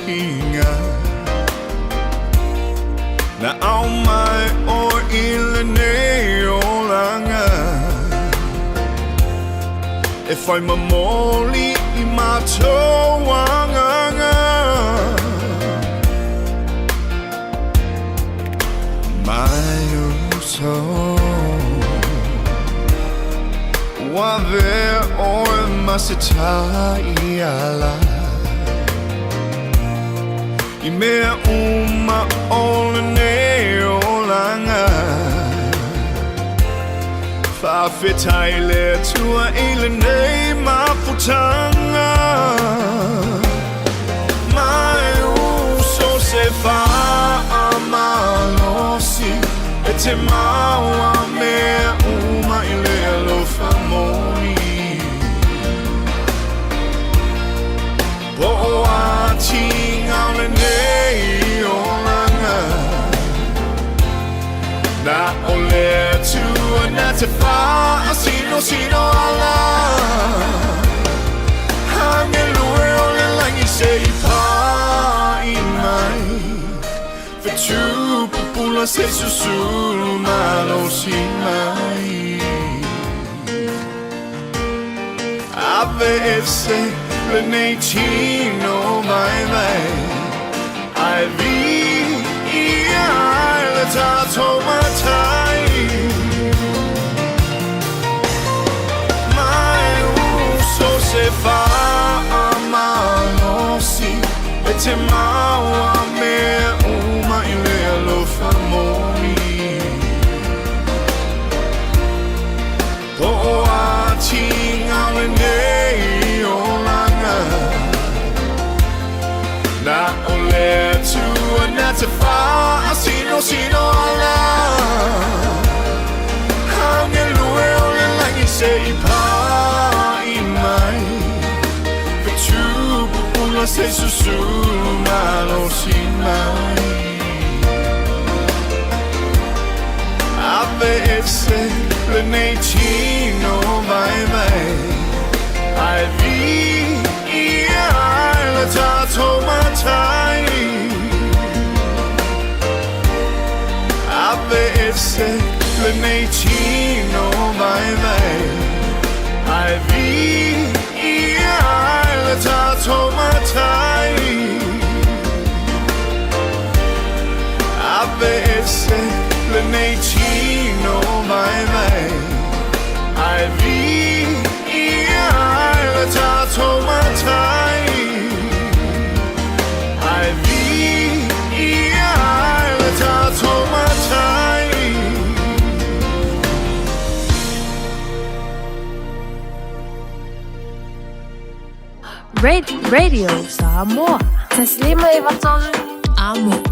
hinga na au mai o ile nei o langa if I'm a moli I mato wanga my uso wa ve o masita iala I mea uma ole neo langa Fa fetaile tua ele nei mafutanga Mai uso se fa amalosi E te maua mea uma ile lo famoni Boating ole nei o langa Na ole tua na te fa sino ala Hange lue ole langi se I pa I mai Fetu pupula se susulu malo si mai Ave ese le nei tino mai mai I vi le tato matai Mai uso se fa amalosi E te maua mea uma ile lo famoni Po ating ale nei o langa Na ole tua na te fa sino ala Hange lue ole langi se I pa I mai Fetu pupula se susulu malo si mai Ave ese le nei tino mai mai I vi le tato matai Ave ese le nei tino mai mai I vi le tato matai Ave ese le nei tino mai mai I vi le tato matai I vi le tato matai Radio Samoa. Taslima ivaton Amo.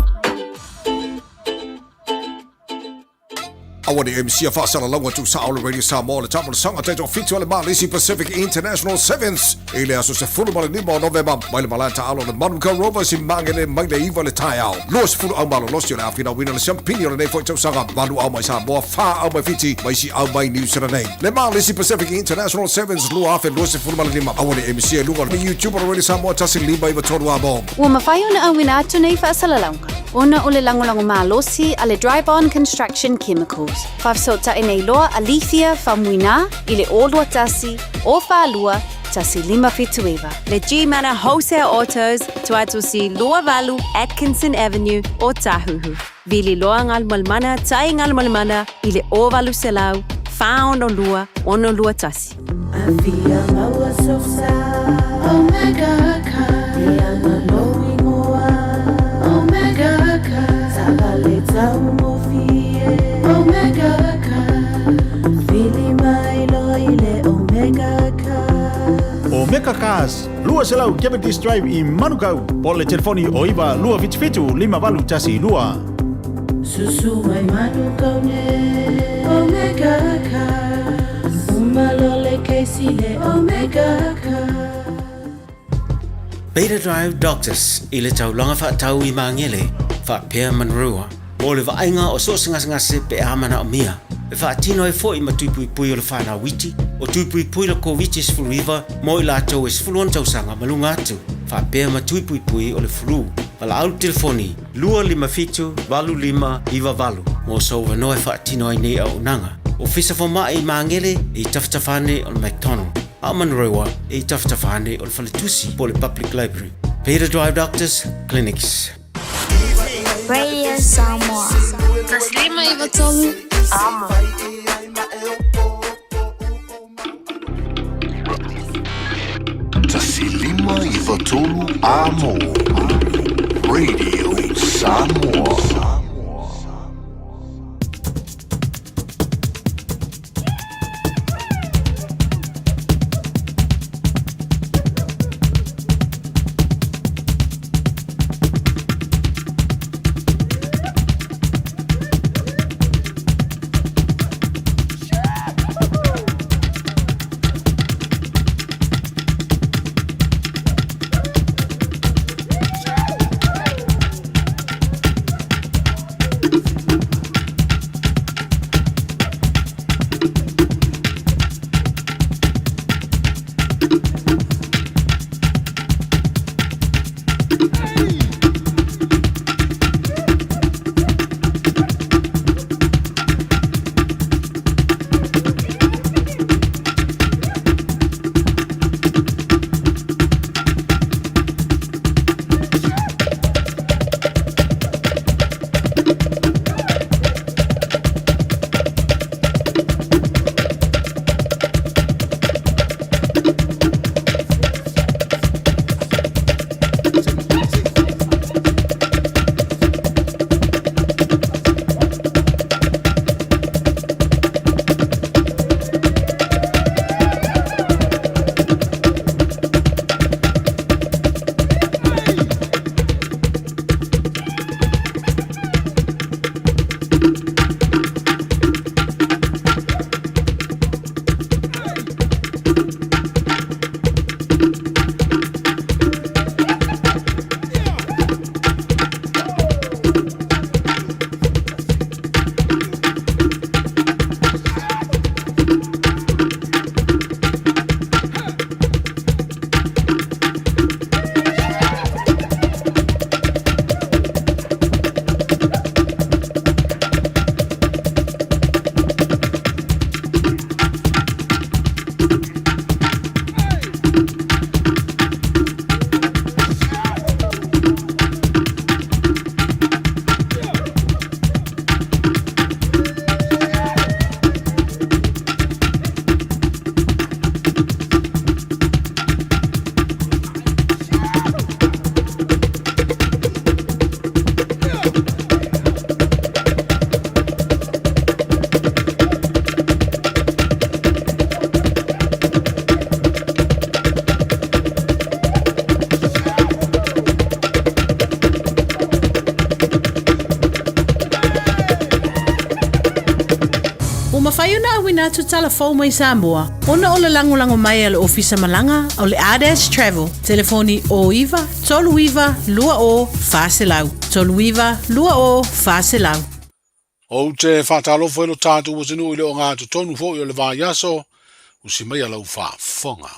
I want the MC of us along to Saul Radio Samoa le tamu sanga tato fitu ale Malisi Pacific International Sevens ile aso se fulu male nimo November male malanta alo le Manuka Rovers in mangele mangele iva le taiao los fulu au malo los yona afina wina le champignon le nefo tau sanga malu au mai Samoa fa au mai fiti mai si au mai New Zealand le Malisi Pacific International Sevens lu afe los se fulu male nimo I want the MC lu le YouTube Radio Samoa tasi limba iva tonu abo Ua mawhaiona au wina atu nei whaasalalanka. Ona o le langolango malosi a le dry-bond construction chemicals. Whafsota nei loa a lithia whamuina I le olua tasi o whalua tasi lima fitueva. Le G-Mana Wholesale Autos, tuatu si Loa Valu, Atkinson Avenue, o Tahuhu. Vili loa ngal malmana, tai ngal malmana, I le o valu selau, wha ono lua tasi. Avia maua sosa, Omega ka, Diana lowi moa, Omega ka, Tabale tau mofie, Omega ka, Vili mai loile Omega ka. Omega Cars, lua selau Kemetis Drive I Manukau, po le telefoni o iwa lua fitu lima valu tasi lua. Susu mai Manukau ne, Omega ka, Umalole keisi le Omega ka. Beta Drive Doctors I le taulanga whaatau I mangele whaapea manrua o le vaenga o so ngase pe amana o mia e whaatino e fo I matupui pui o le whanau witi o tupui pui la ko witi sfuriva mo I lato e sfuluan tausanga malunga atu whaapea matui pui pui o le flu. Wala au telefoni, 255-25-valu. Mo sau wanoe whaatino ai nei au nanga. O fisa whama i maangele i taftafane o le McDonald. Aman rewa i taftafane o le Whaletusi po le Public Library. Peter Drive Doctors Clinics. Radio Samoa. Taslima Ivatolu. Amo. Tasilima Ivatolu Amo. Radio Samoa. Mawhaiuna awina tu telefon mai Samoa. Ona o le lango mai le ofisa malanga o le Ades Travel. Telefoni o iwa, tolu iwa, lua o, whaselau. Tolu iwa, lua o, whaselau. O te whatalo whaelo tātu o tenu i leo ngā tu tonu fo i le vā yaso, o si mai alau whafonga.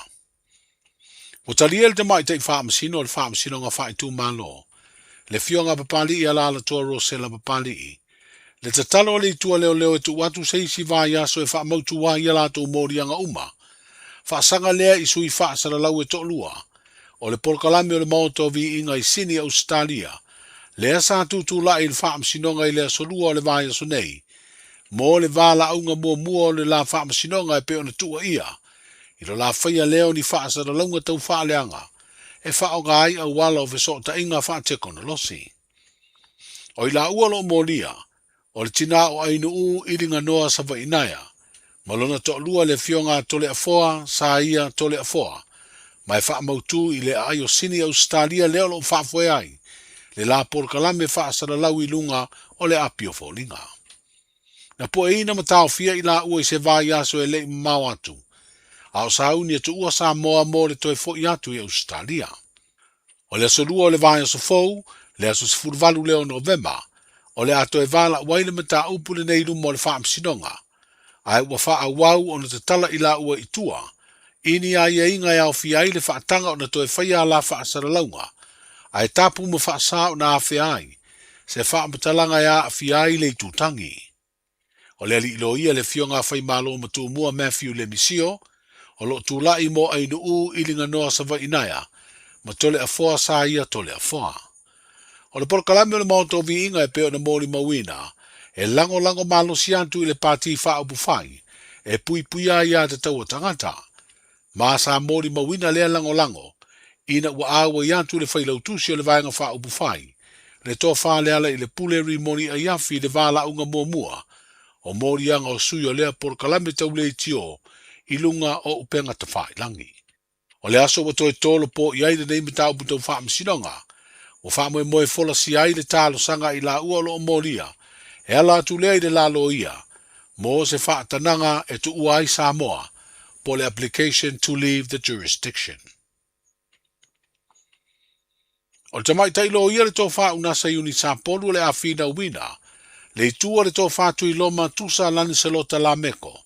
O taliel te mai te whaamasino o le whaamasino ngā whai tū malo. Le fionga papali i ala toa rosela papali i. Le te talo le tua leo e tu watu seisi vā yaso e whaamautu wā i ala tō mōrianga uma. Whaasanga lea i sui whaasara lau e tō lua. O le porkalami o le maoto vi inga i sini Australia. Lea sa tutu la i le whaamasinonga i lea solua o le vā yaso nei. Mo le vā la unga mua o le la whaamasinonga e peo na tua ia. I lo la whaia leo ni whaasara launga tau whaaleanga. E whaonga ai au wala o veso ta inga whaateko na losi. O i la ualo molia. O le tina o ainu u iringa noa sa vainaya. Malona to lua le fionga tole afoa, sa ia tole afoa. Mai wha mautu i le ai o sini Australia leo lo whafoe ai. Le la porkalame whaasara lau i lunga o le apio fōlinga. Na po e ina matao fia i la ua i se vai aso e le mau atu. Ao sa uni atu ua sa moa mo le toi fo i atu i Australia. O le aso lua o le vai aso fou, le aso se furvalu leo Novemba. O le ato e vala waile mata upule nei lumo le whaamsinonga. Ai ua wha wau o na te tala i la ua i tua. Ini ai e inga au fiai le whaatanga o na toi whaia la whaasaralaunga. Ai tapu ma whaasa o na awhiai. Se whaamatalanga ia fiai le tutangi. O le ali ilo ia le fionga whai malo ma tu mua Matthew le misio. O lo tu lai mo ai nuu ilinga noa sa vai inaya. Ma tole a foa sa ia tole a foa. O le porkalame o le maoto vi inga e peo na mori mawina. E lango malo siantu i le pati wha upu whai. E pui ia te tau tangata. Ma sa mori mawina lea lango. Ina ua awa iantu le whailau tusi o le vaenga wha upu whai. Le tō wha leala i le pule rimoni a iafi le wala unga mua. O mori anga o sui o lea porkalame tau le tio. I lunga o upenga ta whai langi. O le aso wa toi tolo po i aile nei mita upu tau wha msinonga. O wha moe fola si aile talo sanga i la ua lo o moria. E ala tu lea i le lalo ia. Mo se wha tananga e tu ua ai Samoa. Po le application to leave the jurisdiction. O le tamai tailo ia le tō wha unasa iuni sa polu le a whina wina. Le tua le tō wha tui loma tusa lani se lota la meko.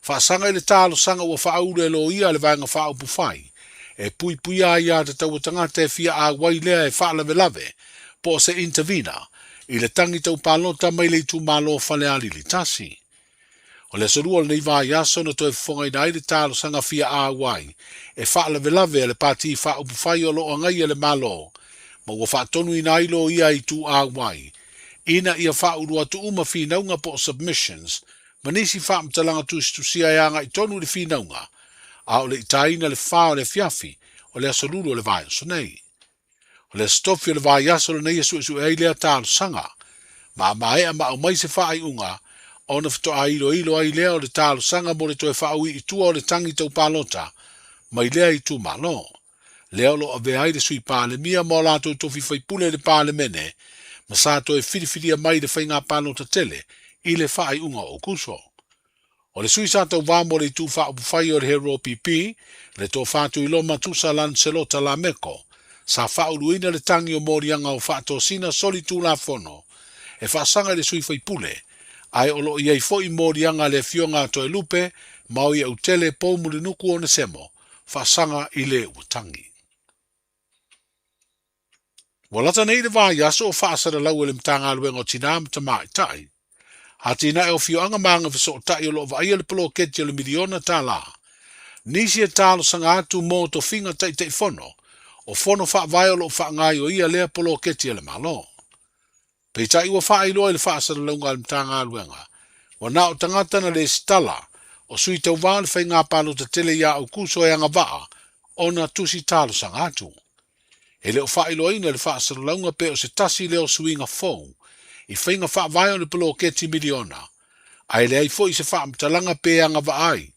Wha sanga i le talo sanga ua wha aure lo ia le vaenga wha upu whai. E pui a ia te tau tangata e fia a wailea e wha lave po se intervena. I le tangi tau palota mai le tu malo whale ali li tasi. O le sorua le nei vai aso na toi whonga i nai le talo sanga fia a wai. E wha lave e le pati wha upu whai o lo angai e le malo. Ma ua wha tonu i nai lo ia i tu a wai. Ina ia wha urua tu uma whinaunga po submissions. Ma nisi wha mtalanga tusia ianga i tonu le whinaunga. A o le itaina le wha o le fiafi. O le asolulu o le vai aso nei. O le stofi o le vai aso le nei asu e lea talo sanga. Ma ea ma o mai se wha ai unga. O na fito a ilo ai lea o le talo sanga mo le toe wha ui i tua o le tangi tau palota. Mai lea i tu malo. Lea lo a vea le sui pale mia mo lato i tofi fai pule le pale mene. Ma sa toe whiriwhiria mai le whainga palota tele. I le wha ai unga o kuso. O le sui sa tau vamo le tu wha upu whai o le hero PP. Le tō whātu i loma tusa lan selota la meko. Sa wha uruina le tangi o morianga o whāto sina soli tu la fono. E wha sanga le sui fai pule. Ai olo iai fo i morianga le fionga to e lupe. Mau ia utele pou muli nuku o ne semo. Wha sanga i le utangi. Walata nei le vai aso o whaasara lau e le mtanga aluenga o tinam ta mai tai. Ha tina e o fioanga manga fiso o tai o lo va ia le polo keti o le miliona ta la. Nisi e talo sanga atu mo to finga tai fono. O fono wha vai o lo wha ngai o ia lea polo keti le malo. Pei tai ua wha ilo e le whaasara launga le mtanga aluenga. Wa na o tangata na le stala. O sui tau wā le whai ngā palo ta tele ia o kuso e anga waa. O na tusi talo sanga atu. E leo wha ilo ina le whaasara launga pe o se tasi leo suinga fōu. I whainga wha vai o le polo keti miliona. Ai le ai fo i se wha mtalanga pe anga waai.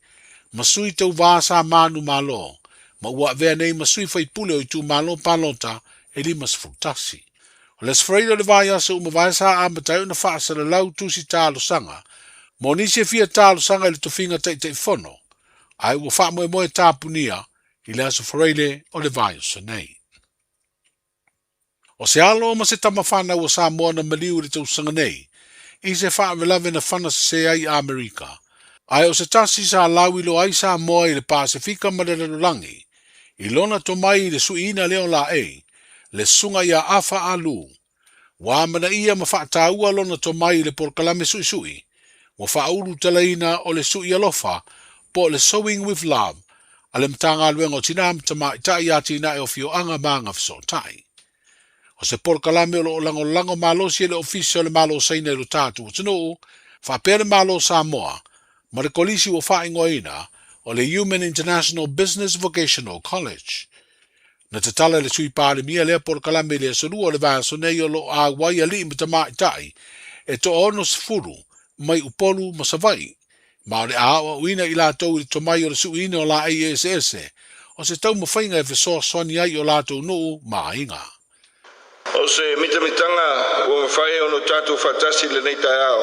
Masui tau wā sa manu malo. Ma ua vea nei masui whai pule o i tu malo palota e li mas futasi. O les freiro le vai asa uma vai sa amatai o na whaasara lau tusi talo sanga. Mo nisi e fia talo sanga i le tofinga tei fono. Ai ua wha moe tāpunia i le asa freile o le vai asa nei. O se alo ma se tamawhana ua Samoa na maliu le tau sanga nei. I se wha velave na whana se ai Amerika. Ai o se tasi sa lau ilo ai Samoa i le Pasifika ma le langi. I lona to mai i le suina leo la e. Le sunga ia afa alu. Wa mana ia ma whaataua lona to mai i le porkalame sui. Wa whaulu talaina o le sui alofa. Po le sewing with love. Ale mtanga aluengo tinam tama itai ati na e o fio anga manga fiso tai. O se porkalame o lo lango malo si le ofisio le malo saina lo tatu o tino fa pere malo Samoa ma le kolisi o fa ingoina o le Human International Business Vocational College na te tala le sui pale mia le porkalame le solu o le vaso nei o lo a wai ali mta mai tai e to ono sfuru mai upolu ma savai ma le a o ina ila to to mai o le suina o la ISS o se tau mo fainga e so soni ai o la to no ma inga. O se mitanga o whai o no tatu whatasi le nei tai ao.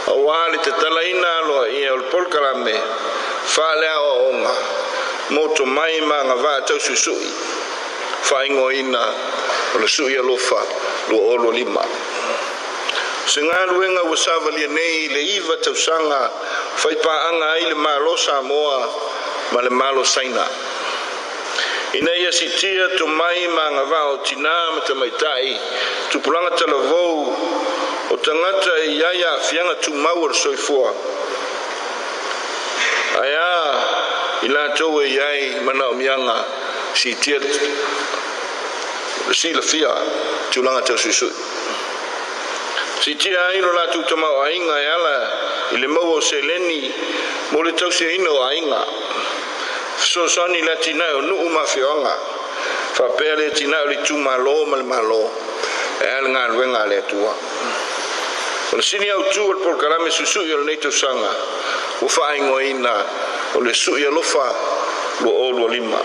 O wāli te talaina aloa i o le polkarame, whālea o onga. Moto mai ma ngā wā tau susui. Whaingo ina o le sui alofa, lo olo lima. Se ngā luenga wa savalia nei le iwa tau sanga, whaipaanga ai le malo Samoa, ma le malo saina. Ina ia si tia tu mai ma ngā wao tina ma te maitai, tu pulanga tala vau o tangata i iaia fianga tu mauar soifua. Aia, i la tau e iai mana o mianga si tia si la fia tu langa tau suisui. Si tia aino la tu tamau ainga e ala i le mau o se leni mo le tau se ino ainga. So sani la tina o nuu mafionga. Fa pere tina o li tu malo mal malo. E ala ngā ruenga le atua. O le sini au tu al porkarame susu i o le neito sanga. O fa ingo ina o le su i alofa lo o lo lima.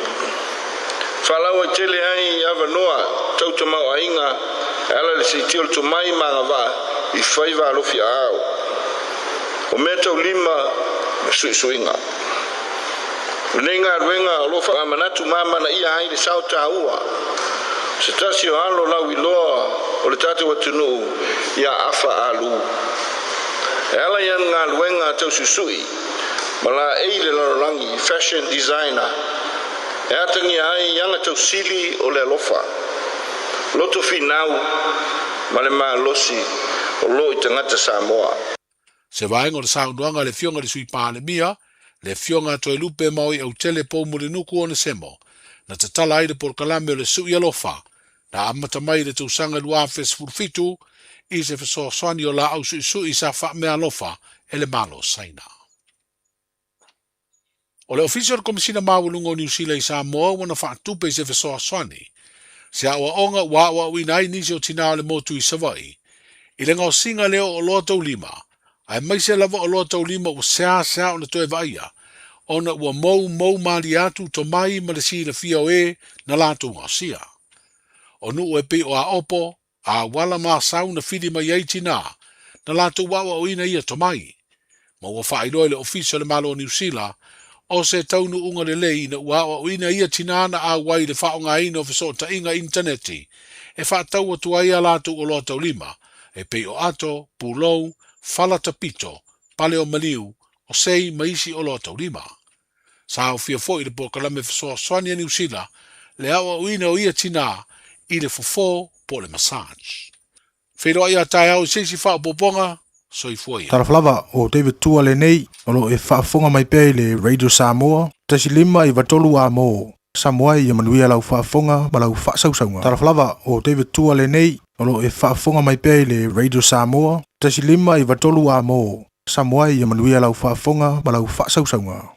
Fa lau e tele ai ava noa tau tamau ainga. E ala le si tio le tu mai manga va i faiva alofi au. O mea tau lima sui suinga. Nenga ruenga alofa amanatu mama na ia ai le sao taua. Se tasi o alo lau i loa o le tate watunu ia afa alu. E ala ian ngā ruenga tau susui. Ma la eile lalorangi fashion designer. E atangi ai ianga tau sili o le alofa. Loto finau ma le maa losi o lo i tangata Samoa. Se vaenga o le saunuanga le fionga le sui pāle mia, le fionga to e lupe maui au tele pou mure nuku o ne semo, na te tala aire por kalame o le sui alofa, na amata mai le tausanga lua fes furfitu, i se fesoa swani o la au sui sa fa mea alofa, e le malo saina. O le official komisina mawulunga o New Zealand i Samoa, wana fa tupe se fesoa swani, se awa onga wa winai nisi o tina o le motu i Savai, i le ngau singa leo o loa tau lima, ai mai se lava o loa tau lima o sea o na toe vaia, ona ua mou mali atu to mai ma le si le fia o e na latu ngā sia. O nu e pe o a opo, a wala ma sau na fidi mai ei tina, na latu wawa o ina ia to mai. Ma ua whaidoi le ofisa le malo o New Zealand, o se taunu unga le lei na wawa o ina ia tina na a wai le whao ngā ina o fiso ta inga interneti, e whaatau atu ai a latu o loa tau lima, e pe o ato, pulou, fala tapito, pale o maliu, o sei maisi o loa tau lima. Sa au fia fo i le po kalame fisoa soania New Zealand, le awa uina o ia tina i le fofo po le massage. Whiro ia tai au seisi wha poponga, so i fua ia. Taraflava o David Tua le nei, o lo e whaafonga mai pe le Radio Samoa, tasi lima i watolu a mo. Samoa i manuia lau whaafonga ma lau whaasausaunga. Taraflava o David Tua le nei, o lo e whaafonga mai pe le Radio Samoa, tasi lima i watolu a mo. Samoa i manuia lau whaafonga ma lau whaasausaunga.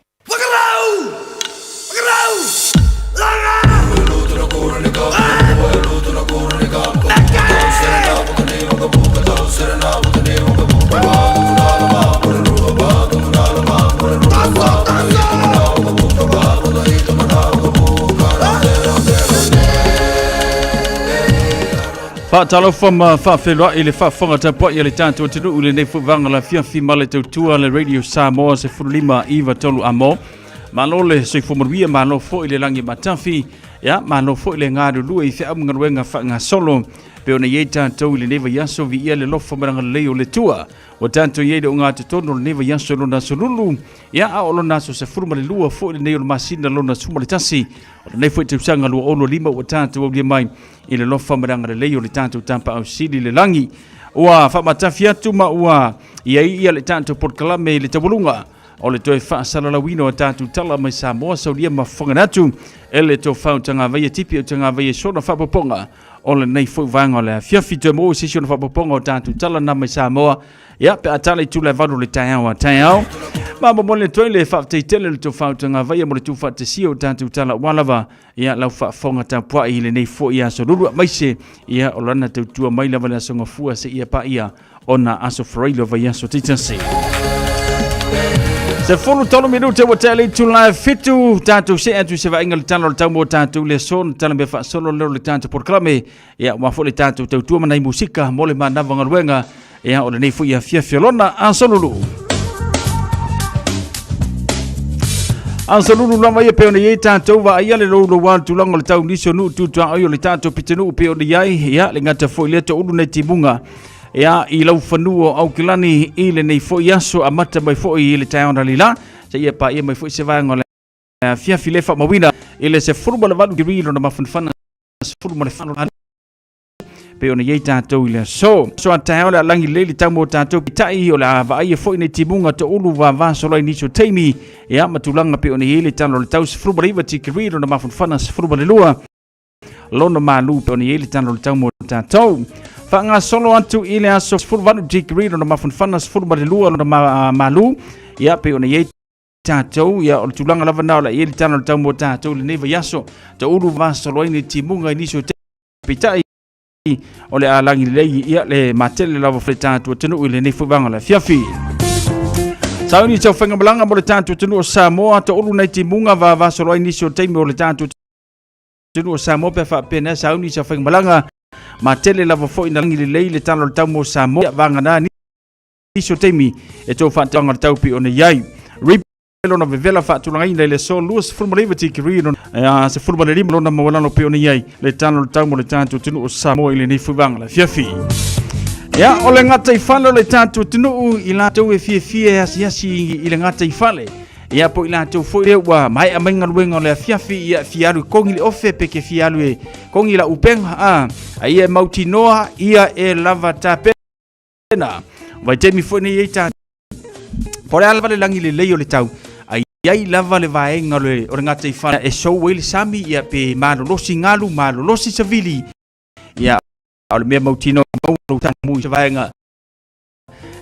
Talo from Fafelo ile Fafonga tapo ile tanto tunu ule ne fuvanga la fiafi male tua le Radio Samoa se fulima iva tolu amo malole se fumruia malo fo ile langi matafi ya malo fo ile ngadu lu i fa ngwenga fa nga solo pe ona yeta to ile neva yaso vi ile lo fo maranga le ole tua o tanto yede unga tono neva yaso lo na solulu ya a olo na so se furma le lua fo ile ne masina lo na suma le tasi o ne fo te sanga lo ono lima o tanto o mai ile lo fo maranga le ole tanto tampa au sili le langi wa fa matafia tuma wa ia le tanto por kalame le tabulunga o le toi fa sala la wino tatu tala mai Samoa saudia mafonga natu ele to fa tanga vai tipi tanga vai sona fa poponga o le nei fo vanga le fiafi te mo session fa poponga tatu tala na mai Samoa ya pe atale tu le vado le taiao ma mo le toi le fa te tele le to fa tanga vai mo le tu fa te sio tatu tala walava ya la fa fonga ta po ile nei fo ia so lulu mai se ia o lana te tu mai la vala songa fua se ia pa ia ona aso freilo vai ya so titanse. Se fulu tolo minute wa tele tu live fitu tatu se atu se va ingal tano tamo tatu le son tano be fa solo le tatu por clame ya wa fole tatu tu mana musika mole mana vangaruenga ya o le nei fu ya fiafilona ansolulu lama ia pe ona ye tatu va ia le lo wa tu lango le tau niso nu tu tu ayo le tatu pitenu pe ona yai ya le ngata fo le to ulu ne timunga ya i lau fanuo au kilani i le nei fo yaso amata mai fo i le taona lila se ia pa ia mai fo se vai ngole fia file fa mawina ile se furba le valu giri lo na mafanfana furba le fana pe ona yei tātou ile so atao le langi leli tamo tātou pitai o la va ai fo ina timunga to ulu va solo ini so taimi ya matulanga pe ona yei le tano le tau furba riva tikiri lo na mafanfana furba le lua lona malu pe ona yei le tano le tamo tātou fa nga solo atu ile aso furba tikiri lo na mafanfana furba le lua lo na malu ya pe ona yei tātou ya o tulanga lava nao la yei le tano le tamo tātou le neva yaso to ulu va solo ini timunga ini so pitai o le alangi lei ia le matele lava fleta tu tenu ile nei fuvanga la fiafi sauni tau fenga balanga mo le tantu tenu o Samoa to ulu nei timunga va solo ini so taimi o le tantu tenu o Samoa pe fa pena sauni tau fenga balanga matele lava fo ina langi lei le tano le tau mo Samoa vanga na ni so taimi e to fa tanga tau pi ona yai lona vevela fa tu ngai le so lus formality kirino se formality lona mawala no peoni yai le tano le tamo le tantu tinu o Samoa ile ni fuvanga la fiafi ya ole ngata ifalo le tantu tinu ila to e fie asi ile ngata ifale ya po ila to fo wa mai amenga luenga le fiafi ya fialu kongi le ofe peke fialu e kongi la upenga ai mautinoa ia e lava tapena vai temi fo ni eta por alva le langi le leio le tau ai lava le vaenga le o ngata ifana e so wele sami ia pe malolosi ngalu malolosi savili ia au me mautino mau tamu se vaenga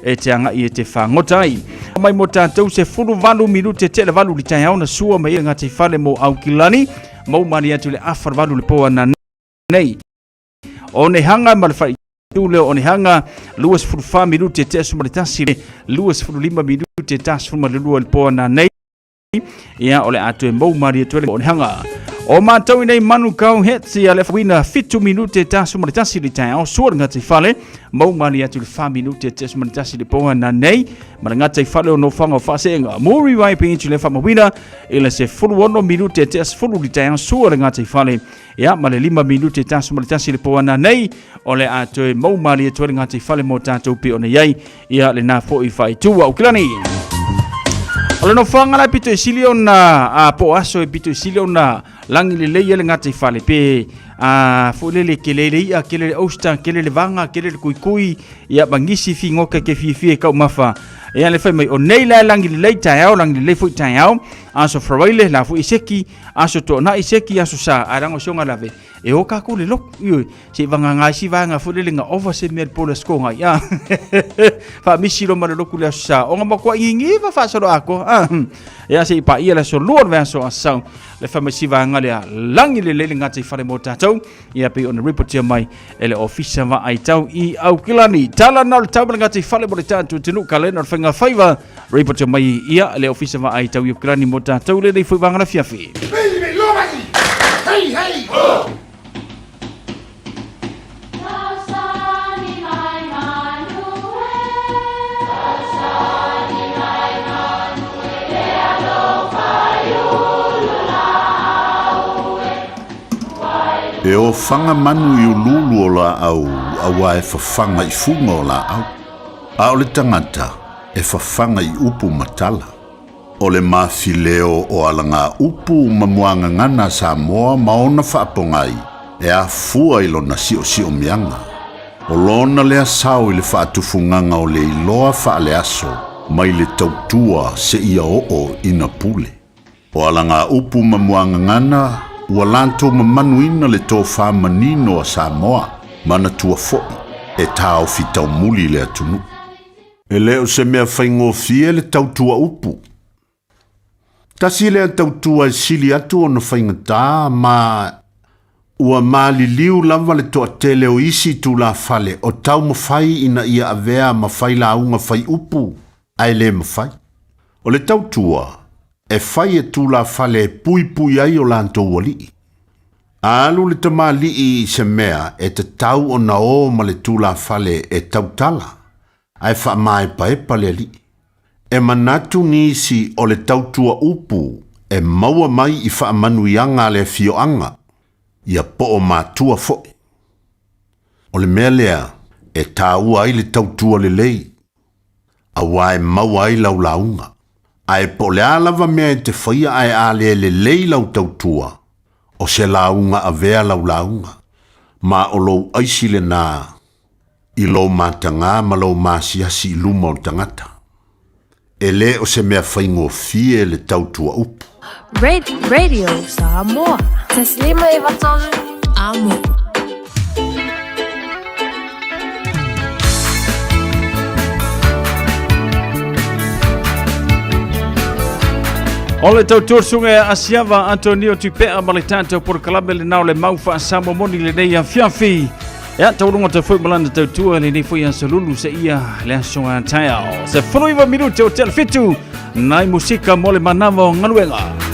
e te anga i te whangotai mai mo tātou se fulu valu minute te le valu li tai au na sua mai ngata ifale mo au kilani mau mani atu le afar valu le poa na nei o ne hanga ma le fai tule o ne hanga luas fulu fa minute te sumaritasi luas fulu 5 minute tas fulu le lua le poa na nei ia ole atu e mau mari tu le hanga o matau nei manu kau hetsi ale wina 5 minute ta sumaritasi li tai au suar ngati fale mau mari atu le 5 minute te sumaritasi li poa na nei ma ngati fale o no fanga fasenga muri vai pe tu le fama wina ile se fulu 1 minute te fulu li tai au suar ngati fale ia ma le 5 minute ta sumaritasi li poa na nei ole atu e mau mari atu ngati fale mo tatu pe ona yai ia le na fo i fai tu au klani ole no fanga la pito silion na po aso e pito silion na langi le le ngati fale pe fo le kelele ia kelele osta kelele vanga kelele kuikui ia bangisi fingoka ke fifi ka mafa ia le fai mai o nei la langi le tai au langi le fo tai au aso fraile la fo iseki aso to na iseki aso sa arango songa lave e o ka ko le lok se vanga nga si vanga fo le nga over se mer pola skonga ia fa misilo ma le loku le sa o nga ko ingi va fa so ako ia se pa ia la so lor verso asa le fa si vanga le langi le ngati fale mota tau ia pe on report mai ele ofisa va ai tau I au kilani tala na tau ngati fale mo le tantu tinu kalena fenga faiva report mai ia le ofisa va ai tau kilani mota tau le foi vanga la fiafi hey hey oh E o whanga manu I ululu o la au, awa e whawhanga I funga o la au. A o le tangata, e whawhanga I upu matala. O le mawhileo o alanga upu mamuanga ngana Samoa maona whaapongai, e a fua I lona sio mianga. O lona lea sao I le whaatufunganga o le iloa whaale aso, mai le tautua se ia o ina pule. O alanga upu mamuanga ngana, ua lantou mamanuina le tō whamanino a Samoa, mana tua fo'i, e tāo fitau muli le atunu. E leo se mea whaingofie le tautua upu. Tasi le tautua sili atu o na whaingatā, ma ua maliliu lava le toa tele o isi tu la fale, o tau mawhai ina ia avea mawhai la unga whai upu, ai le mawhai. O le tautua, e fai e tu la fale pui ai o lanto wali. Alu le tamali I se mea e te tau o na o ma le tu la fale e tautala. Ai wha mai paepa le li. E manatu nisi o le tautua upu e maua mai I wha manuianga le fioanga. Ia po o matua foi. O le mea lea e tau ai le tautua le lei. Awa e maua ai laulaunga. Ai po le alava mea te whaia ai ale le lau tautua, o se launga a vea launga, ma o lou aisi le nā, i lou mātanga ma lou māsiasi i luma o tangata. E le o se mea whaingo fie le tautua upu. Radio Samoa. Taslima i watolu amo. O le tautua sunga e Asiava Antonio Tupea ma le tātou por kalame le nao le maufa a Samoa moni le nei a fiafi. E a taurunga te fwoi malana tautua le nei fwoi a salulu se ia le asonga taiao. Se 9 minute o tel fitu, nai musika mo le manawa o ngaluenga.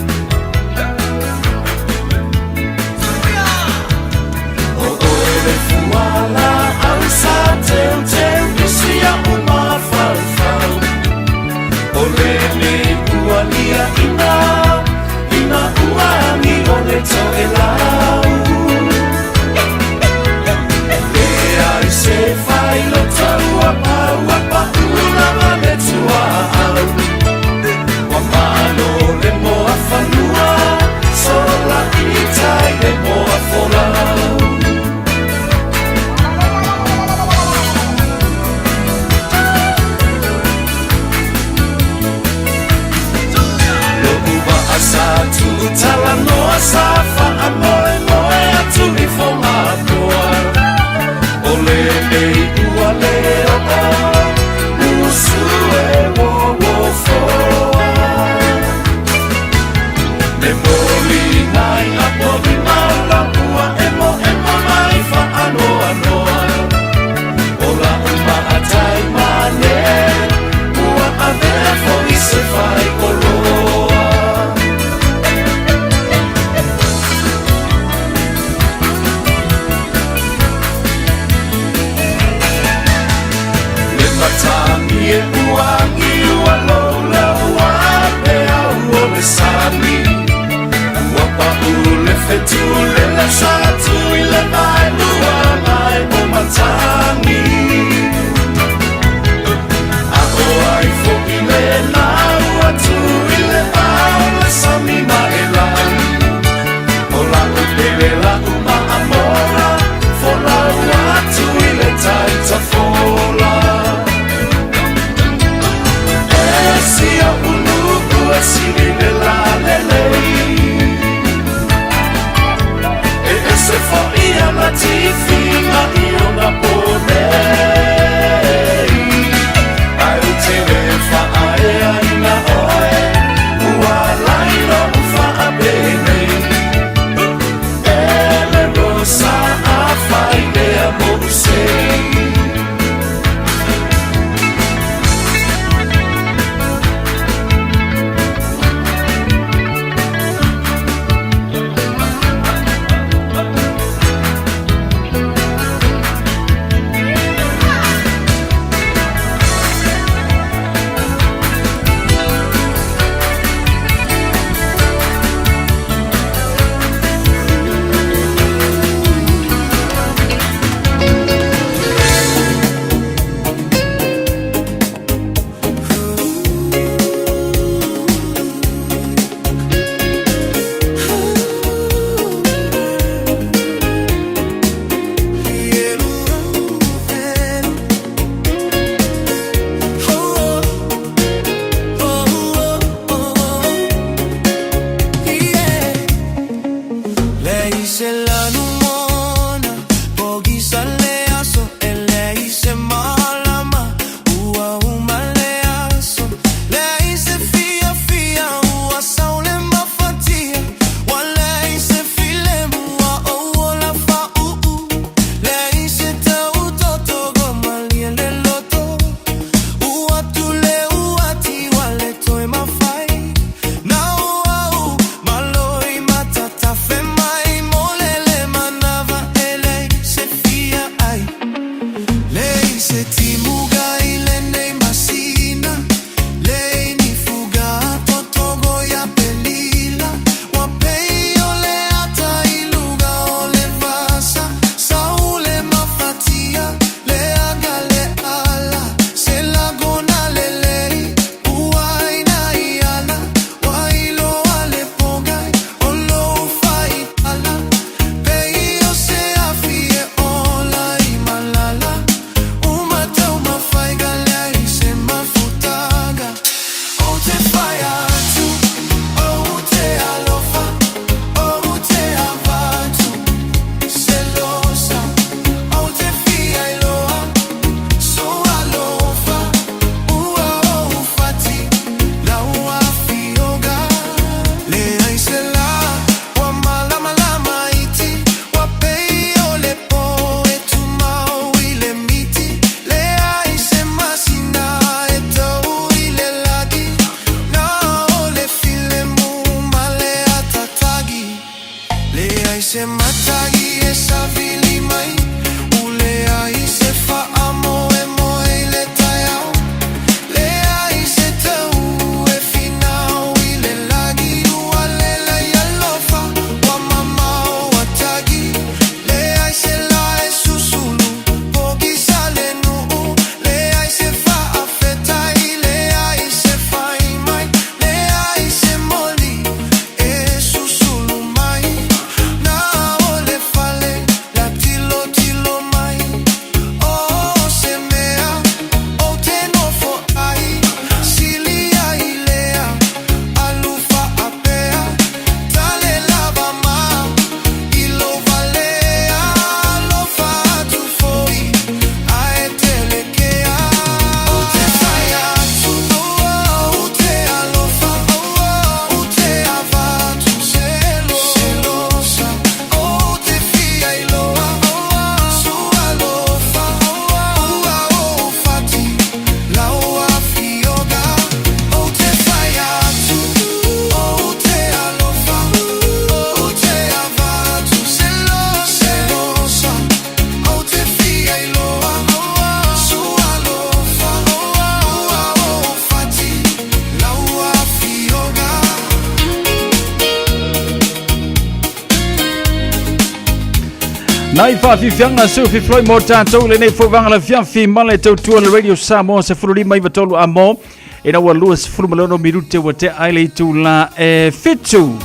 Nai whawhiwhianga Sophie Floyd mo tātou le nei whawanga la whiawhi male tautua le Radio Samoa se fururima iwa tolu a mo. E na ua lua se furumalono mirute wa te aile tu la fitu.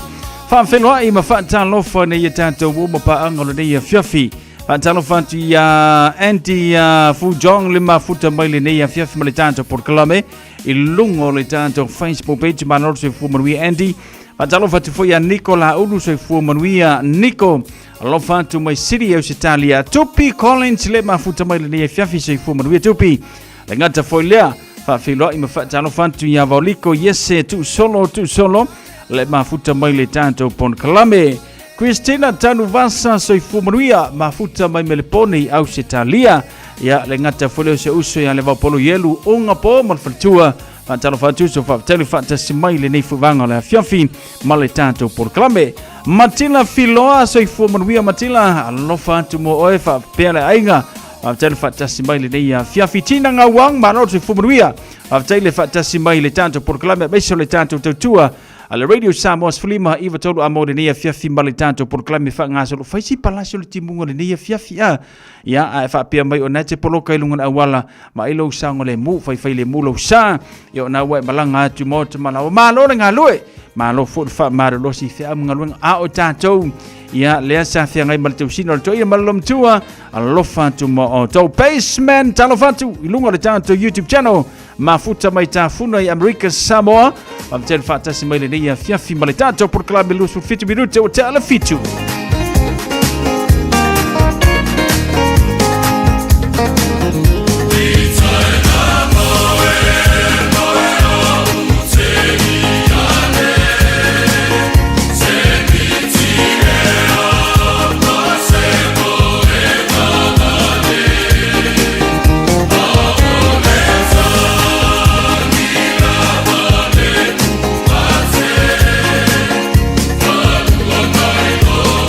Whawhenua i ma whaatalofa nei a tātou woma pa angolo nei a whiawhi. Whaatalofa tu ia Andy Fujong le ma futa mai le nei a whiawhi male tātou por kalame. I lungo le tātou Facebook page manoro se fumanui Andy. Whaatalofa tu fo ia Nico la ulu se fumanuia Nico. Alofa tu mai City au Italia. Tupi Collins le mafuta mai le nei fiafi se fu manuia tupi. Le ngata foi lea. Fa filo i mafata alofa tu ia Vauliko yese tu solo. Le mafuta mai le tanto pon kalame. Christina tanu vasa se fu manuia mafuta mai meleponi au Italia. Ya le ngata foi le se uso ya le vapolo yelu onga po mal fatua. Fantalo fatu so fa telefata simai le nei fuvanga le fiafi male tanto por kalame. Matila filoa so i fumanuia Matila alofa tu mo oe fa pele ainga tele fa tasimai le nei fiafitina nga wang mano so i fumanuia tele fa tasimai le tanto por clame beso le tanto tutua ale Radio Samoa Flima iva tolu amore nei fiafi male tanto por clame fa nga so fa si palasio le timunga le nei fiafi ya fa pia mai ona te poloka ilunga awala ma ilo sango le mu fa le mu lo sa yo na we malanga tu mo te mana malo nga loe malo fo fa maro lo si fa mga a o tatou ya le sa fa ngai mal tu sino to ia malom tua lo fa tu mo to basement talo fa tu ilunga le tatou YouTube channel mafuta mai ta funa i America Samoa am tel fa ta simai le ia fiafi mal tatou por club lu su fitu minute o tele fitu Oh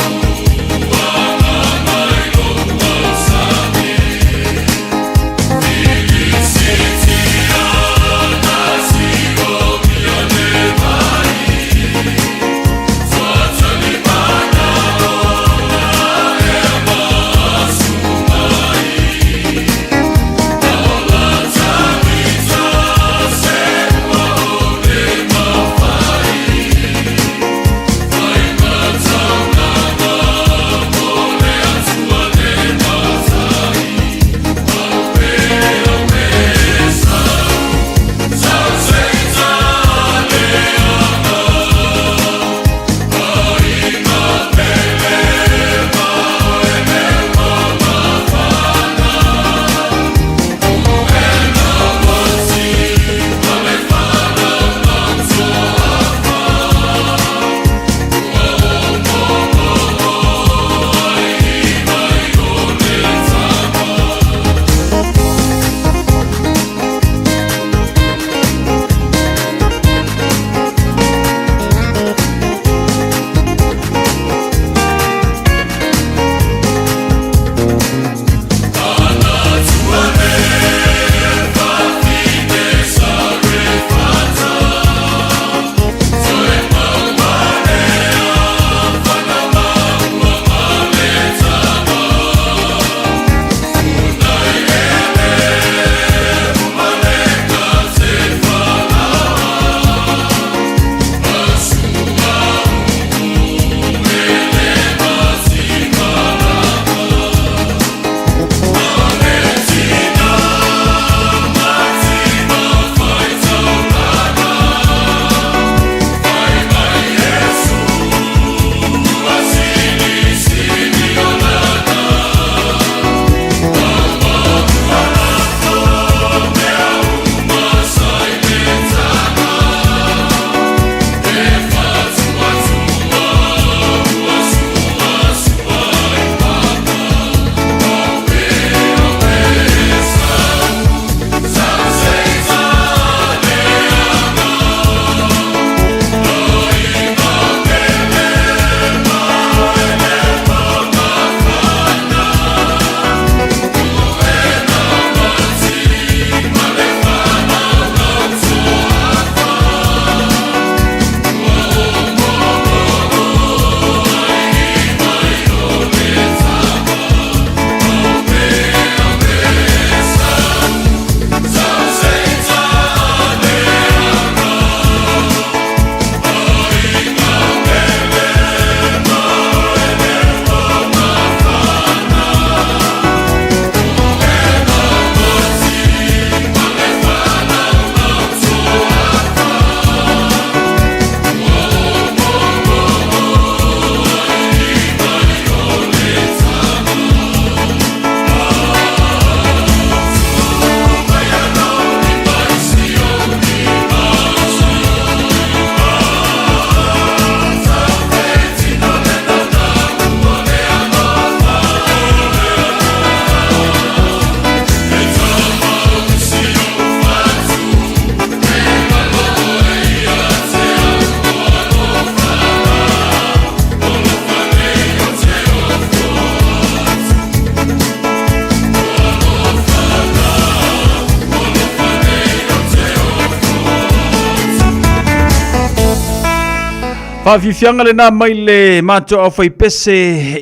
Whawhiwhianga le nā mai le mātou au whai pese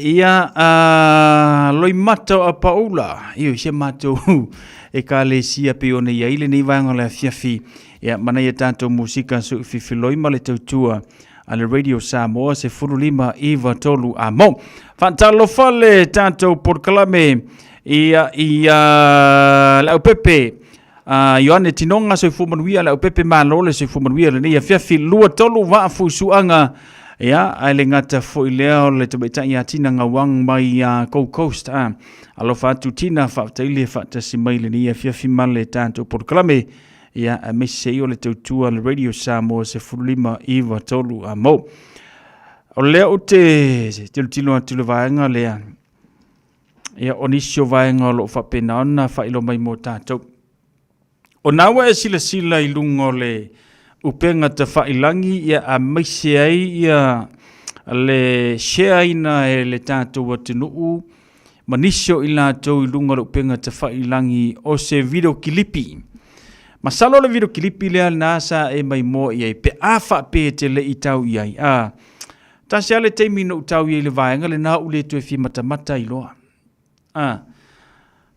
ia loi mātou a paula. Iyo se mātou e ka le sia pe o nei aile nei vanga le fiafi. Ia mana ia tātou musika su whiwhiloi ma le tautua a le Radio Samoa se furulima iwa tolu a mo. Whantalo whale tātou porkalame ia lau pepe. Ioane tinonga so fumanuia la pepe malole so fumanuia le ia fiafi lua tolu wa fusuanga ya ale ngata fo ileo le tabeta ia tina ngawang mai Gold Coast alo fatu tina fa taile fa tasimai le ia fiafi male tanto porklame ya meseo le tutua le Radio Samoa se fulima iwa tolu mo o leo te tilo vaanga le ya onisio vaanga lo fa penana fa ilo mai mo tato. O nawa e sila I lungo le upenga te whailangi ia a maise ai ia le shea ina e le tātou atinuu manisio I lātou I lungo le upenga te whailangi o se video kilipi. Masalo le video kilipi lea nasa e mai mo ia pe a whape te le I tau iai. Ta se ale teimi no tau iai le vaenga le nā ule tu e fi matamata I loa.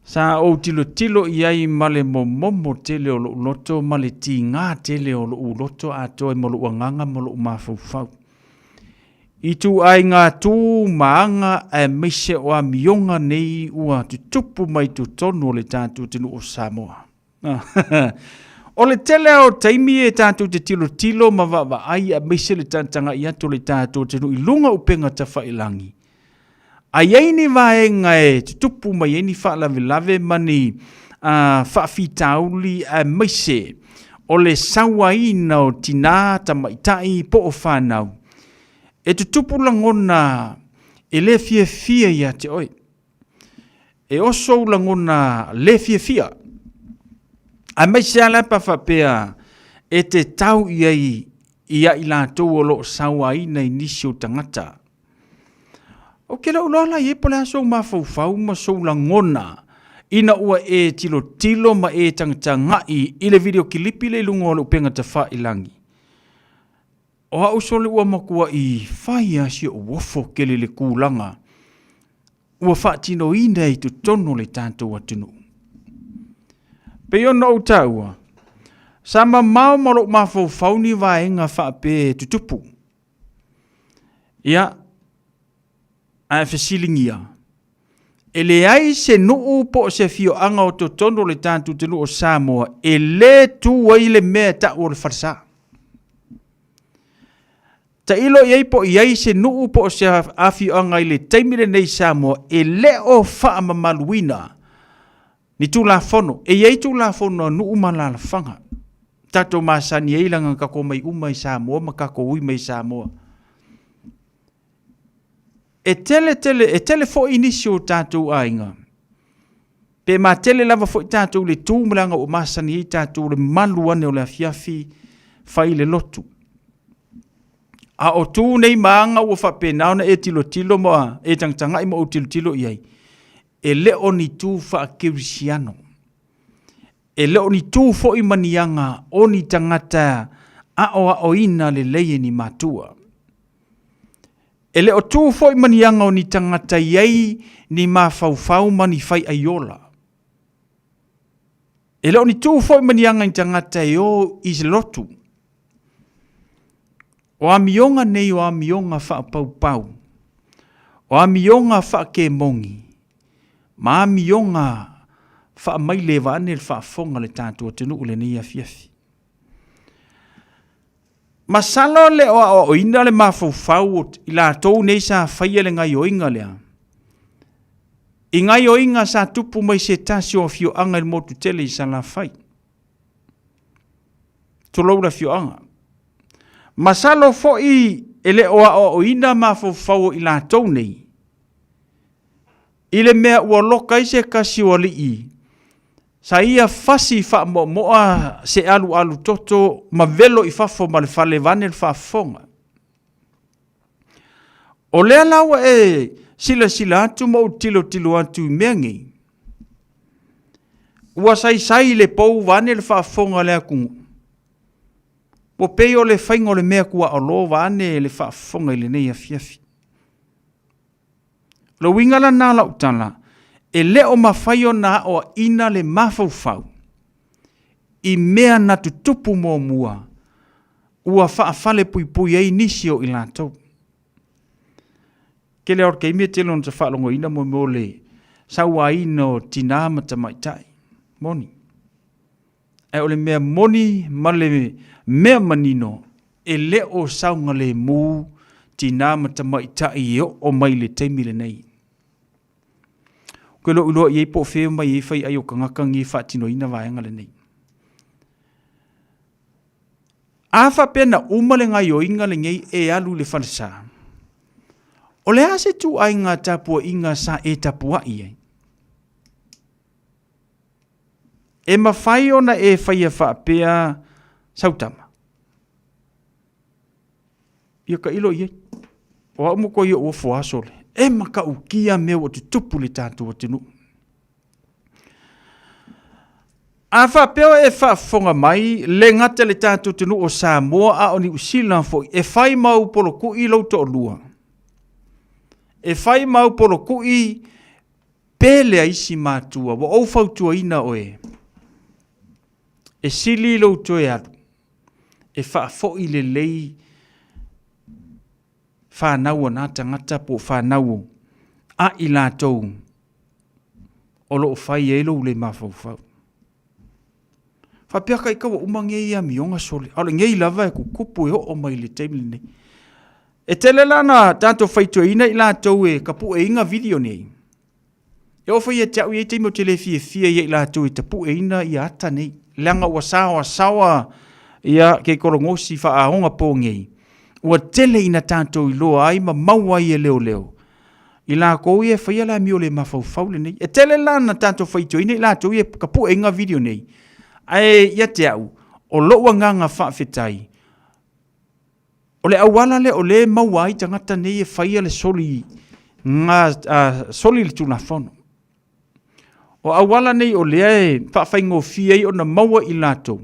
Sa o tilo iai male momo tele o loto male ti ngā tele o loto a toi mo lo nganga mo lo mafau. I tu ai ngā tū maanga e mise o a mionga nei ua tutupu mai tu tonu o le tātou tinu o Samoa. O le tele o taimi e tātou te tilo ma wa ai a mise le tantanga I atu le tātou tinu I lunga upenga ta whailangi. Ai ni vaenga e tutupu mai ni whaalave mani whaafitauli a maise o le sawaina o tina tamaitai po o whanau. E tutupu langona e le fia ia te oi. E oso langona le fia. A maise ala pa whapea e te tau ia I lātou o lo sawaina I nisio tangata. O ke la ulala I pole aso mafau ma so langona ina ua e tilo ma e tangatangai I le video kilipi le lungo le upenga te whailangi. O hau so le ua makua I whai asi o wofo ke le kūlanga. Ua whaatino ina I tu tono le tātou atinu. Pe ona o taua, sama mau malo mafau ni vaenga whaape tutupu. Ia, a fesilingia. E le ai se nuu po se fio anga o totono le tātou tenu o Samoa, e le tu wai le mea ta o le farsa. Ta ilo iei po iei se nuu po se afio anga I le taimire nei Samoa, e le o faa mamaluina, ni tu la fono, e iei tu la fono nuu mala la fanga. Tato masani iei langa kako mai umai Samoa, ma kako ui mai Samoa. E tele fo inisio tātou ainga. Pe ma tele lava fo tātou le tūmulanga o masani I tātou le maluane o le afiafi fai le lotu. A o tū nei maanga ua whapenauna e tilo moa, e tangtangai mo o tilo iai. E leo ni tū wha kirisiano. E leo ni tū fo I manianga o ni tangata a o ina le leie ni matua. E leo tū fo I manianga o ni tangata iei ni mafau mani fai aiola. E leo ni tū fo I manianga ni tangata o I se lotu. O a mionga nei o a mionga wha pau. O a mionga wha ke mongi. Ma a mionga wha mai le vane le wha fonga le tātua tenu ule nei a fiafi. Masalo le o ina le mafau I la tau nei sa whaia le ngai o inga lea. I ngai o inga sa tupu mai se tasi o fio anga le motu tele I sa la whai. Tolou la fio anga. Masalo fo I ele o ina mafau I la tau nei. I le mea ua loka I se kasi o li I. Sa ia fasi fa moa se alu toto ma velo I fafo ma le fale vane le fafonga. O lea lawa e sila atu ma o tilo atu mengi. Ua sai le pou vane le fafonga lea kungu. Po pei o le whainga o le mea kua o lo vane le whaafonga i le nei a fiafi. Lo wingala nā lau tala, e leo mawhai o nā o ina le mawhauwhau. I mea na tutupu mō mua, ua whaafale pui pui ei nisi o i lātou. Ke leo kei mea telo na whaalongo ina mo le saua ina o tina matamaitai. Moni. E ole mea moni ma le mea manino e leo saunga le mū tina matamaitai o mai le teimi le nei. Koe lo uloa iei po wheo mai i whai ai o kangaka ngi whaatino ina vaenga le nei. Awha pena umale ngai o inga le ngei e alu le whanasa. O le ase tu ai ngā tapua inga sa e tapua iei. E mawhai ona e whai a whaapea sautama. Ia ka ilo iei. O au mo koi o fuasole. E maka ukia mea o te tupu le tātua tinu. A whapeo e whaafonga mai, le ngata le tātua tinu o Samoa a o ni usila fo e whai mau polo kui lau to lua. E whai mau polo kui pele a isi mātua, wa au fautua ina oe. E sili lau to e alu. E whaafo i le lei whanau o nā tangata po whanau a i lātou o lo whai e lo le mawhauwhau. Whapea kai kawa umange ia mionga sole. Ale ngei lava e kukupu e o mai le teimili nei. E tele lana tanto whaitua ina i lātou e kapu e inga video nei. E o whai e tau i e teimo telefi e fia i lātou e tapu e ina i ata nei. Langa ua sawa ia ke korongosi wha ahonga po ngei. Ua tele ina tātou i loa ai ma maua i e leo leo. I la kou e whaia la mio le mawhauwhau le nei. E tele lana tātou whaitua ina i lātou e kapu e inga video nei. Ai ia te au, o loa nganga whaafetai. O le awala le o le maua i tangata nei e whaia le soli, soli le tuna whono. O awala nei o le e whaafai fia i o na maua i lato.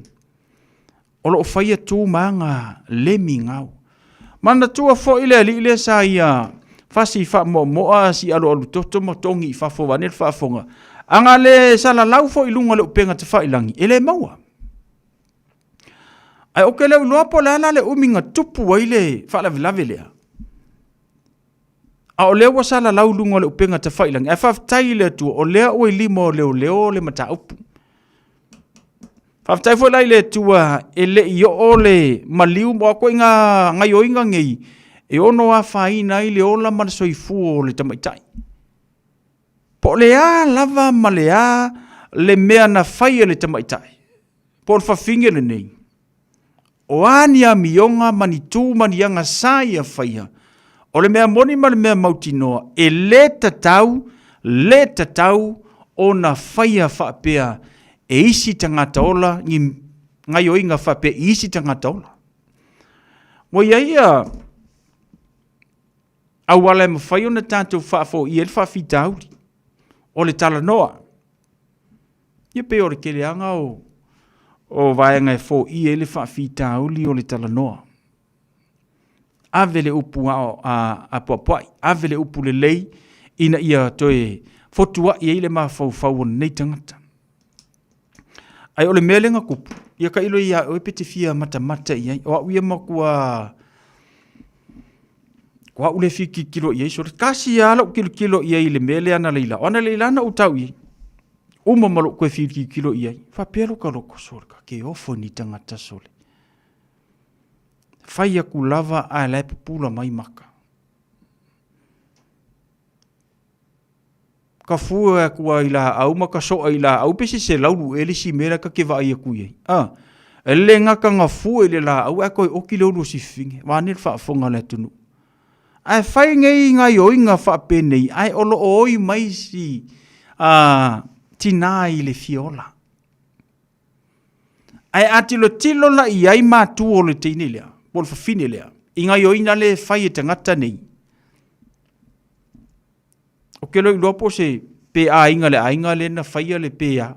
O lo whaia tū maanga le mi ngau. Mana tua fo i le sa ia whasi wha moa si alo alu toto mo tongi i whafo wane le whaafonga. Anga le sala lau fo ilunga le upenga te whailangi. E le maua. Ai oke leu loa po lala le uminga tupu wa ile whaalavilave lea. A o lewa sala lau lunga le upenga te whailangi. Ai whaftai le tu o lea oi limo leo le mata upu. Whaftai fo lai le tua e le i o le maliu mo ako inga ngai o inga ngei. E ono a whaina i le ola mana soifu o le tamaitai. Po lea lava ma lea le mea na whaia le tamaitai. Po le whawhinge le nei. O ania mionga mani tū mani anga sai a whaia. O le mea moni ma le mea mautinoa. E le tatau o na whaia whaapea e isi tangata ola. Ngai o inga whaapea e isi tangata ola. Mo ia awala e mawhaio na tātou whaafo i el whaafitauri. O le tala noa. Ia pe o le keleanga o vaenga e fo i ele whaafita uli o le tala noa. Avele upu a puapuai. Avele upu le lei ina ia toe fotua i ele maa fau nei tangata. Ai o le melenga kupu. Ia ka ilo ia o epete fia mata iai. O au ia makua Kwa ule fiki kilo iei so kasi ala kilo iei le mele ana leila. Ona leila na utau iei. Uma malo koe fiki kilo iei. Fa pelo ka loko sore ka ke ofo ni tangata sole. Fai aku lava a lai pula mai maka. Ka fua aku ila au maka so ila au pesi se laulu ele si mera ka ke va ia ku iei. Ele ngaka nga fu ele la au ako o kilo lu si finge. Wanel fa fonga le tunu. Ai whai ngei ngai o inga whaapenei, ai olo oi mai si tina i le fiola. Ai atilo tilo la i ai mātu o le teine lea, o le whawhine lea. I ngai o ina le whai e tangata nei. O ke loi lopo se pe a inga le na whai le pe a.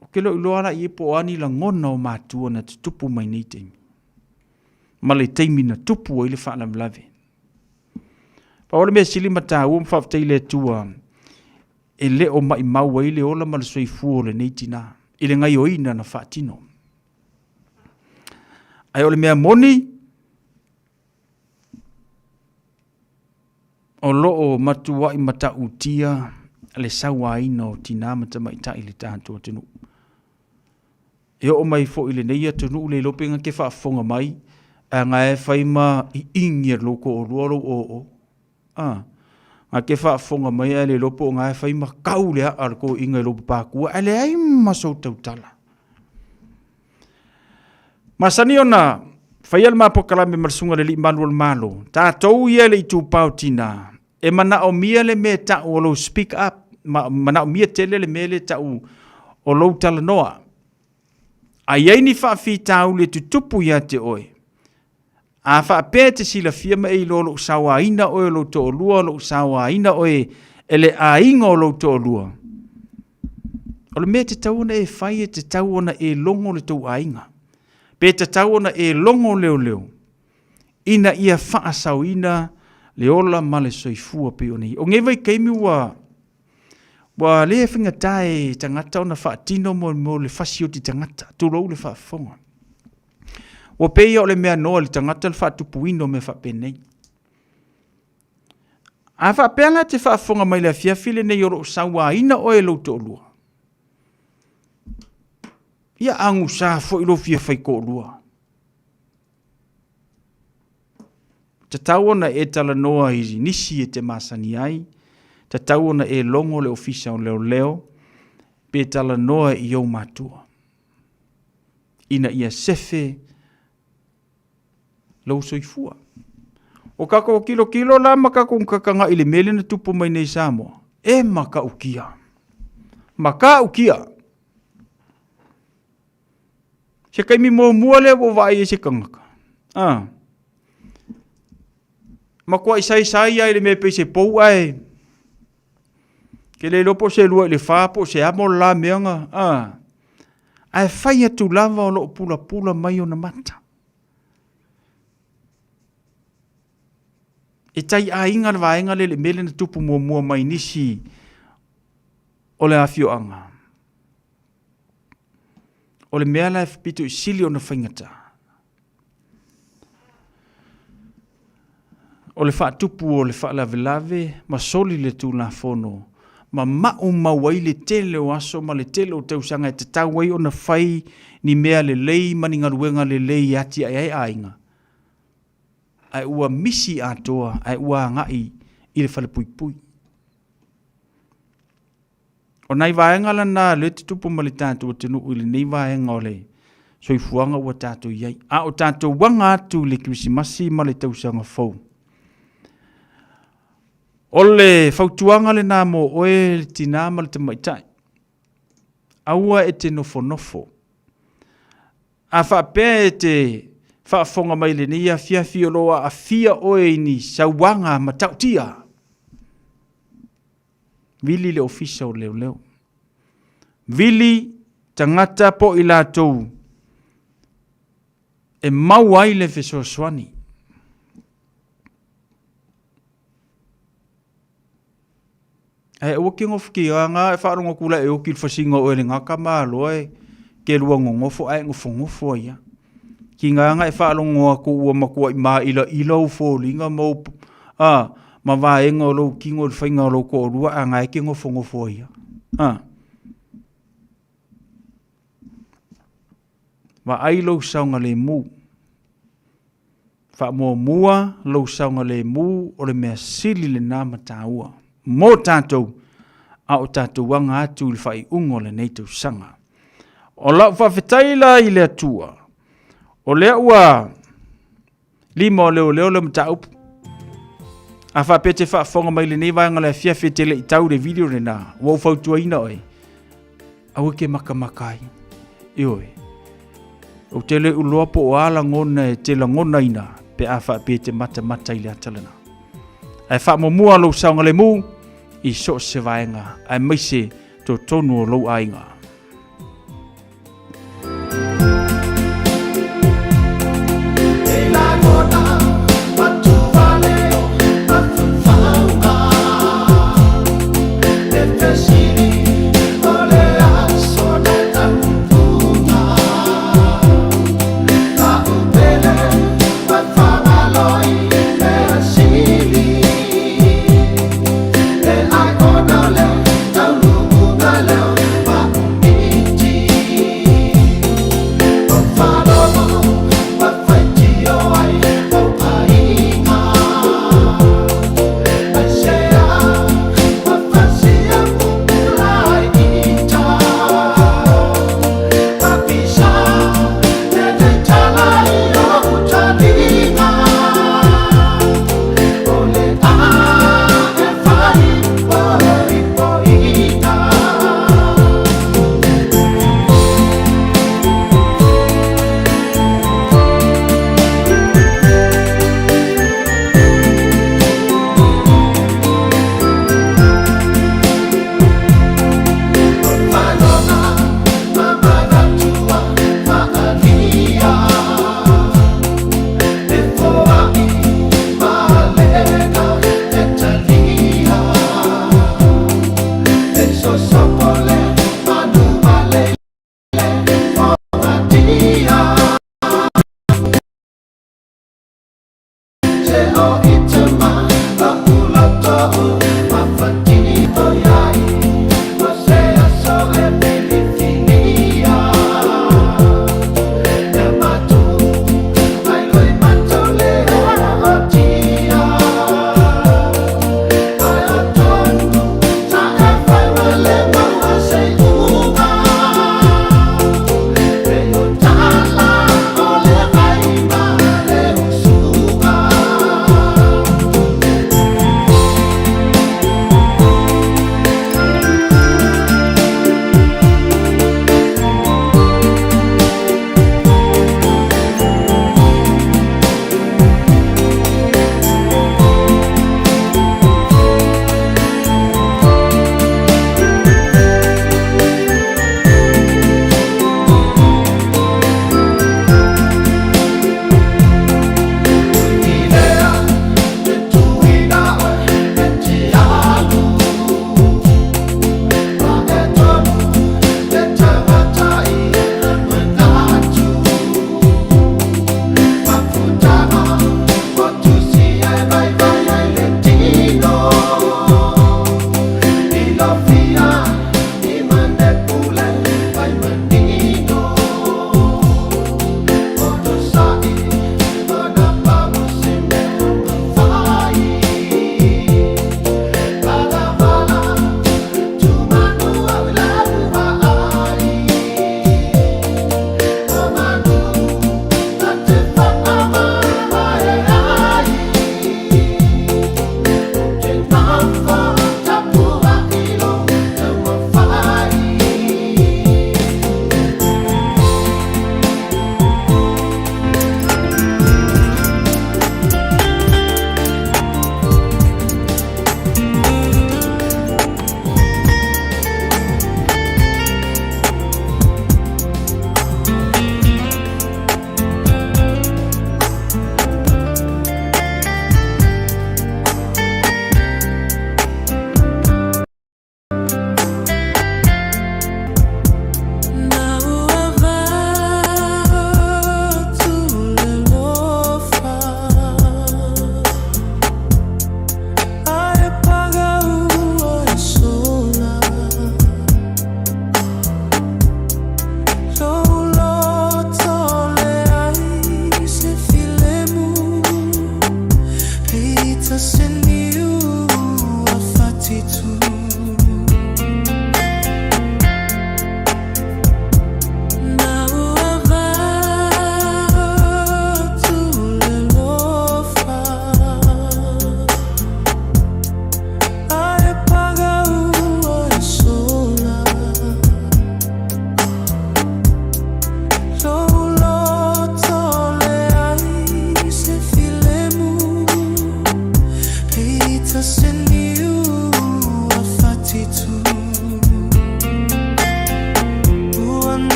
O ke lo loana i po ani la ngona o matua na tupu mai nei teimi. Ma le teimi na tupu o i le whaalamlave. Pa ole mea sili mata ua mwhaftai le tua e le o mai maua i le ola ma le soifua o le nei tina. I le ngai o ina na whaatino. Ai ole mea moni o loo matua i mata utia le sawa ina o tina mata mai ta i le tātua tenu. E o mai fo i le neia tenu le lopenga ke whaafonga mai a ngā e whaima i ingi loko o ruaro o. Ngā ke whaafonga mai a le lopo o ngā e whaima kau lea arko inga i lopo pākua a le ai masou tautala. Masani ona whaial mapokalame marsunga le li manual malo tātou ia le i tūpau tina e mana o mia le me ta o lo speak up mana o mia tele le me le ta o lo tala noa. A iei ni whaafi tau le tutupu ia te oe. A whaapea te sila fiama e lo sawa ina oe lo to olua lo sawa ina oe ele a inga o lo to olua. O le mea te tauona e whai e te tauona e longo le tau a inga. Pe te tauona e longo leo leo. Ina ia whaasau ina le ola ma le soifua pe o nei. O ngewai keimi wa le whinga tae tangata o na whaatino mo le fasio ti tangata. Tūrou le whaafonga. Wa peia o le mea noa le tangata le whaatupuino me whaapenei. A whaapeanga te whaafonga mai le fiafile nei oro sawa ina oe lo to olua. Ia angu sa fo ilo fia fai ko olua. Te tauona e tala noa i nisi e te masani ai. Te tauona e longo le ofisa o leo leo. Pe tala noa i au matua. Ina ia sefe lau soifua. O kako kilo la makako kakanga ili mele na tupu mai nei Samoa. E maka ukia. Maka ukia. Se kai mi mua le o vai e se kangaka. Makua isai ai le me pe se pou ai. Ke le lopo se lua le whapo se amo la meanga. Ai whai atu lava o lo pula mai o na mata. E tai a inga vaenga le mele na tupu mua mai nisi o le afio anga. O le mea lai pitu i sili o na whaingata. O le whaatupu o le whaalave ma soli le tū la fono. Ma mau mawai le tele o aso ma le tele o tausanga e te tauai o na whai ni mea le lei mani ngaruenga le lei ati ai ainga. Ai ua misi atoa, ai ua ngai i le whale pui pui. O nei vaenga lana le tupu ma le tātou tenu i le nei vaenga o le soifuanga ua tātou iai. A o tātou wanga atu le krisimasi ma le tausanga fau. O le fautuanga le nā mo oe le tina ma le tamaitai. Aua e te nofo. A whapea e te whaafonga mai le nia fiafi o loa a fia oe ni sauwanga ma tautia. Vili le ofisa o leo. Vili tangata po i lātou e mau ai le fesoaswani. E oki ngofuki anga e whaarongo kula e oki whasinga o le ngaka malo e ke lua ngofo ai ngofo ia. Ki nganga e whaarongo aku ua makua i maa ila ufo linga mau ma vaenga o lau kingo le whainga o lau ko orua a ngai ke ngofo ia. Ma ai lau saunga le mu. Wha mua lau saunga le mu o le mea sili le nama tāua. Mō tātou, a o tātou wanga atu il whai ungo le neitou sanga. O lau whawhetaila i le atua. O lea ua lima o leo le mtaupu. A whapete whaafonga mai le neivanga le fiafete le i tau le video le nā. Wau whautua ina oi. Au ke maka i oi. O te le uloa po o ala ngona e te la ngona ina. Pe a whapete mata i le atalana. Ai whaamomua lau saunga le mu, i so se vaenga, ai maise to tonu o lau ainga. Say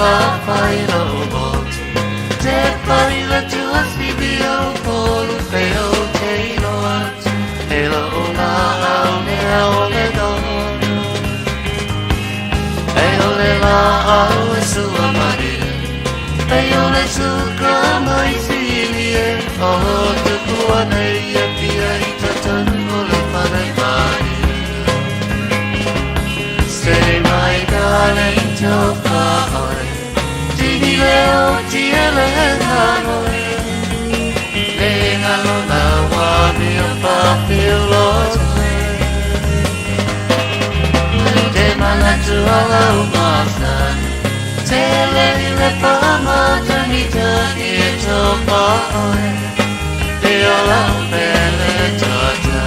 la fai lo bote te pari la tua sibio polu feo te lo atu e lo la au ne au le dono e o le la au e sua maria e o le su grama i silie o te kua nei e pia i tatanu o le pare mai Say my darling toka oi Tini leo tiele hanoi Le ngalo na wa mi o pa filo Te manatu ala umasan Te le pa matanita e toka oi Te ala umele tata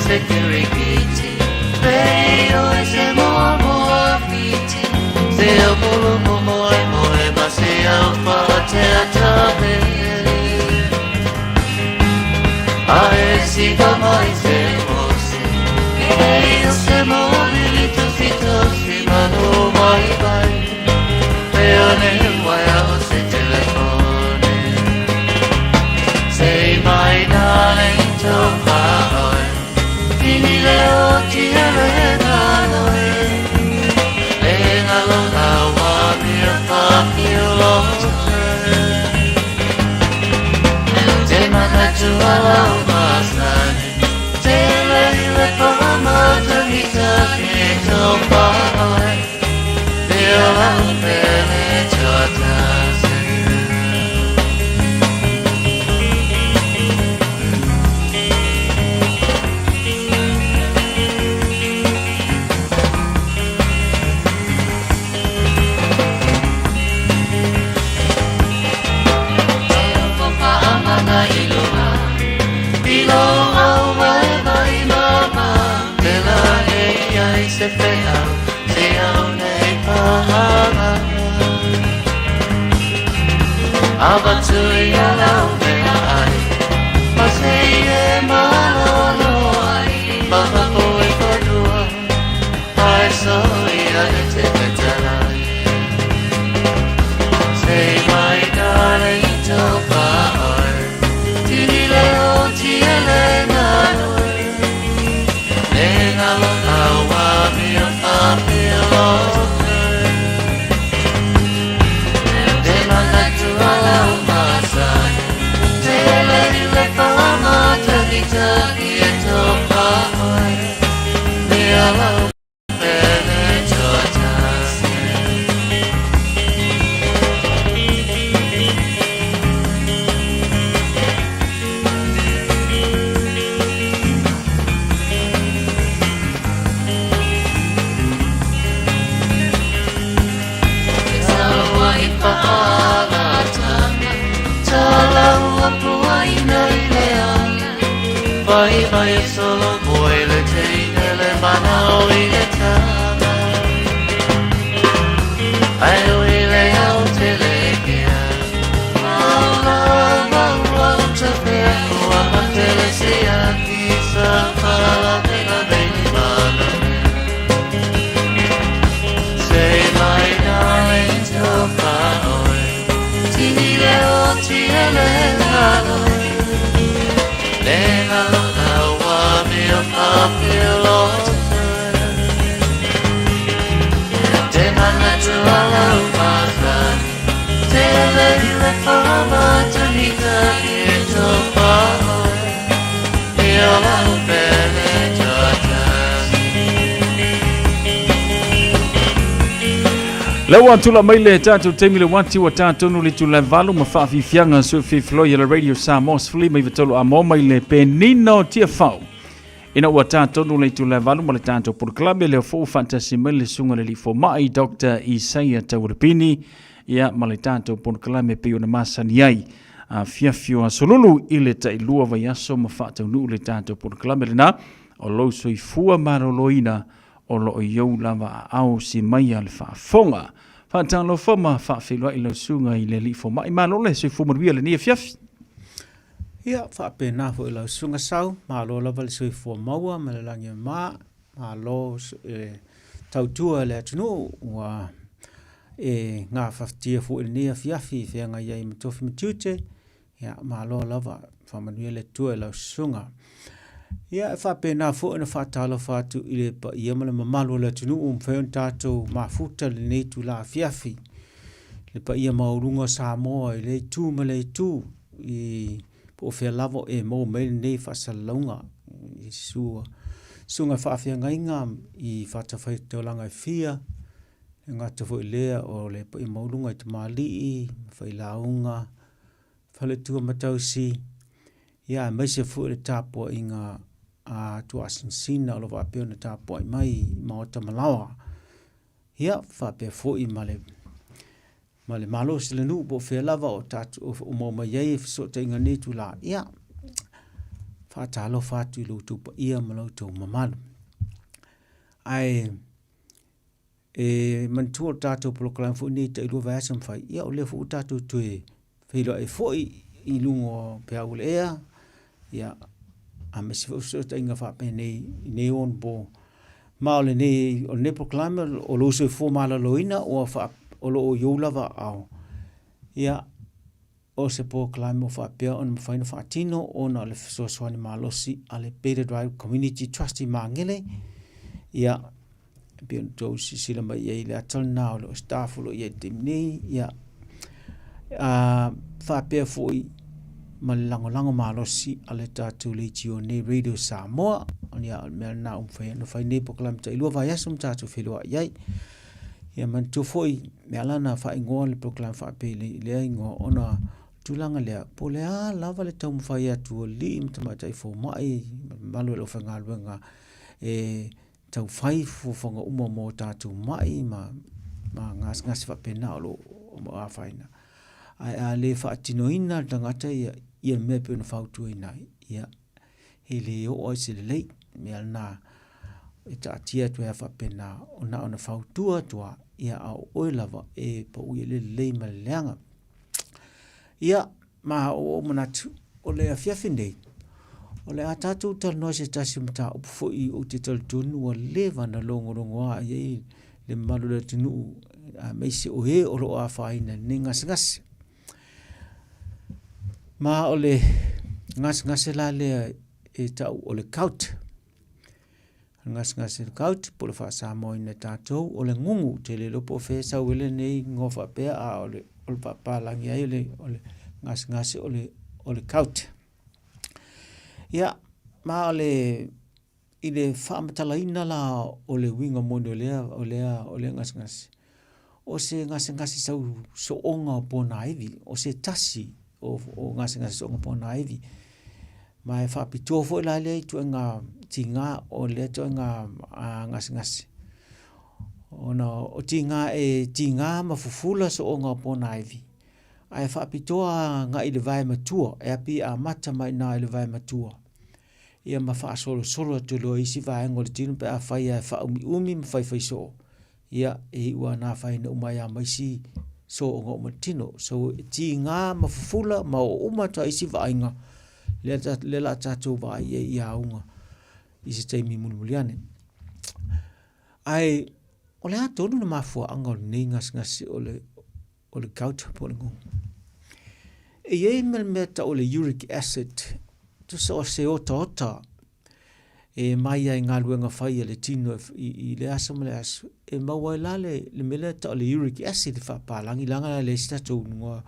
Security, Veo ese moa fiti, se o bolo moe ma se au pa te atabe. Ae si va mai se mose, Veo se mobilito si mano mai vai, Veo ne vai au se telefone, Say my darling toka Tini leo tiele nanoi Le ngalo na wa mia pa pilo Te manatu ala umasane Te le pa matanita ke topa oi Te ala umele totase Se fea, se aune pahala Abatui alau mea ai Masei e malolo ai Baba koe kodua Ai soi ane te petalai Say my darling topa oi Tini leo tiele nanoi Le ngalo awa Vai solo vuoi le teine le manaui le tama Ai ui le aute le kia Maula te pea Kua matele si aki sa pala Pena beni mana Say my darling toka oi Tini leo tiele nanoi Le ngalo Te manatu ala umasan Te le fama tanita e topa E ala upele Lau atula mai le tātou teimi le wati wa tātonu le tula valu ma whaafifianga su whiwhiloi le radio Samoa sfili mai vitolo a mo mai le penino tia whau. Ina ua tātonu le tula valu ma le tātou purklabe le fōu fantasi mai le sunga le lifo mai Dr. Isaiah Taurapini ia ma le tātou purklabe pe una masani ai. Fiafio a solulu i le tailua vai aso ma whaatau nuu le tātou purklabe le na o lousoi fua maroloina o lo iou lava au si mai le whaafonga. Whaatalo whama whaawhelua i lau sunga i le li fo mai. Malo le sui fumaruia le nia fiafi. Ia, whaapena fo i lau sunga sau, malo lava le sui fo maua, ma le langi maa, malo tautua le atunu, ua ngā whaftia fo i nia fiafi, whenga iai matofi matiute, ia, malo lava, whamanuia le tua i lau sunga. Ia, whapena fo ina whaatalo whatu i le pa ia mala mamalu le atunu, mwheon tātou mafuta le neitu la fiafi. Le pa ia maurunga Samoa i le tū ma le tū, i po whea lavo e mō mei nei whasalaunga i sunga whaafia ngainga i whatawhai teolanga i whia ngā tawho i lea o le pa i maurunga i te maalii whai launga whale tua matausi ia meise fu le tāpua i ngā tua asinsina o lo whapeo na tāpua i mai maota malawa ia whapea fu i male ma le malo se le nu po fe lava o tatu o mo mai ai so te inga netu la ia fa talo fatu lu tu pa ia malo tu mamalu ai man tu tatu program fu ni te lu va sam fa ia o le fu tatu tu fe lo e foi i lungo pe au le ia a me se so te inga fa pe nei on bo ma le nei o ne program o lo se fu mala loina o fa o lo o lava au. Ia, o se po klaimo whapea on mwhaina whaatino o na le whasoswani malosi a le Beta Drive Community Trustee Mangele. Ia, pia tau si sila mai iei le atalna o le staff o lo iei te mnei. Ia, whapea fwoi ma le lango malosi a le tātou le tio nei Radio Samoa. Oni a mea na umwhaina whaine po klaimo ta ilua vai asum tātou whelua iei. Ia man tu foi me ala na fa ingoa le program fa pe le ingoa ona tulanga le po le lava le tau mfai atu li mtamatai fo mai malu lo fa ngalwenga tau fai fo fonga uma mo tatu mai ma ngas fa pe na lo a faina ai le fa tinoina tangata ia me pe no fa tu ina ia ele o se le me alna ita tia tu fa pe na ona fa tua ia au oilava pa ui le ma leanga. Ia, ma o manatu, o le afiafi nei. O le atatu tal no se tasi mta upo i o te tal tunu o leva na longorongo a iei le malu le tunu a meise o he o lo a whaina ne ngas. Ma o le ngas la le e tau o le kaut. Ngas el kaut po le fa Samoa ina tātou o le ngungu te le lopo fe sa wele nei ngofa pea a o le papa langi ai o le ngas o le kaut. Ia, ma o le i le whaamatalaina la o le winga mono o le ngas. O se ngas sau so onga o pōna iwi, o se tasi o ngas so onga pōna iwi. Ma e whaapitua fo la le tu nga tinga o le tu nga ngas. Ona o tinga mafufula so o nga pōna iwi. Ai whaapitua nga i le vai matua, e api a mata mai na i le vai matua. Ia ma whaasolo tu lo isi vai ngole tinu pe a whai a whaumi ma whai so. Ia e ua na whai na umai a maisi so o nga umatino. So tinga mafufula ma o umata isi vai nga. Le la tātou vai e ia unga i se teimi muliane. Ai, o le atonu na mafua anga o nei ngas o le kaut po le ngungu. E iei meta o le uric acid, tu sa o se ota, e mai ai ngā luenga whai le tino i le asa ma le asu. E maua la le mele ta o le uric acid whapalangi langa le statou ngua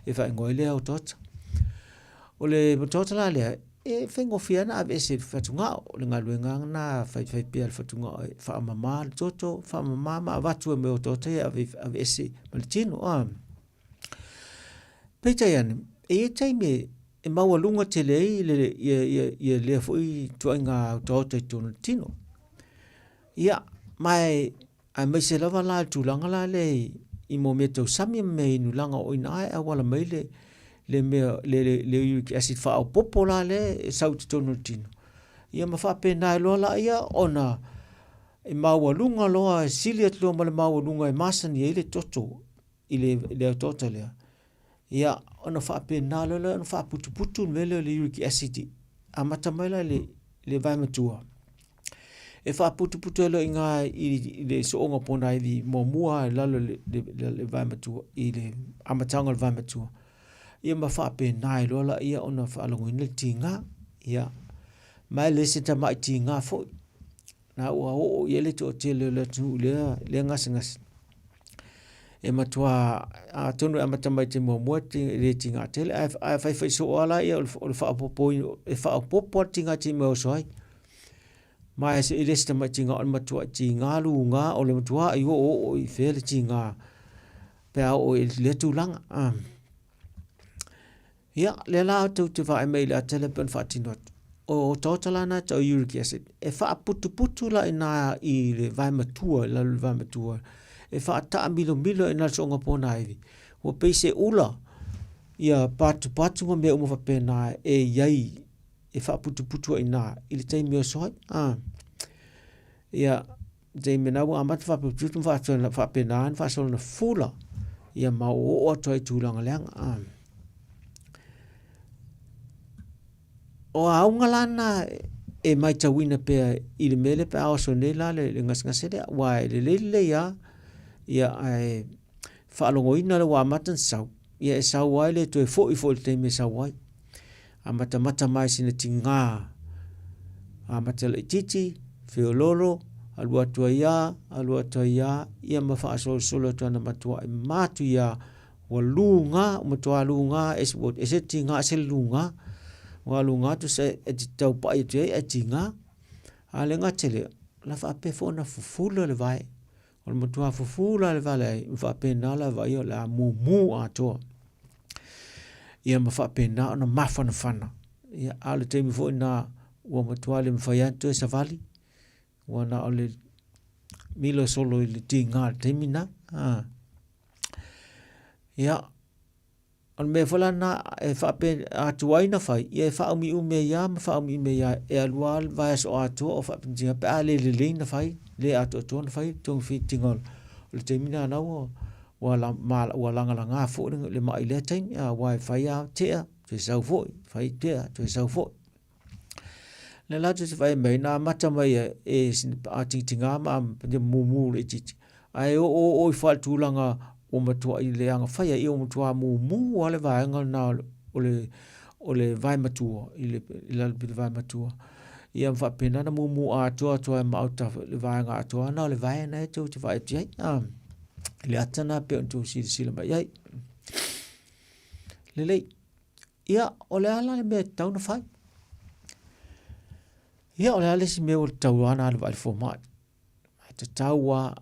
e whai ngoi le au tota. O le matota la lea, e whengo whia na ave ese whatunga o le ngā luenga na whai pia le whatunga o whaamama le toto, whaamama ma avatua me o tota e ave ese ma le tino. Peitai ane, e taime e maua lunga te lei i lea fui tua ngā tota i tono tino. Ia, mai mai se lava la tūlanga la le i mo me tau sami me inu langa o ina ai a wala mai le uric acid wha au popo la le sau te tono tino. Ia ma wha pēnā loa la ia ona e maualunga loa sili atua ma le maualunga e masani e le toto i le tota lea. Ia, ona whaapena lola, ona whaaputuputu mele le uric acid a matamaila le vai matua. E whaaputuputu alo inga i le soonga pona iwi mua lalo le vai matua i le amatanga le vai matua. Ia ma whaapena lola ia ona whaalongoina le tinga. Ia, mai le se tamai tinga fo. Na ua o ia le to te le tu le ngasi. E matua a tonu amatamai te mua le tinga tele a fai so ala ia o whaapopo e whaapopo tinga te mua soai. Mai se ile sta mai tinga on matua tinga lunga o le matua i o i fele tinga pe o le tulanga. Ia le la tu te vai mai la telepen fatinot. O totalana to uric acid. E whaaputuputu la ina i le vai matua la le vai matua. E whaata milo ina songa pona iwi. Wa peise ula ia patu ma mea umawhapena e iai e whaaputuputu ina i le teimi o soai. Ia teimi nau amat whaaputuputu whapena whaasola na fula ia ma o atoa i tūlanga leanga. O aunga lana e mai tawina pea i le mele pe aoso ne la le ngasngasere wa le ia ai whaalongoina le wa matan sau. Ia e sau wai le to e fo le teime sau wai. A mata mai sina tinga. A mata le titi, whiololo, alua tua ia, ia ma whaasolo solo tuana matua e matu ia wa lunga, matua lunga, e se tinga se lunga. Wa lunga tu se e tau pai tu e tinga. A le ngatele, la whaape fona fufula le vai. O matua fufula le vale, whaapena la vai o la mumu atoa. Ia ma whaapena ona mawhana. Ia ale teimi fo ina ua matua le mwhaiantu e savali. Wana o le milo solo i le tinga teimi na. Ia, on me whalana e whaape atuaina whai. Ia e whaumi ume ia, ma whaumi ume ia e alua vai so atoa o whaapentinga. Pe a le leina whai. Le ato tona fai tong fi tingol le temina na wala langa fo le mai le time a wifi a te sau fo fai te sau fo le la te fai mai na mata mai e a tinga ma de mumu le titi ai o fa tu langa o matua i le anga fai i o matua mumu wale vai na o le vai matua i le vai matua. Ia whapena na mumu atoa mauta le vaenga atoa na le vaena e tau te vai tia. Le atana pe untu sila mai ai. Lelei. Ia o le ala le mea tau na whai. Ia o le ala si mea o le tau ana le vai fo mai. Te tau wa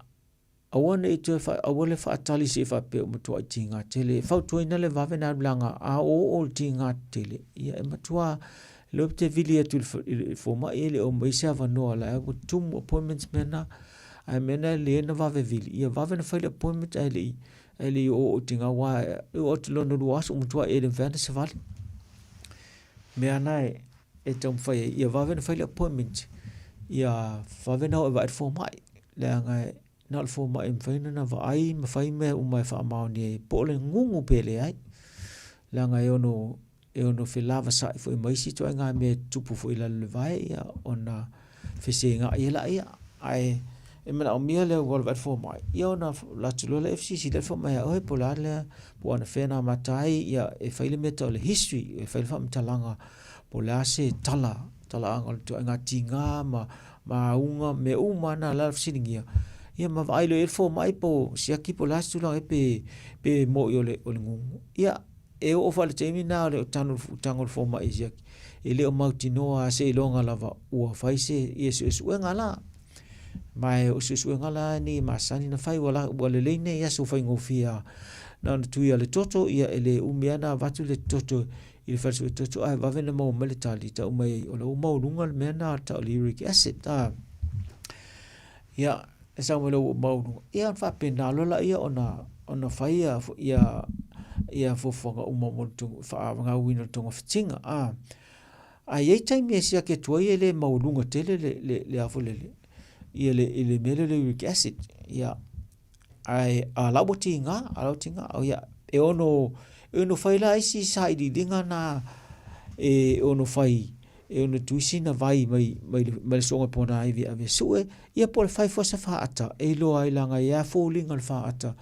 awane i tue whai awale whaatali si whape o matua i tinga tele. Whautuina le vavena blanga a o tinga tele. Ia e matua lo te vili atu fo mai ele o mai sa vanoa la e tum appointments mena ai mena le na va vili ia va na file appointment ele o tinga wa o te lono luas o mutua ele vana se vale me ana e tom fai ia va na file appointment ia va na va fo mai le nga na fo mai fai na va ai ma fai me o mai fa ma ni po le ngungu pele ai la nga yo no e ono filava sa foi mai si to nga me tupu foi la le vai ia ona fisinga ia ai e mana o mia le wal vat fo mai ia ona la tulo le FCC le fo mai o polar le po ana fena matai ia e faile meto le history e faile fam talanga polar se tala anga to nga tinga ma unga me umana la fisinga ia ma vai le fo mai po sia ki polar tulo pe mo yo le ngungu ia e o fa le temi na le tango fo ma isiak e le o mautinoa se longa lava ua fai se yesu ngala mai o su ngala ni masani na fai wala le ne ya so fai ngofia na tu ia le toto ia ele umiana vatu le toto il fa su toto ai va vena mo militari ta mai o lo mo lunga mena ta uric acid ta ia esa mo lo mo ia fa pena lo la ia ona fai ia fofonga uma montu fa nga wina tonga fitinga a ye time sia ke toi ele maulunga tele le afolele ile melodic acid ia ai a labotinga o ia e ono fai la isi sai di dinga na e ono fai e ono tuisi na vai mai songa pona ai ave sue ia por fai fosa fa ata e lo ai langa ia falling al fa ata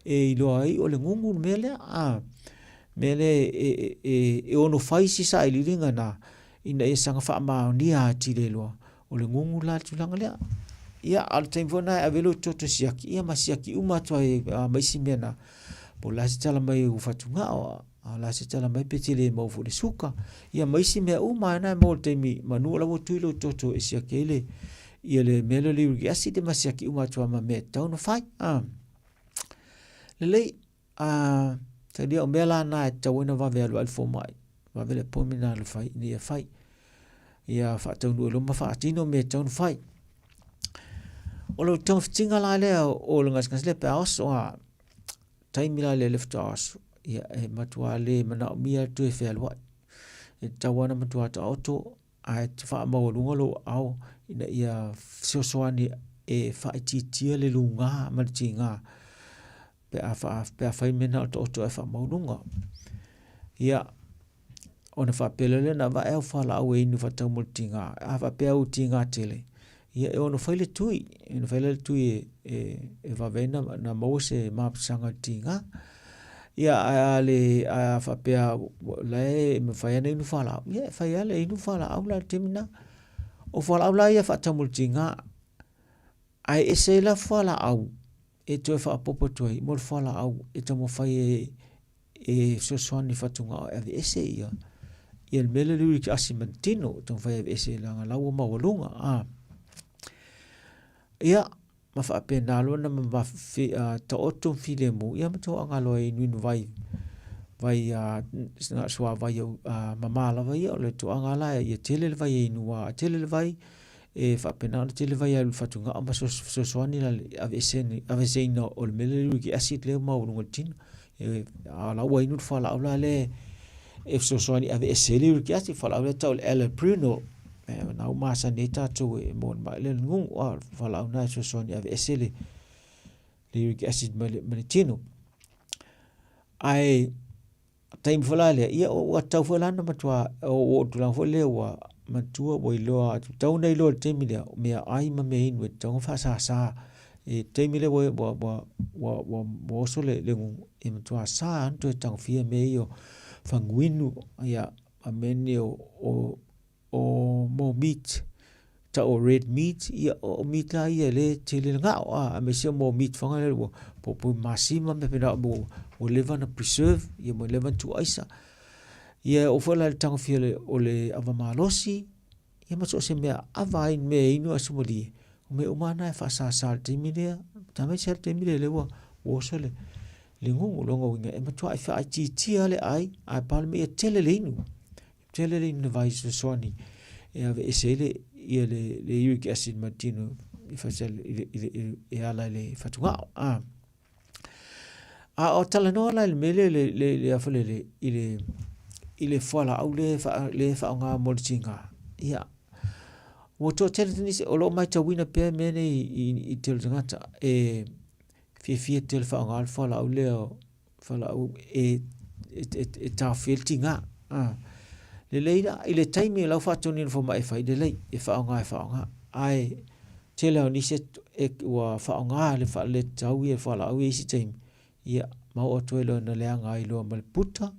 e lo ai o le ngungu mele e ono fai si sai di dinga na ina e sanga fa ma ni a ti le lo o le ngungu la tulanga le ia al time fona ave lo toto siaki ia masiaki uma to e mai si mena po la si tala mai u fatunga o la si tala mai petile mo fu le suka ia mai si me uma na mo te mi manu la wo tuilo toto e siaki ile ia le melo li asi de masiaki uma to ma me tau no fai le te dia o mela na tau na va velo al fo mai va vele po mi na le fai ni e fai ia fa tau no lo ma fa tino me tau no fai o lo tau fitinga la le o lo ngas le pa o taimila le left os ia e matua le mana mia tu e felwa e tawana matua ta auto ai te fa ma lunga lo au ina ia soani e fa titia le lunga martinga pe a fa mena auto e fa ma lunga ia ona fa pelele na va e fa la we nu fa ta multinga a fa pe u tinga tele ia e ono faile tui e va vena na mose ma sanga tinga ia a fa pe le me fa ia no fala ia fa ia le no fala au la timna o fala au la ia fa tamul tinga ai ese la fala au e to fa popo to mo fala au e tomo fa e so soni fa tunga e ese ia il melelu ki asimantino to fa ese la la ma walunga ia ma fa pena lo na ma fi ta otto file mu ia ma to anga lo e nu vai na swa vai mama la vai o le to anga la ia tele vai nu wa tele vai e fa pena tele vai al fatunga ma so swani la avese no o mele ki acid le ma o tin e ala wa nu fa la le e so swani avese le ki acid fa la le ta el pruno na uma sanita to e mon ba le ngung o fala una so soni ave esele lyric acid maletino ai time fala le ia o tau fala na matua o tulang fole wa matua boi lo tau nei lo time le me ai ma me in with tong fa sa e time le wa so le ngung e matua sa to tang fia me yo fanguinu ia amenio o mo meat ta o red meat ia o meat la ia le tele nga a me se mo meat fanga le po masima me pena mo live na preserve ia mo live to isa ia o fola tang fiele o le ava malosi ia ma so se me ava in me inu asumoli me umana fa sa timile tame se timile le wo so le lingu longo winga e ma to ai fa ti ale ai palme tele le inu tele in vai soni e ave esele ia le uric acid martino i fasel e ala le fatunga o tala no la mele le afole ile fola au le fa nga moltinga ia wo to tele ni o lo mai tawina pe mene i tel ngata e fi tel fa nga fola au le fola au e ta filtinga le leila ile taimi la fa toni fo mai fa le e fa nga ai tele ni se e wa fa nga le fa le tau e fa la wi si taimi ia ma o toilo na le nga i lo mal puta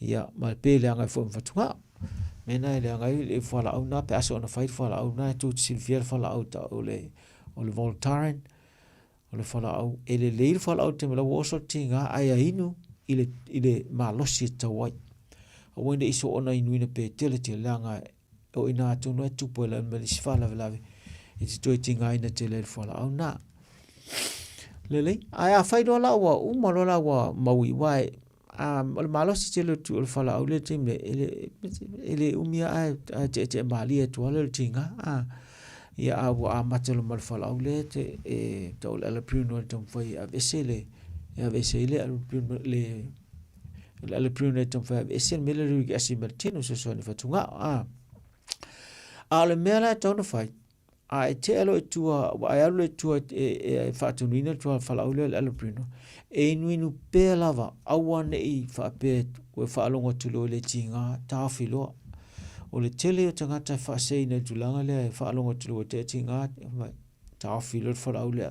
ia mal pe le nga fo fa tunga mena le nga i fa la au na pe aso na fa fa la au na tu silvier fa la au ta o le voltaren o le fa la au ele le fa la au te la wo so tinga ai inu ile ma lo si tawai o wende iso ona inuina pe tele langa o ina tu no tu po la me sfala velave e tu tinga ina tele fola au na lele ai a fai do la wa u ma lo la wa maui wai malo si tele tu fola au le tim ele umia a te mali e tu le tinga ia a wa matelo mal fola au le te e to la pruno tom foi a vesele le prune tom fa esen mele ri asi martino so so ni fatunga a le mela ton fai a te alo tua wa alo tua fatuina tua falaule alo prino e nuinu pe lava awane I fa pe ko falonga tulo le tinga ta filo o le tele o tangata fa sei na tulanga le falonga tulo te tinga ta filo falaule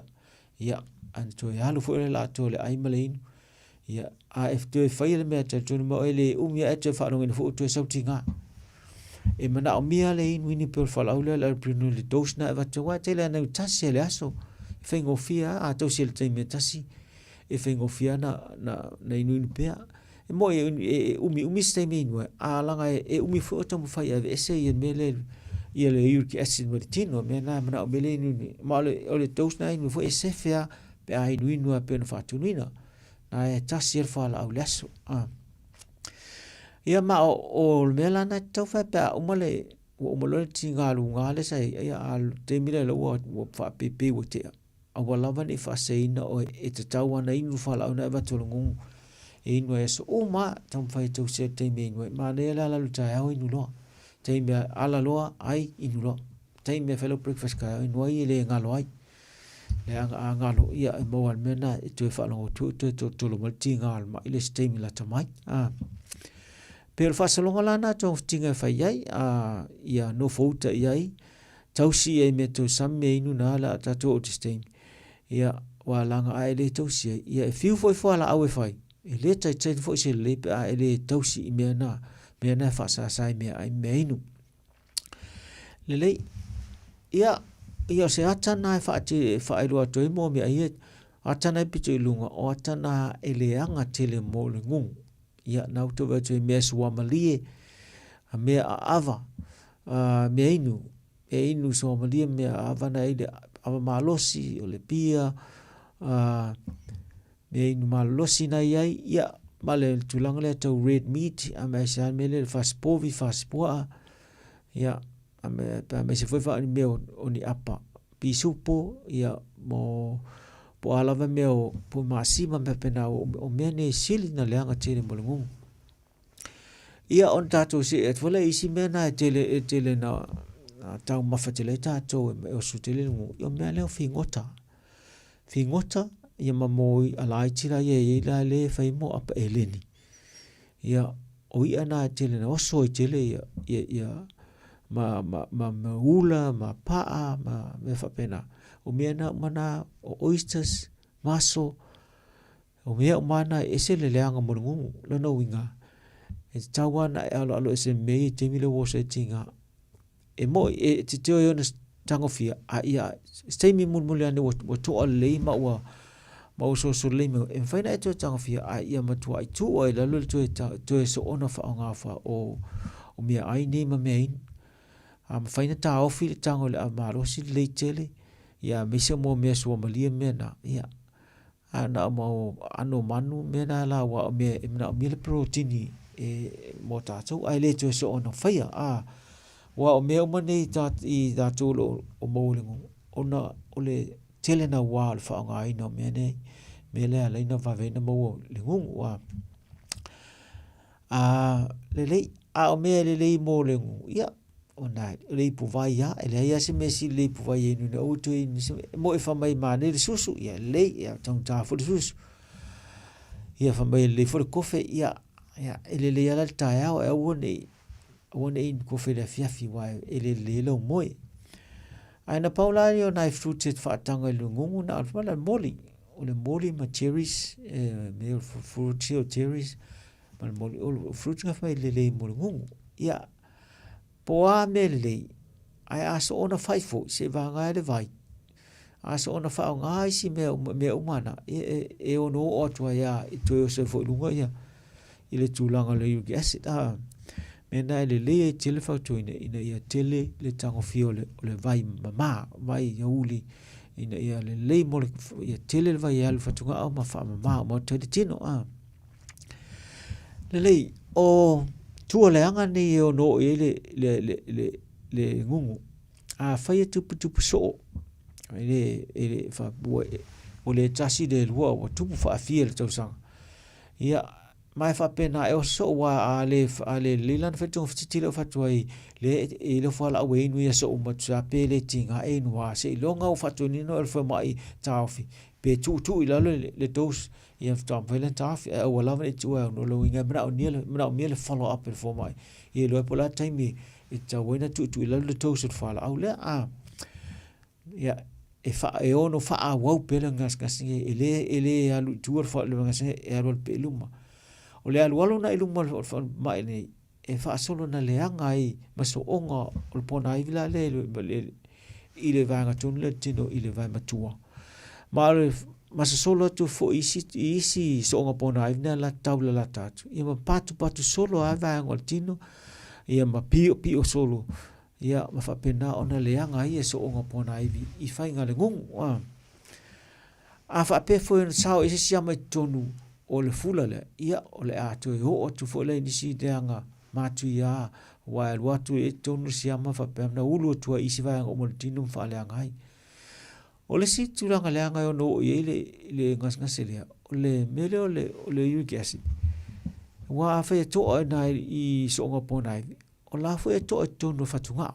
ia an to ya lu fo le la to le ai malin ia a FT fa le me te tunu mo ele umia e te falonga ni fo to so tinga e mana o mia le wini per falaule le prinu le dosna e vatu wa tele na tasi le aso fengo fia a to sil te me tasi e fengo fia na inu pea e mo e umi ste me no a langa e umi fo to mo fai e se e mele ia le uric acid martino me na mana o mele ni ma le dosna inu fo e se fia pe ai inu pe no fatu nina na e tasi e falaule aso ia ma o mela na tau fa pa umale o molo tinga lu ngale sai ia al te mile lo o fa pepe o te a wala ni fa sei na o e te tau ana inu fa la na va tolungu e inu e so o ma tam fa te se te me inu ma le la lu ta o inu lo te me ala lo ai inu lo te me fellow breakfast ka inu ai le ngalo ai le ngalo ia mo al mena e tu fa lo tu lo mal tinga al ma ile ste mi la tamai Pero fasalonga lana tau tinga fai ai ia no fouta ai tausi ai me to samme inu na la tatu o testein ia wa langa ai le tausi ia fiu foi foi la au fai e le tai tai foi se le a le tausi me na fa sa sai me ai me inu le ia se atana fa ti fa ilo to mo me ai atana pitu lunga o atana ele anga tele mo le ngung ia nau to va to mes wa malie a me ava me inu so malie me ava na ide ava malosi o le pia me inu malosi na ia male tulang le to red meat a me sa me le faspoa ia a me se foi fa me o ni apa pisupo ia mo po alava meo po masima me pena o mene sili na leanga tele molungu ia on tato se et vola isi mena tele na tau mafatele tato o sutele ngu yo me leo fingota ia mamoi alai tira ye la le fai mo apa eleni ia o ia na tele na oso tele ia ma ula ma paa ma me fa pena o mena mana o oysters maso o mea mana ese le leanga molungu lana winga e tawana e alo ese mei te mile wo se tinga e mo e te teo yo na tangofia a ia stay mi mulmuli ane wa to le ma wa ma so le me e faina e to tangofia a ia matua i tu o la lo to e so ona fa nga fa o mea ai ne ma mein am faina ta ofi tango le amaro si le tele ia misa mo me so malia mena ia ana mo ano manu mena la wa me na mil protein e mo ta so ai le to so ona faia wa me o mane ta I da to o mo le ona ole tele na wa fa nga I no mene me le ala ina va vena mo le ngu wa le o me le mo le ia ona le puvai ya ele ia se mesi le puvai no o to mo e fa mai mane le susu ia le ia tong ta fo le susu ia fa mai le fo le kofe ia ele le ia ta ya o one in kofe le fiafi wa ele le lo moi ana paula yo na fruited fa tanga le ngungu na alfa la moli o le moli ma cherries me fruit cherries ma moli o fruit nga fa le mo ngungu ia poa mele ai aso ona faifo se vanga le vai aso ona fa nga si me umana e ono o tua ya to se fo lunga ya ile tulanga le uric acid mena le tele fa to ina ia tele le tango fio le vai mama vai yauli ina ia le mo ia tele le vai alfa tunga o ma fa mama mo te tino le o tua le anga ni o no le ngungu fai tupu so ele fa o le tasi de lua o tupu fa fia le tausanga ia mai fa pena e o so wa ale lilan fa tong fitilo fa tuai le e lo fa la we nu ya so ma tsa pe le tinga e nu wa se lo nga fa tu ni no fa mai tafi pe tu i la le dos ia fa tam velen tafi e wa la ve tu no lo inga bra ni le follow up for mai e lo po la time e ta we na tu i la le dos fa la au le a ya e fa e ono fa a wa pe le ngas ele alu tu fa le ngas e alu pe luma o le alualo na iluma mai nei e fa solo na leanga ai ma so onga o pona i vila le i le vanga tonu le tino i le vai matua ma so solo tu fo isi so onga pona i vina la taula la tatu ia ma patu solo a vanga o tino ia ma pio solo ia ma fa pena ona leanga ai e so onga pona i fai ngale ngungu a fa pe fo sao isi siama tonu o le fula le ia o le ato o tu fo le nisi deanga matu ia wa watu e tonu siama fa pemna ulu tu isi va o mo tinu fa le ngai o le si tu langa le ngai o no i le ngas o le mele o le yugasi wa fa to na i so ngo pona o la fo e to tonu fa tunga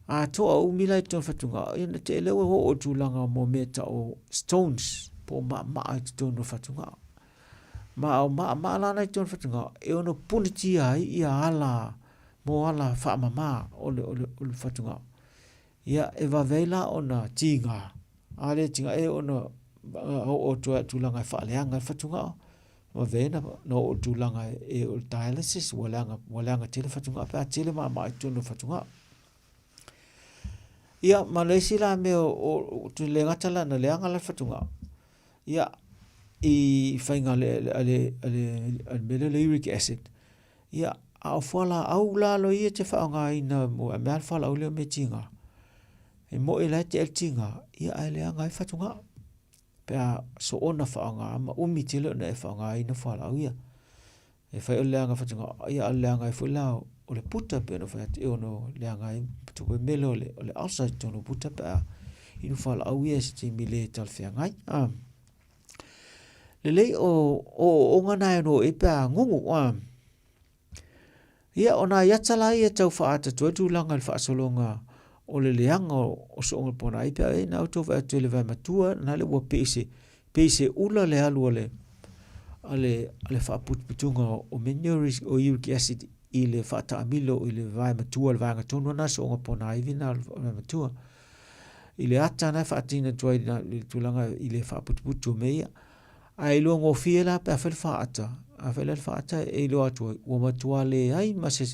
a to o mila to fa tunga ina te le o tu langa mo meta o stones po ma tonu fatunga ma la na tonu fatunga e ono puniti ai ia ala mo ala fa mama o le fatunga ia e va vela ona tinga ale tinga e ono o tu langa fa leanga fatunga ma vena no tu langa e o dialysis wala tele fatunga pa tele ma tonu fatunga ia Malaysia me o tu le ngatala na leanga la fatunga ia i fainga ale mele uric acid ia au fala au la lo ia te faanga ina mo a mal fala o le metinga e mo ela te tinga ia ale anga fatunga pa so ona faanga ma umi te le na faanga ina fala ia e fai le anga fatunga ia ale anga fula o le puta pe no fa e ono le anga tu mele o le outside tono puta pa ina fala au ia se mile tal fianga le o ngana no e pa ngungu ia ona ia tala ia tau fa ata tu langa fa solonga o le leanga o so ngol pona i pa e na auto va te le va matua na le wa pese ula le alu ale fa putunga o menuris o uric acid i le fa ta amilo i le va matua le vanga tonu na so ngol pona i vina le matua i le ata na fa tina tu langa i le fa putu meia ai lo ngo fiela pa fel faata a fel faata e lo atu o matuale ai mas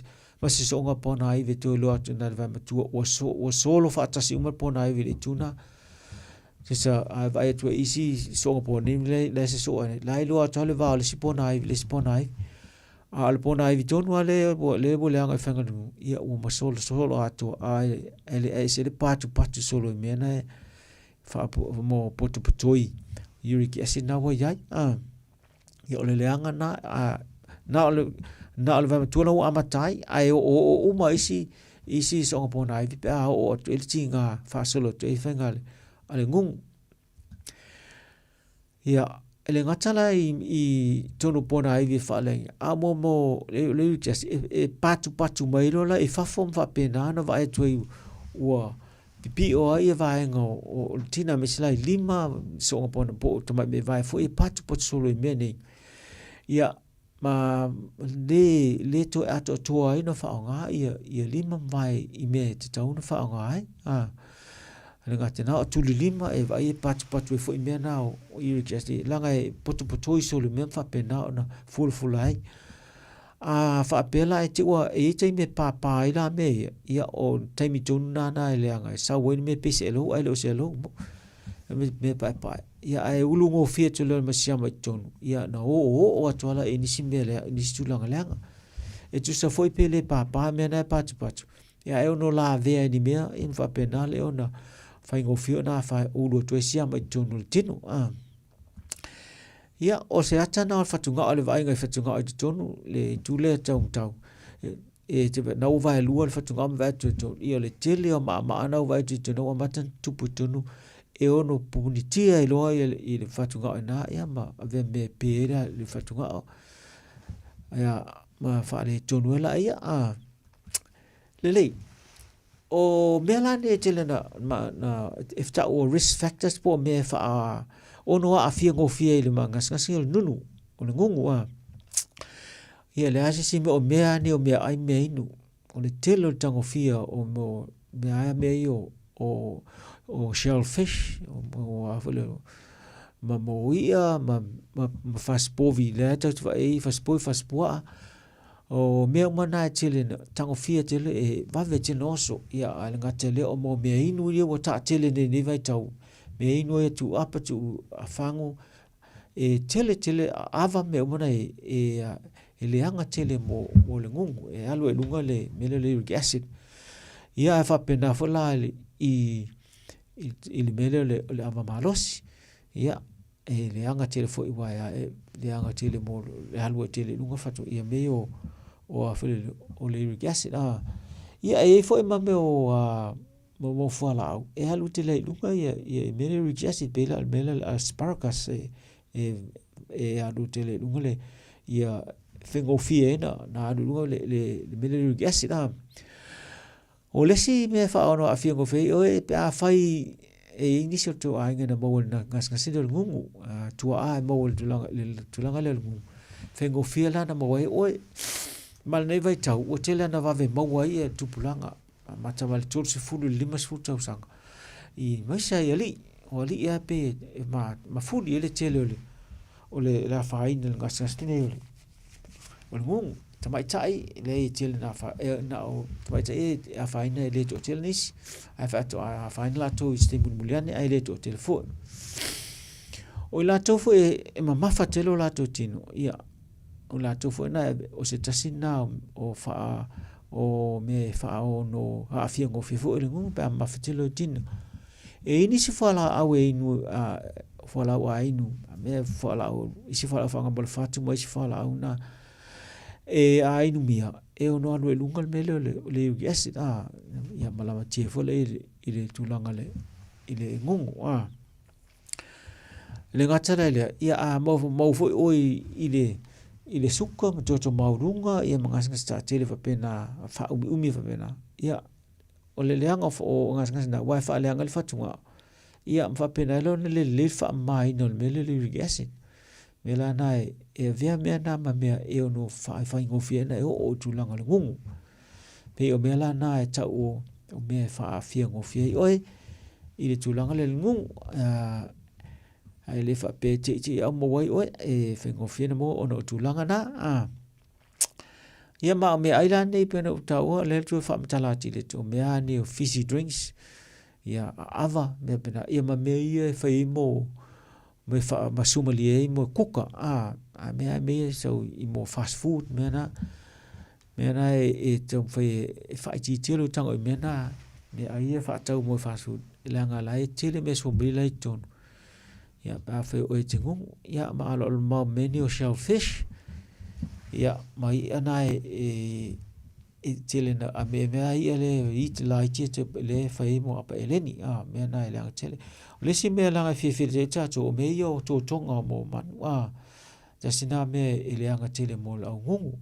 so nga pona ai veto lo atu na va matu o solo faata si uma pona ai vile tuna sesa a vai tu isi so nga pona le se so lai lo atu le va le si pona ai le si pona ai al pona ai veto no le le anga fanga no ia o solo atu ai ele se le patu solo mena fa mo potoi uric acid na wa yai ia o le leanga na o le va tu no amatai ai o ma isi so ngapona ai pe o el tinga fa solo te fengal ale ngung ia ele ngatala i tonu pona ai vi fa le a mo le just e patu mai rola e fa fom fa pena na vai tu o pipi o ai vai ngo o tina meslai lima so ngapona po to mai vai fo e patu solo i meni ia ma le to ato to ai no fa nga ia lima vai i me te tau no fa nga ai le ngata tu lima e vai patu fo i me na o uric acid langa e poto solo me fa pena na full ai fa pela e te wa e te me papa ila me ia o taimi tuna na ile anga sa wen me pese lo ai lo se lo me papa ia ai ulungo fie to le masia mai tonu ia na o atuala e nisi mele nisi tulanga langa e tu sa foi pele papa me na patu ia e no la ve ni me in fa penale ona fa ngo fio na fa ulo to sia mai tonu tinu ia o se ata na fatunga ale vai ngai fatunga ai tonu le tule tau e te na vai lua fatunga va tu ia le tele o ma na vai tu no matan tupu tonu e ono punitia i loa i le whatunga o nā ia ma ave me pēra le whatunga o ia ma whaare tonuela ia lelei o mea lane e tele na if ta o risk factors po mea wha ono a fia ngofia i le ngasi o le nunu o le ngungu ia le asisi me o mea ni o mea ai mea inu o le tele o tangofia o mea ai mea i o shellfish o afole ma moia ma faspovi le tau tu ai faspoa o mea mana tele tangofia tele e vave tele oso ia ale ngatele o mo mea inu ia o ta tele ne vai tau mea inu e tu apa tu afango e tele ava mea mana e leanga tele mo le ngungu e alu e lunga le meloleric acid ia e whapena fola i le mele le ava malosi ia e leanga tele fo i waia e leanga tele mo le alu e tele lunga fatu ia meo o o lyric acid ia e fo e mame o mo fala au e alu tele lunga ia mele lyric acid bela mele asparagus e alu tele lunga le ia fengo fie na alu lunga le mele lyric acid o lesi me fa ono a fiango fe o e a fai e initial to a ngena mo na ngas ngungu tu a mo tulanga le ngungu fengo fie la na mo o mal nei vai tau o tele na va ve mo ai tu pulanga mata mal tu se fulu lima se futa usanga I mai sai ali o ali ia pe ma fuli ele tele ole la fai na ngas tine o ngungu tamai tai le tele na fa na o tamai tai a fai na le to tele nis a fa to a fai la to ste mulmuliane ai le to telefon o la to fo e mafa tele la to tino ia o la to fo na o se tasina o fa o me fa o no a fia ngo fifo le ngungu pa mafa tele tino e ini se fa la au e inu fa la wa inu me fa la o isi fa la fa ngabol fatu mo isi fa la una e a inu mia e ono anu e lungal mele le acid ia malama tie fo le ile tulanga le ile ngungu le ngatara le ia a mo fo o ile suka mo to maurunga ia mangas sta tele fa pena fa umi fa pena ia o le leanga o ngas na wifi leanga le fatunga ia fa pena le fa mai no mele le acid mela nai e vea mea na ma mea e ono fai ngofia na e o tulanga le ngungu pe o mela na e ta o mea fa fia ngofia i oi i le tulanga le ngungu ai le fa pe te au mo wai oi e fai ngofia na mo ono tulanga na ia ma mea island nei pena utaua le tu fa mtalati le tu mea ni o fizzy drinks ia ava mea pena ia ma mea ia fai mo me fa masuma li mo kuka me so I mo fast food me na e tong fe fa ji telo tang o me na me ai fa tau mo fast food la nga la e tele me so bi lai ton ya ba fe o tingu ya ma lo ma menu shellfish ya mai ana e tele na a me ai ele eat lai te le fa mo apa eleni me na le tele le si me langa fi ta to me yo to tonga mo man ja sina me ile anga tele mo la ngungu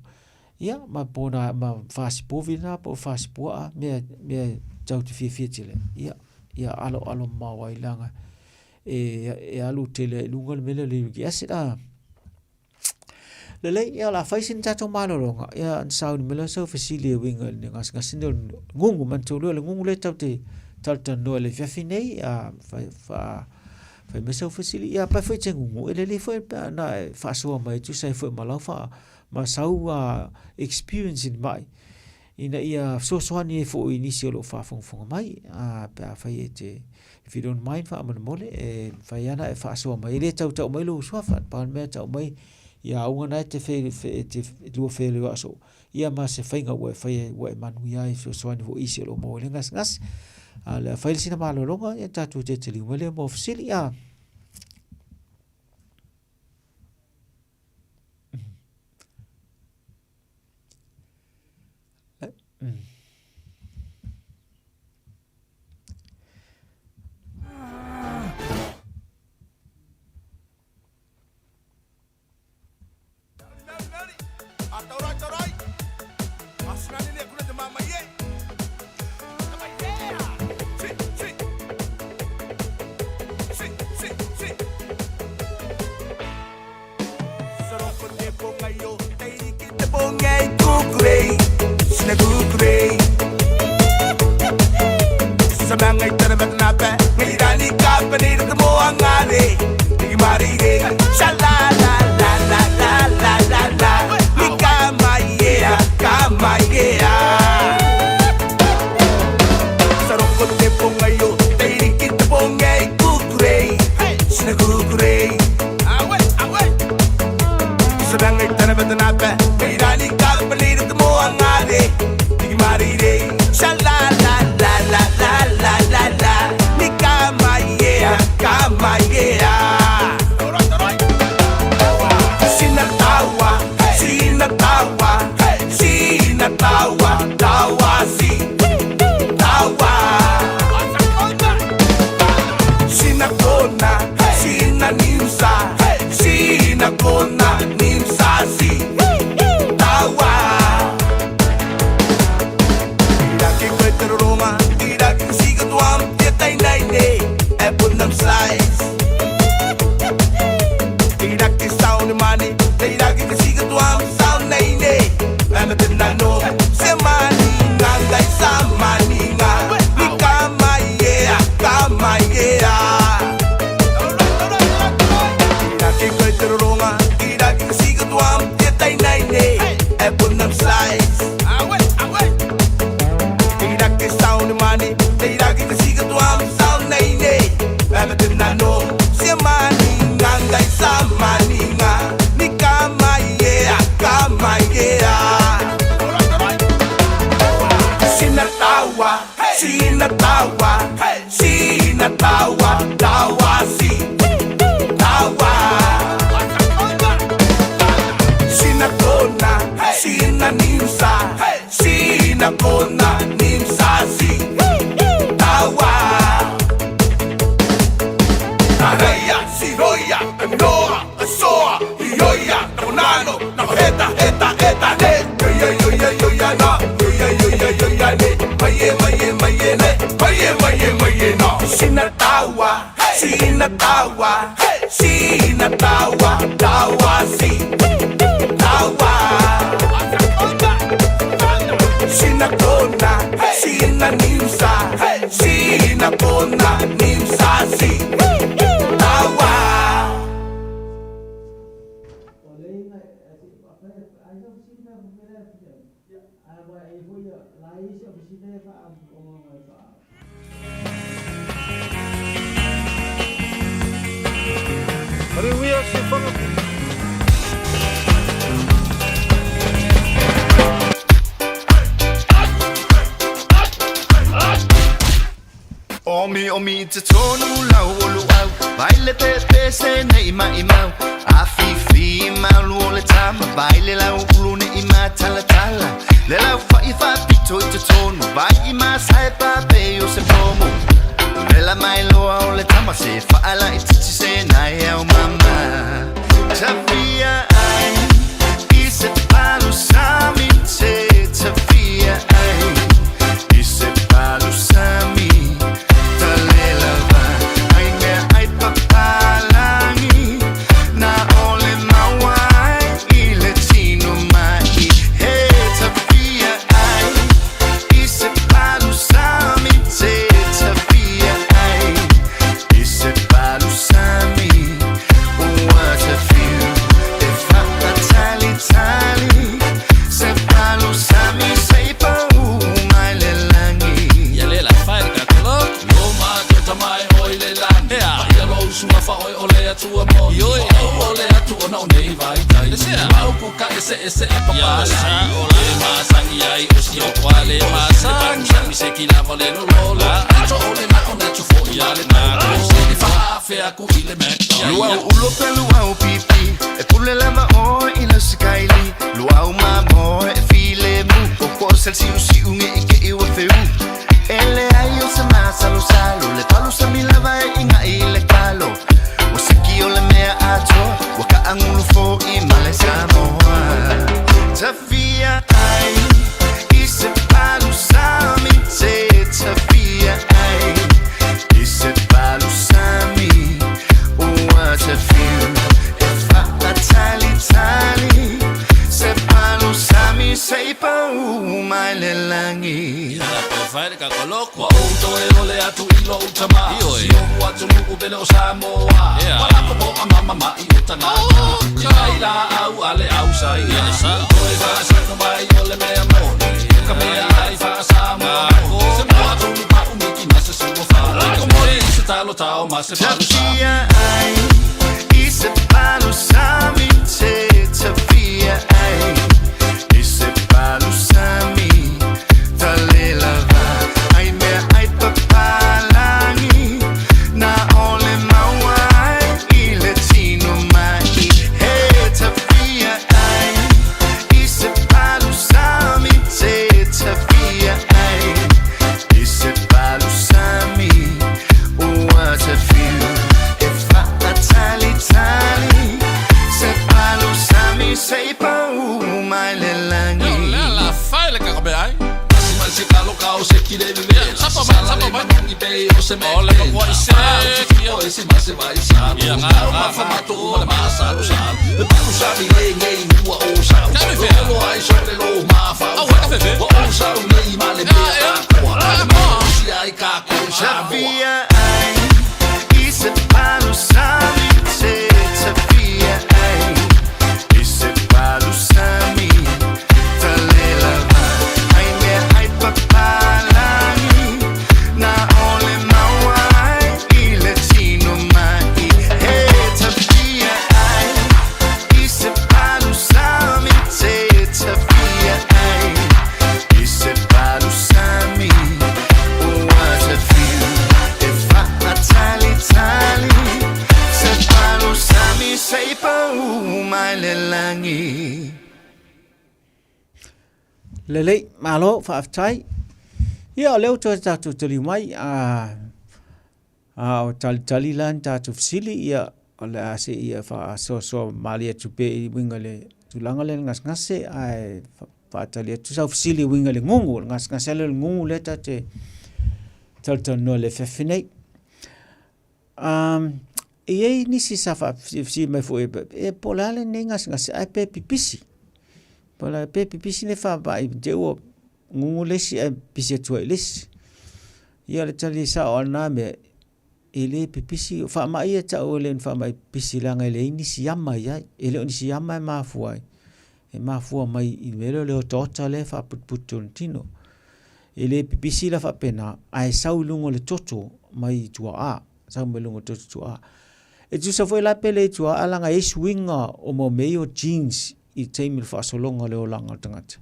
ia ma pona ma fast povina po fast po me tau te fi tele ia alo ma wai langa e alu tele lungal mele le acid le ia la fai sin tato malo longa ia sound mele so facile winga ngas ngungu man to le ngungu le tau te talta no le fiafinei fa me so facile ia pa foi tengu ele le foi na fa so mai tu sai foi malo fa ma sau experience in mai ina ia so ni fo initial fa fong mai pa fa te if you don't mind fa mole fa yana fa so mai le tau mai lo so fa pa me tau mai ia unga te te lu fe le so ia ma se fainga we manu ia so ni fo isi lo mo le ngas ala fail sina malo longa ia tatu te tili mele mo ofisili Irani kapani de moangale Di marire Shala la la la la la la la Ni kama yeah Saroko te pongayo Teiri kita pongai kukurei Sina kukurei Sabangai tanabata Irani kapani de moangale Di marire Shala la la la la la la la Ni kama yeah Sinatawa Tawa si Tawa Sinakona Sinanimsa Sinakona Nimsa si Tawa Tiraking kwetero Roma Tiraking sigatuam Tietay naine Epon ng slice Tiraking sound ni money Tiraking sigatuam Sound naine Anatin na no Semani Nangay sa maninga Ni kamaya Tiraking kwetero Roma Tiraking sigatuam Tietay naine Epon ng slice Tiraking sound ni money Tiraking sigatuam Sound naine Anatin na no Semani Nangay sa maninga Ni kamaya Sinatawa Tawa si Tawa Sinakona Sinanimsa Sinakona Nimsa si Tawa Taraya Siroya Tanoa Asoa Ioya Taunano Nakaheta ne Yoya na Yoya ne Maye na Sinatawa Tawa si Tawa Sinakona Sinanimsa Sinakona Nimsa si Tawa Omi te tonu lau olu au Baile pepe se ne ima Afifi malu ole tama Baile lau ulu ne ima tala Le lau fa pito te tonu Vai ima sai pape yo se pomo Le la mai loa ole tama Se faala itichi se nai au mama Tafia ai Ise palu sami te Tafia ai Ise palu sami ese papala ole masangi ai usio kwale masangi shami se kila vale no lola acho ole na ona chufo yale na se fa fe aku ile mekta luau ulo pelu au pipi e pule lava o ila skyli luau mamo e file mu o sel si unge ike iwa feu ele ayo se masa lo salo le palo se mi lava inga ile kalo wasiki ole mea ato waka angulu fo I male Samoa Tafia ai Ise palu sami te Tafia ai Ise palu sami What a feel If I tali Se palu sami Se pa umai lelangi Ila pe fai ka koloko Auto e ole atu ilo utama Sio wa pele o Samoa Wala ko po ka mama mai o tangata Ika ila au ale au sai Koe whaasa no mai o le mea moni Ka mea ai whaasa mo Se mua tonu pa umiki masa siwa wha Iko mori se talo tau ma se palu sa Tafia ai I se palu sami te Tafia ai I se palu sami Tale lava Ai mea ai papalangi Na ole mawai I le tino mai He Tafia ai I se palu sami te Tafia ai I se palu sami What a feel If I tally Se palu sami Say pa mai le langi La fai le kakabe ai Se kalo kao se kire vive Sapa mai mangi pe o se me Ole ka kwa ise O ese ma se vai sa Ia ngā ma whamato o le maasa o sa Le paku sa mi le ngei mua o sa Kami whea Lo ai so le lo ma whau Au haka whewe Wa o sa u nei ma le mea Kua le ma Si ai ka kua sa Tafia ai I se palu sami te Tafia ai I se palu sami Tale lava Ai mea ai papalangi Na ole mawai I le tino mai He Tafia ai I se palu sami te Tafia ai I se palu sami What a feel If I tally Se palu sami Say pa mai le langi Lelei malo whaaftai. Ia o leo tō tātou tali mai o tali lan tātou fisili ia o le ase ia wha so mali atu pe I winga le tulanga le ngas ngase ai whaatali atu sau fisili winga le ngungu ngas ngase le ngungu le ta te talta no le whewhinei. Iei nisi sa whaafisi mai fo e polale ne ngas ngase ai pe pipisi. Pola pe pipisi ne fa ba I te o ngungu lesi e pisi atua I lesi. Ia le tali sa o ana me ele pipisi fa ma ia ta o le fa mai pisi langa le nisi yama ia ele nisi yama e mafua e mafua mai I melo le tota le fa putputu tino. Ele pipisi la fa pena ai sau lungo le toto mai tua a sau me lungo toto tua. E tu sa foi la pele tua alanga e swinga o mo meio jeans I teimi fa solonga le olanga tangata.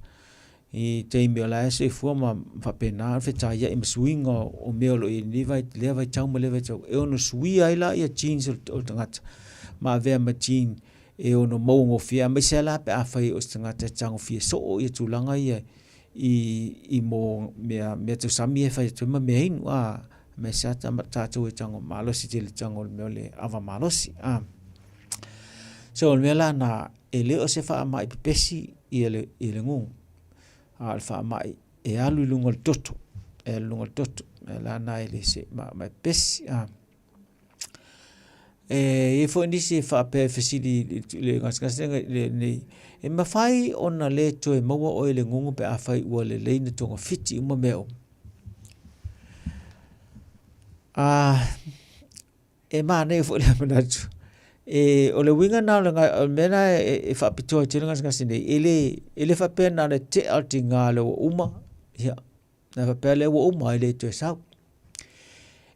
I teimi la ese forma fa pena feta ia I swinga o meolo I levai levai tau ma levai tau e ono sui ai la ia jeans o tangata. Ma vea ma jean e ono maungo fia ma se la pe afai o tangata tango fia so o ia tulanga ia I mo mea tu sami e fai tu ma me inu me sa tatu e tango malosi te le tango meole ava malosi so me la na e leo se wha mai pesi I le ngungu. Al wha mai e alu lunga toto. E lunga toto. E la na ele se mai pesi. E fo nisi wha pe fesili le ngaskasenga le nei. E mawhai ona le to e maua o le ngungu pe a whai ua le leina tonga fiti uma meo. E maa nei fo le manatu. O le winga na le mena e whapitoa tira ngasi nei ele whapena le te alti ngā le uma ia na whapea le uma ele to sau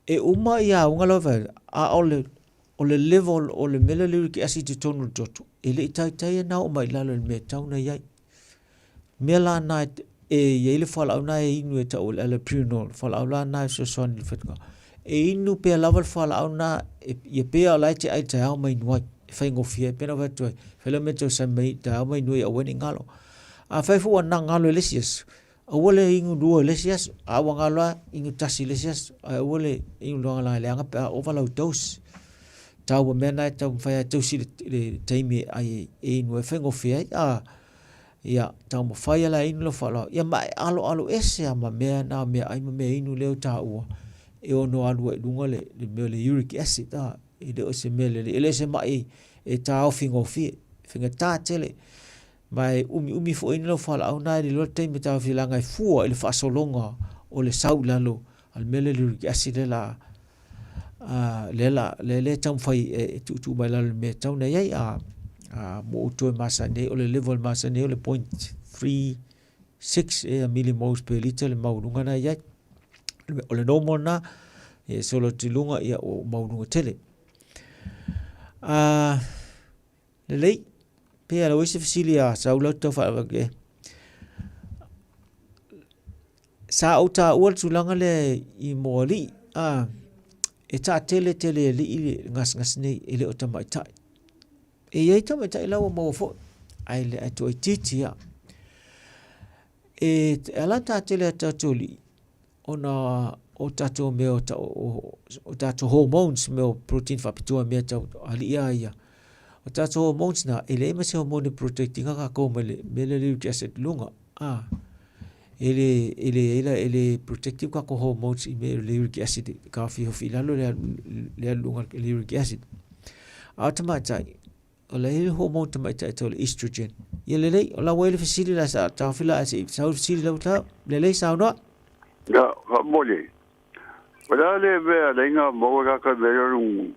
e uma ia unga lo a o le level o le mele liu ki asi te tonu toto ele tai na uma ilalo le me tau na iai mela na e ele whala au na e inu e tau le prino whala au la na so son le whetunga e inu pe level whala au na e pea lai te ai te au mai nuai e whai ngofia e pena watu ai whela me tau sa mai te au mai nuai a weni ngalo a whai fua na ngalo e lesias a wale ingu dua lesias a wa ngalo ingu tasi lesias a wale ingu dua ngalo leanga pe a ovalau taus tau wa mena tau whai tau si le teimi ai e inu e whai ngofia ai ia tau mo whai ala inu lo whala ia mai alo ese a ma mea na mea ai ma mea inu leo ta ua e ono alua I lunga le mea le uric acid I le o se mea le ele se mai e ta au whinga tā tele mai umi fo ina lo whala au nai le lo teime tau whilanga I fua I le whaasolonga o le sau lalo al mea le uric acid le la le tau fai tu mai la me tau nei ai mo to masa nei o le level masa nei o le 0.36 millimoles per liter le maurunga na ia o le normal na solo tilunga ia o maurunga tele le lei pe ala wese fasilia sa ulau tau fa ke sa o ta ua tulanga le i moli e ta tele li ngas nei ile o tamai tai e ia tamai tai lawa mo fo ai le ato i titia e ala ta tele ta tuli ona o tato me o tato hormones me o protein fapitua me ta ali ia o tato hormones na ele me se hormone protecting ka ko mele uric acid lunga ele protective ka ko hormones i me uric acid ka fi lalo le lunga uric acid automatic o le hormone tamaita to estrogen le la wele fasili la sa ta fila asi sa fasili la ta le sa no ya mole wala le ve le nga mo ka ve lu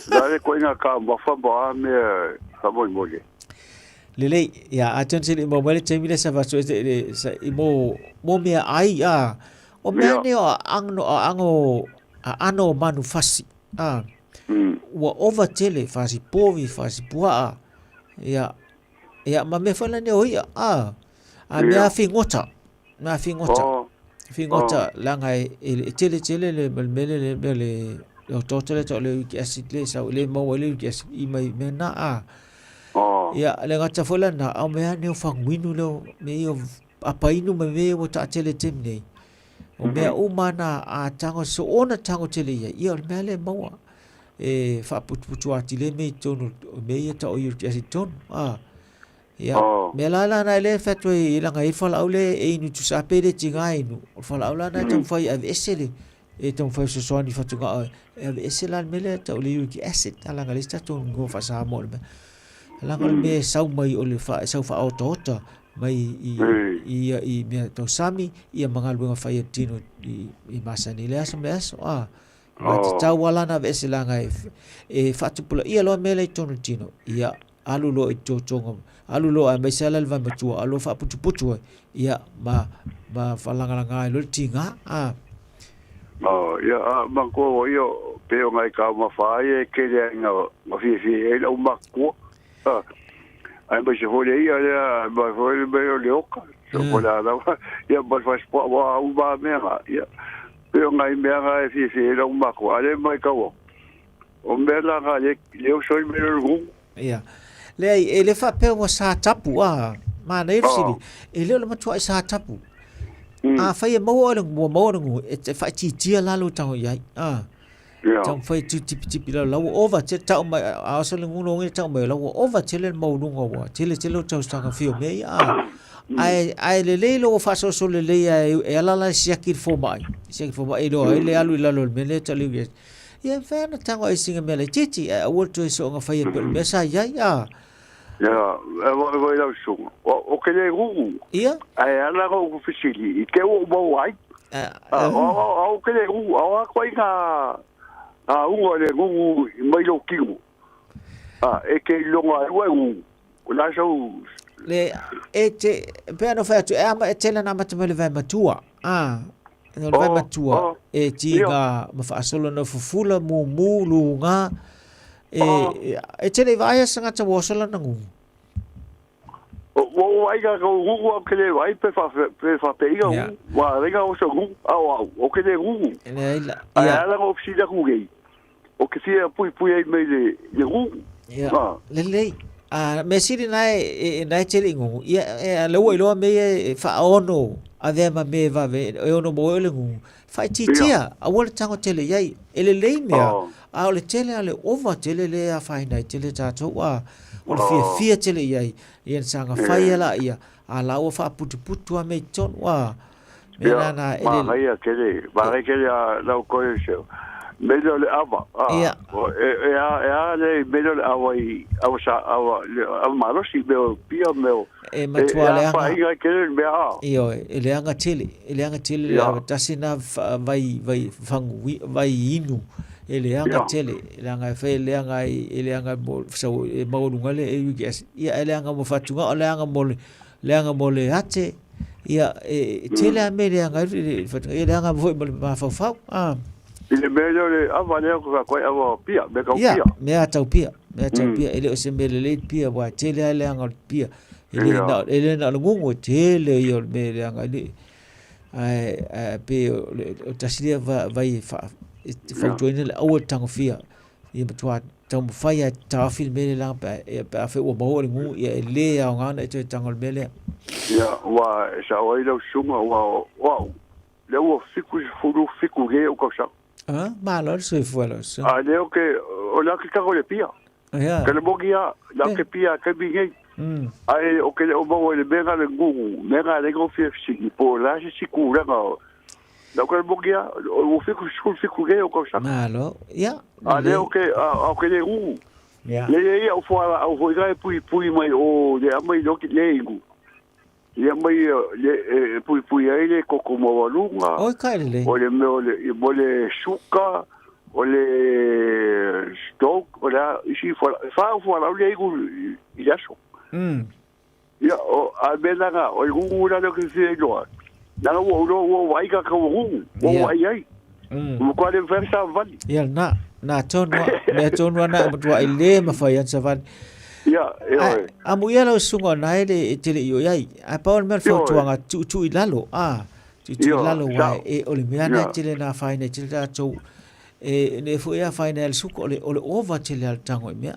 la le ko nga ka mo fa ba me sa mole lele ya attention mo mole temile sa va so sa mo me ai o me ne o ano manufasi wa over tele fasi povi fasi pua ya ma me fala ne o ia me afingota fingota langa tele le mele o totale to le acid le sa le mo le acid i mai mena ya le ngata fola na o me ne o fangwinu le me o apainu me o ta tele temne o me umana a tango so ona tango tele ia me le mo fa putu atile me tonu me ta o yur acid ton ya me la na le fatwa i langa i fala aule e nu tu sapere tingai nu fala aula na ton fai avesele e ton fai so so ni fatuga avesela mele ta o uric acid ala nga lista ton go fa sa mo la ngol me sau mai o le fa sau fa auto mai i me to sami i mangal bunga fa tino i masani le aso ma tau wala na vesela nga e fatu pula ia lo mele tonu tino ia alu lo i totonga alu lo a mesala le matua alu fa putu ia ma falanga lo tinga ya ma ko yo pe o ngai ka ma fa e ke le nga ma fi e lo ma ko ai ba je hole ia ya ba hole be o leoka so pola da ya ba fa spo wa u ba me ya pe o ngai me nga fi e lo ma ko ale mai ka o me la nga le o so me lo ia le fa pe mo sa tapu ma na ifsili le matua sa tapu fa ye mo e fa ti la lo tau ia tau fa tipi la over te tau mai a so le nguno ngi tau mai la over te le mo lunga wa te le tau stanga fio me ai le lo fa so le e la siakir fo mai lo le alu la lo me le tali ia fa na tango ai singa me le titi a wolto so nga fa ye me sa ia ya go ila so o ke le gu ia ai ala go fisili ke o mo ai o ke le gu a ko inga o le gu mai lo kiu e ke lo nga o la so le te pe no fa tu e tele na matemele vai matua no vai matua e tinga ma fa solo no fufula mu lunga e tele vai sanga ta wosala na ngu o ai ga go ke le vai pe fa pe iga wa rega o so gu o ke le gu ya la go fsi da gu ge o ke sia pui ai me le gu le me siri nai tele ngu ia le wo me fa ono ave ma me va ve ono mo le ngu fa titia a wol tango tele yai ele le me a le tele ale over tele le a fa nai tele ta to wa o fia tele yai ia sanga fa ia ia a la o fa putu a me ton wa me na ele ma ia kele ba kele la ko yo me le ava le me le ava i ava sa ava ma si be pia me matuale fa ia kele me io ele anga tele tasina vai fangu vai inu ele anga tele langa fe le anga ele anga mo so e maunga le e gas ia ele anga mo fatunga le anga mo le ate ia tele a me le anga fatunga ele anga vo ma fa ile melho le avale ko ava pia me ka pia me ata pia ele o sembele le pia wa tele ele anga pia ele na ngungo tele yo me le anga le ai pe o tasilia vai fa join le o tango fia ia tua tamo fai ta filme la pa fe o mo ngu ia le a ngana te tango mele ia wa sa o ile suma wa le o fiku ge o kosa ma lo se fuelo le o ke o la que cago le pia que le bogia la que pia que bien ai o que o mo le mega le ngu mega le go fi po la si cura no que bogia o fiku ge o kosa malo ia ale o que le ngu le o foi ga pui mai o le mai lo que le ngu le mai le pui ai le kokomo walunga o kaile o le suka o le stock o la isi fa la le ngu ya so ya o albenanga o ngu la lo que se lo na o vai ka ko ngu o ai o quale versa vali ya na tonwa na mtua ile mafaya savan ya amu ya lo sunga na ile tele yo yai a paul mer fo tuanga tu ilalo tu ilalo wa ole miana tele na faina tele ta to ne fo ya final suko ole over tele al tango me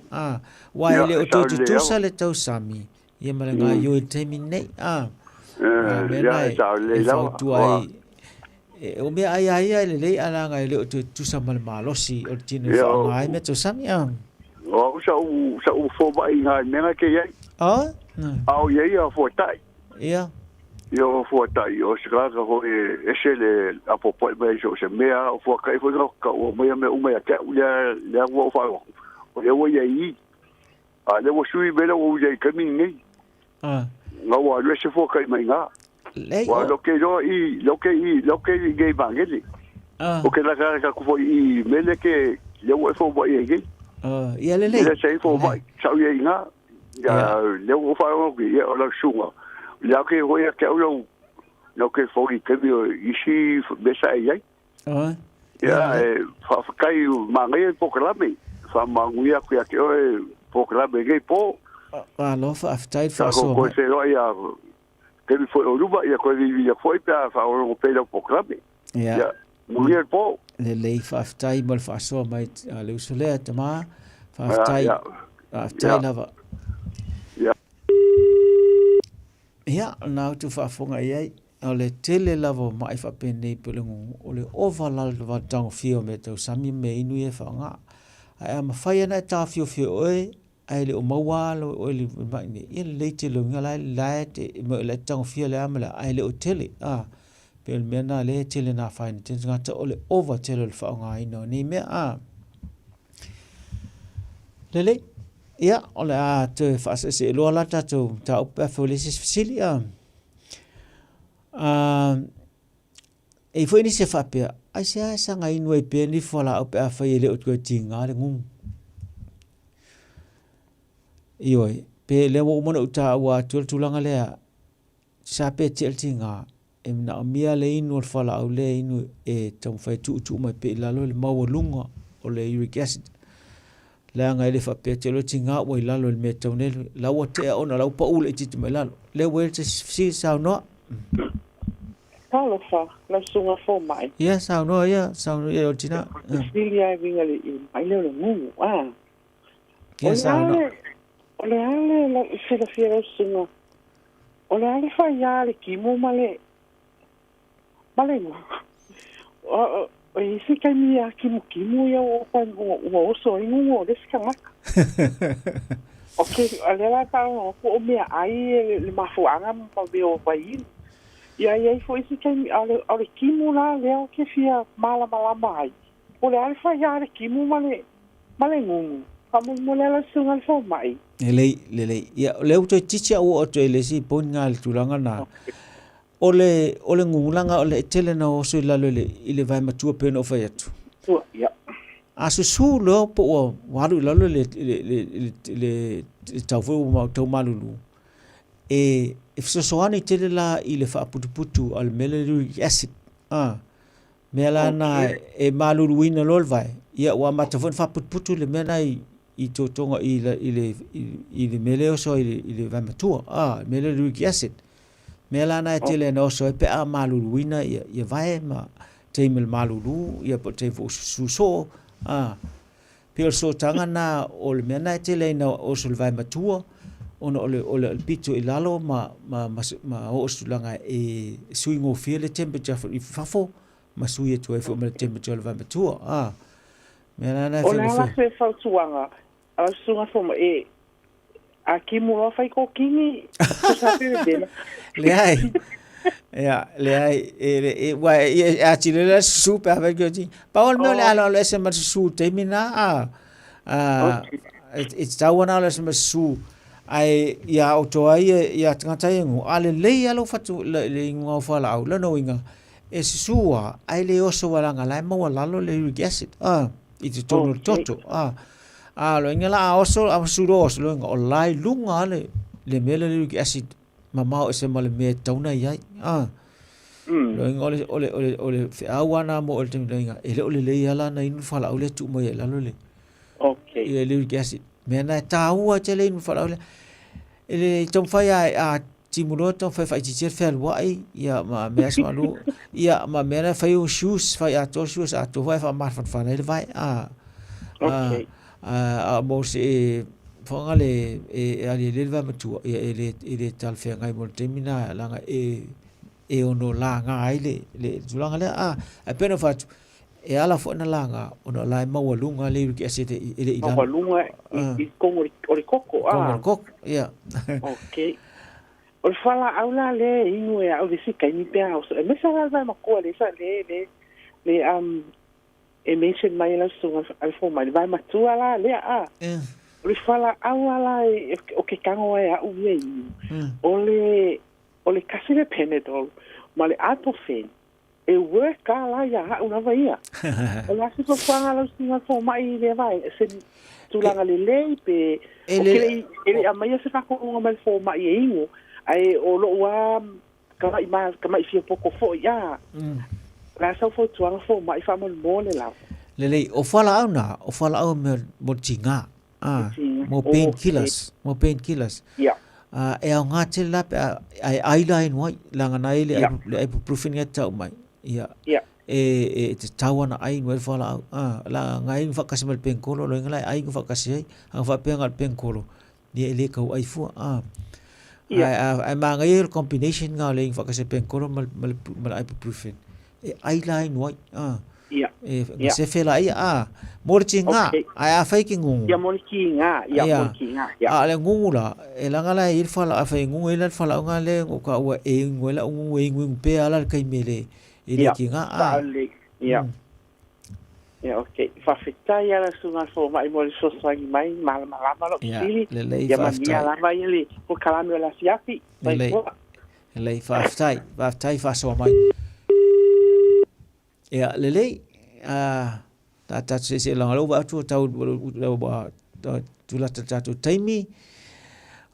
wa ile o tu sale tau sami ye malanga yo terminate ya sa le la tu ai o me ai le ala nga le tu sa mal malosi o tine fa ngai me to sami o sa fo ba inga me ke ye au ye ya fo tai yo fo tai o sgra ga ho esele a po po be jo se me a fo kai fo ka o me ya ka le wo fa o le wo ye yi a le wo sui be le wo ye ka min ni nga wa le se fo kai mai nga wa lo que gay bangeli o que la cara que foi mele que le wo fo bo ye ia le se fo bo sa ye nga ya le wo fa o que o la sunga la que ho ya que lo que foi que ici besa ye ya fa kai mangai proclame fa manguia que o proclame gay po lo fa aftai fa so ko se lo ya que foi o luba ia ko ia foi pa fa o pelo programa ya mulher po le fa aftai mal fa so mai le usule tama fa aftai lava ya na tu fa fonga ia o le tele lava mai fa pene pelengu o le overall va tang fio me to sami me inu e fa nga ai ma fa na ta fio oi ai le o mawalo o le mai ni le te lo ngala la te mo le tang fia le amala ai le o tele pel mena le tele na fa ni tin ngata o le over tele fa nga ino ni me le ya o le te fa se lo la ta to ta o pa fo le sili e foi ni se fa pe ai se sa nga ino e pe ni fo la o pa fa le o ko tinga le ngung ioi pe le mo mo ta wa tulanga le sa pe tinga na mia le inu fala au le inu e tong fai tu mai pe la lo le mau lunga o le uric acid la nga le fa pe telo tinga o la lo le metonel la o te ona la pa u le tit mai la le we te si sa no Paulo fa la sunga fo mai sa no o tina Silia vinga le mai le mu sa no ole ale la se la fiera sunga ole ale fa ya le kimo male o isi kai mi a kimu ya o pa o so ingo de skama okay ale la pa o me ai le mafuanga pa be o pai ya fo isi kai mi ale kimu la le o ke fia mala mai ole ale fa ya le kimu male ngungu mo la sunga fo mai le ya le o te ticha o te le si ponga le tulanga na ole ngulanga ole tele na o so la le ile vai matua pe no fa yatu a susu lo po o waru lalo le tau fu ma tau malulu e soani tele la i le whaaputuputu al meluric acid mela na e malulu ina lol vai ia wa matafon whaaputuputu le mena i to tonga i le mele oso i le vai matua meluric acid mela na tele na oso e pe a malulu ina ia vai ma teimel malulu ia po te fu suso pio so tanga na o le mena tele na oso le vai matua ona ole pito i lalo ma o sulanga e swingo feel temperature for fafo ma sui to e for temperature va matua mena na ona la se fa tuanga a sunga fo e a kimu fa ko kingi sa pe de le ai le ai e wa a chile super avec eu paul me la le se ma su termina it's tawana le se ma su ai ia o to ai ia tangata ngu ale le alo fatu le ngu fa la au no inga e sua ai le oso wala ngala mo lalo le uric acid i te tono toto lo inga la oso a suros lo inga o lai lunga le mele uric acid mama o se male me tauna ia lo inga ole fe awana mo o te inga ele ole le ala na inu fa la au le tu mo ia lalo le okay le uric acid mena taua te le inu fa la ele tom fai a timulo tom fai titir fel wai ia ma mes malu ia ma mena fai o shoes fai a to shoes a to vai fa mar fa ele vai okay mo se fonga le ali le va matua ele tal fe ngai mo termina langa e ono langa ai le tulanga le a pena fa e ala fo na langa ona la ma walunga le ki asete ele ila walunga i kongo o koko koko ia okay o fala aula le inu e au visi kai ni pe au e me sa va ma ko le sa le e mention mai la so al fo mai vai ma tu ala le o fala aula o ke kango e au ye o le kasile penedol ma le atofen e work ala ya una vaia o la se fanga la singa fo mai le vai se tu langa le le pe ele a mai se fa ko nga fo mai e ingo ai o lo wa ka mai fio poco fo ya la sa fo tu nga fo mai fa mo le la le o fala au mo tinga mo painkillers ya e au ngate la ai eyeliner wai langa nai le ibuprofen ya tau mai ia e te tawana ai no fala la ngai fa kasi mal penkolo lo ngai ai fa kasi ang fa pengal penkolo dia le kau ai fu ai ma ngai combination nga le fa kasi penkolo mal ibuprofen e eyeliner wai e se fela ai morchinga ai a fa ki ngungu ya morchinga le ngungu la e la ngala ir fala a fa ngungu le fala nga le ko ka wa e ngwela ngungu pe ala kai mele ele kinga ya okay fa fita ya la sunga fo mai mo so sangi mai mal lo sili ya ma ya la vai ele ko kalame la siafi le fa fa so mai ya le ta se la lo ba tu tau ba tu la ta tu taimi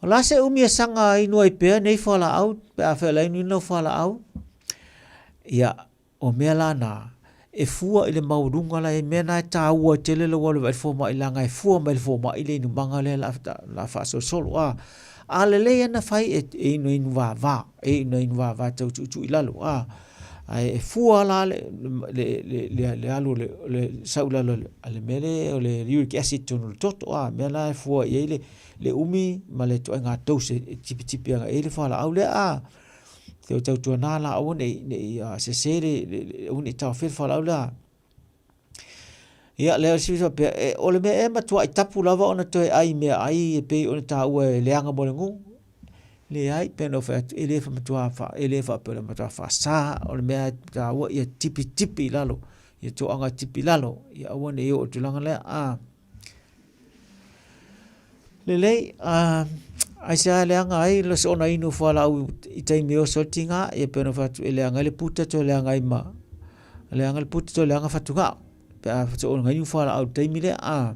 la se umi sanga inu ai pe nei fa la out pe a fa la inu no fa la out ia o mea lana e fua ile maurunga la e mena ta ua tele le wale vai fo ma ilanga e fua mai fo ma ile inu manga le la fa so solo a le le na fai e inu va tau tu ilalo ai e fua la le alu le saula le mele o le uric acid tonu toto mena e fua ile le umi ma le to nga tose tipi nga ele fa la au le te tau tu na la o nei se sere un ita fer fa la ia le si so pe o le me e ma tu ai tapu lava ona to ai me ai pe ona ta o le anga mo ngu le ai pe no fa ele fa tu fa ele fa pe ma tu fa sa o le me ta o ia tipi lalo ia to anga tipi lalo ia o ne o tu langa le ai sa le anga ai lo so na inu fa la i tai me o soltinga e pe no fa le anga le puta to le anga ima le anga le puta to le anga fa tu ga pe a so ngai ni fala au te mile a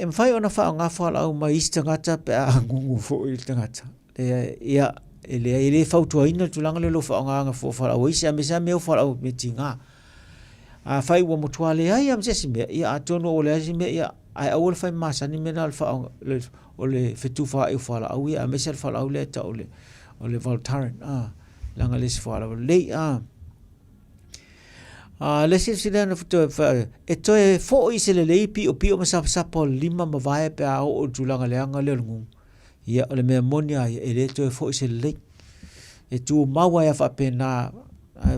em fai ona fa nga fala au mai istangata pe a ngungu fo i tangata ia ele fautua ina tulanga le lo fa nga fo fala o isi amesa me fala au me tinga a fai wo motuale ai am sesi me ia atono o le asi me ia ai awol fai masa ni me na fa o le fetu fa e fala au ia amesa fala au le ta o le Voltaren langa le fala le le silsilana futo e toe fo i se le leipi o pio masa sapo lima ma vai pe a o tulanga le anga le ngu ia o le mea monia e le toe fo i se le e tu maua ia fa pena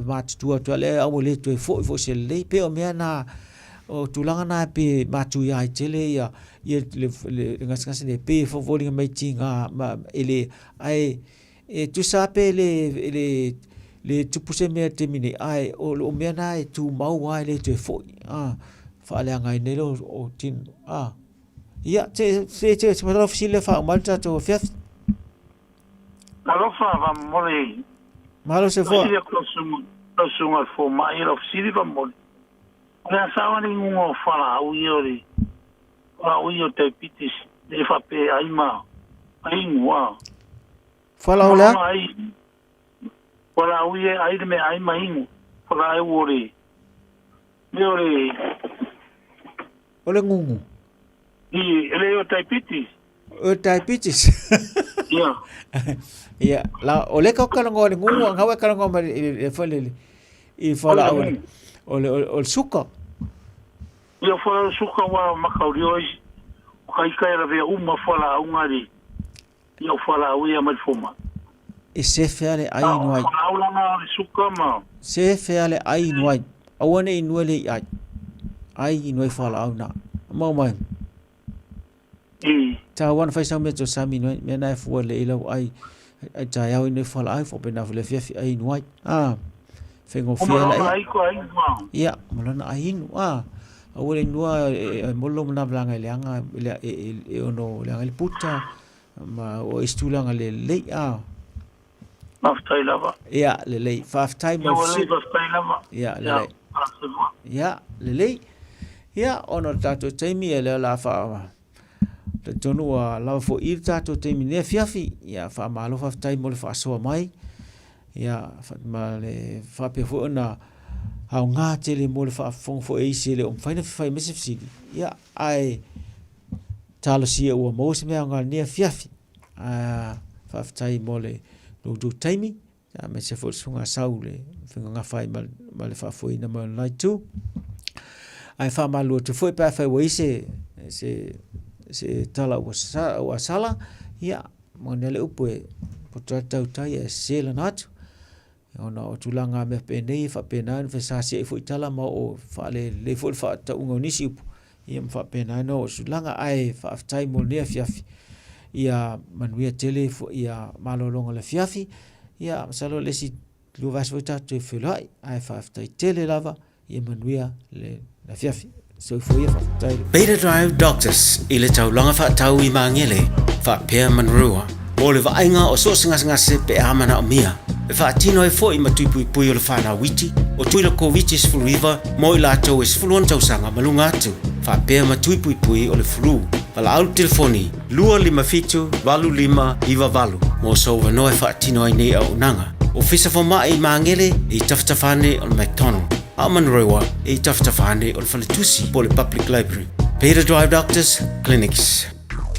mat tu to le au le toe fo se le pe o mea na o tulanga na pe matu ia i tele ia le ngas le pe fo volinga mai tinga ma ele ai e tu sape le tupuse mea te mini ai o mea na e tu mau ai le te foi fa le ngai ne lo o tin ia te pa fsile fa malta to fiaf la fa va mole malo se fo lo sunga fo mai lo fsile va mole la sa ni ngo fa la u yo te pitis de fa pe ai ma ai ngwa fa la Wala uye ai me ai maingu. Wala ai wore. Me ole ngungu. Ele o diabetes. O diabetes. Ia. Ia, la ole ka kala ngol ngungu ang hawa kala ngol e fale. I fala ole suka. Ia fala suka wa makaurio. Kai kai ra ve uma fala ungari. Ia fala uye mal fuma. E se feale ai inuai. Se feale ai inuai. Awane inuai le ai. Ai inuai fala au na. Mau mai. Ta wan fai sa me to sami inuai. Me na fua le ilau ai. Ai ta iau inuai fala ai. Fo pena fule fiafi ai inuai. Fengo feale ai. Ia. Malana ai inu. Awane inua molo mna blanga leanga. E ono leanga le puta. Ma o istulanga le lei. Faftai lava. Ia, lelei. Faftai mo si. Ia, lelei. Ia, lelei. Ia, ono tato teimi e leo la fa. Te tonu a lava fo ir tato teimi ne fiafi. Ia, fa malo faftai mo le fa soa mai. Ia, ma le fa pe fo na au ngā tele mo le fa fong fo eisi le omwhaina fai mesif sidi. Ia, ai talo si e ua mausi mea ngā ne fiafi. Faftai mo le do taimi me se fo sunga saule finga nga fai mal le fa foi na mal lai tu ai fa malu tu foi pa fa we se tala wa sala ia monele upo po tau tai e se la nat ona o tulanga me penei fa penan fa sa se foi tala ma o fa le fo fa ta unga nisi ia fa penan no sulanga ai fa tai mo ne fiafi ia manuia tele fo ia malolonga le fiafi ia salo le si lu vas vota te felai ai fa tele lava ia manuia le la fiafi so fo ia fa tai Beta Drive Doctors ile tau longa fa tau I mangele fa pe manrua o le vainga o so singa se pe amana o mia e fa tino e fo I matui pui o le fa na witi o tuila ko witi sfuluiva mo I la tau e sfuluon tau sanga malunga atu fa pe matui pui o le flu Pala au telefoni, 255 iwa valu. Mo so wanoe wha tino ai nei au nanga. O fisa fo mai mangele I taftafane o McDonald. A manroewa I taftafane o Faletusi po le Public Library. Beta Drive Doctors Clinics.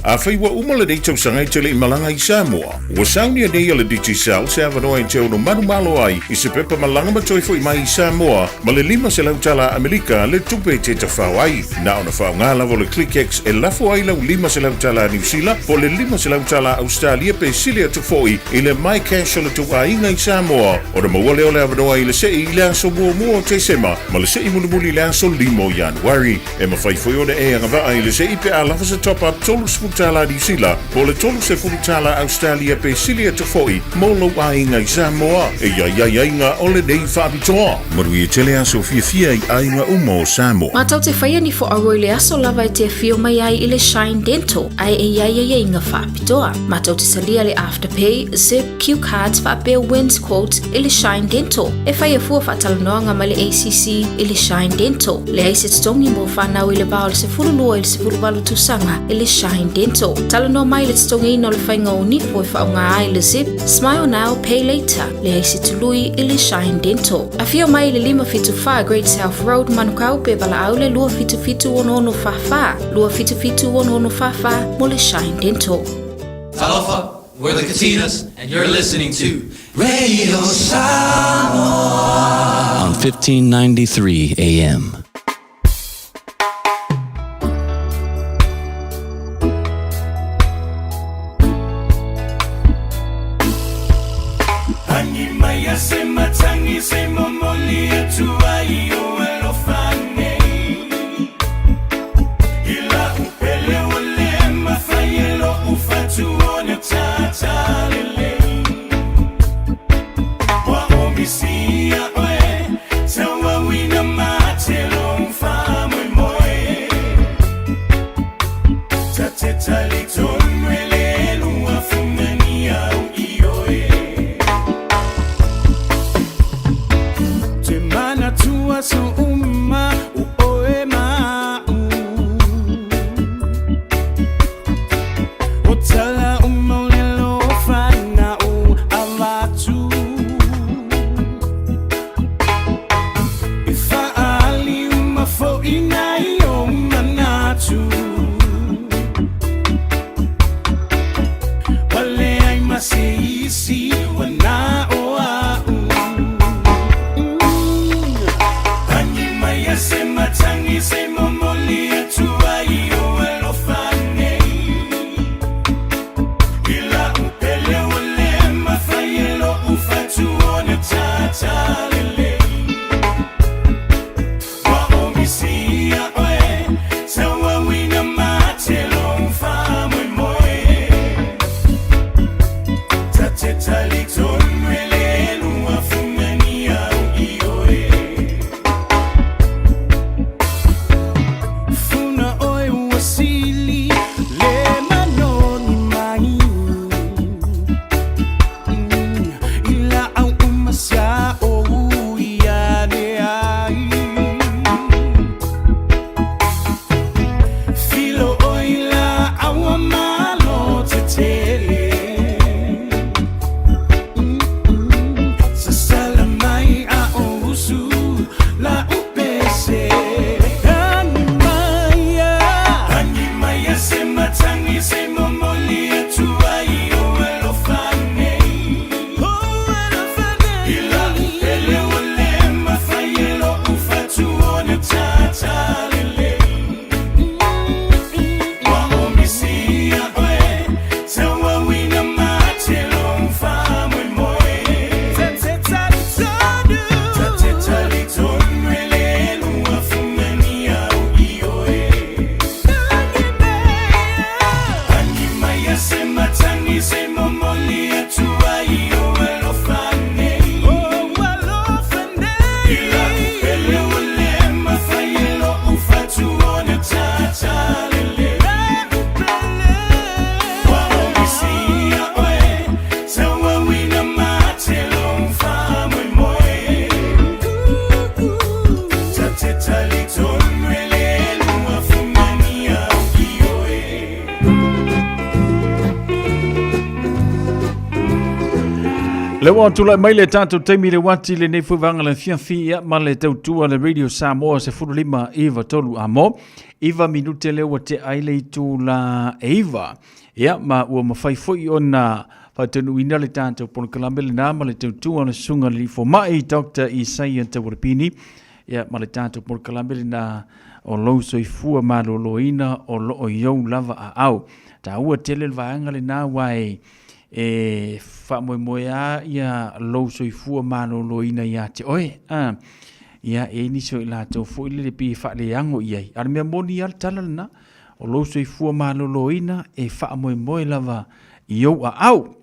A fai wa umala dei tau sanga I tele I malanga I Samoa. Wa sauni a nei ala diti sao se avanoa I te ono manu malo ai I se pepa malanga matoi fo I mai I Samoa ma le 5 se lautala Amerika le tupe te tawhau ai. Na ona whao ngā lavo le ClickX e lafo ai lau 5 se lautala New Zealand po le 5 se lautala Australia pe silia tu foi I le mai cash o le tu ainga I Samoa. O le maua leo le avanoa I le se I le aso mua te sema ma le se I mulimuli le aso 5 Januari. E ma fai foi o le e angava ai le se I pe a lafa se top up tolu tala New Zealand, po le tolu se fulu tala Australia pe silia te foi, mo lo ainga I Samoa, e ia inga ole nei whaapitoa. Marui e tele aso fia I ainga umo Samoa. Matau te whaia ni fo aroi le aso lava e te fio mai ai I le Shine Dental, ai e ia inga whaapitoa. Matau te salia le Afterpay, Zip, Q Cards, whaapea Wins Quotes, I le Shine Dental. E whaia fua whaatalanoanga ma le ACC I le Shine Dental. Le aise tongi mo whanau I le bao le se fulu lua I le se fulu walu tusanga I le Shine Dental. Talanoa mai le tongi ino le whainga o nipo e whaunga ai le Zip, Smile Now, Pay Later. Le aise tului I le Shine Dental. A fio mai le 575 Great South Road, Manukau pe bala au le lua fitu ono fafa. Lua fitu ono fafa mo le Shine Dental. Aloha, we're the Katinas, and you're listening to Radio Samoa on 1593 AM. Le wa tula mai le tatu taimi le wati le nei fuwanga le fiafia ma le tautua le Radio Samoa se furu lima Eva tolu amo. Eva minute le wa te aile tu la Eva. Ia ma ua mawhai foi o na whaatenu ina le tatu pon kalambele na ma le tautua le sunga li fo mai Dr. Isaiah Tawaripini. Ia ma le tatu pon kalambele na o lau soifua ma lo loina o lo o iou lava a au. Ta ua tele le vaanga le na wai e fa moe a ia lo soifua mano loina ia te oe ia e ni so la to fo le pi fa le ango ia ar me moni al talana o lo soifua maloloina e whaamoemoe lava i au a au.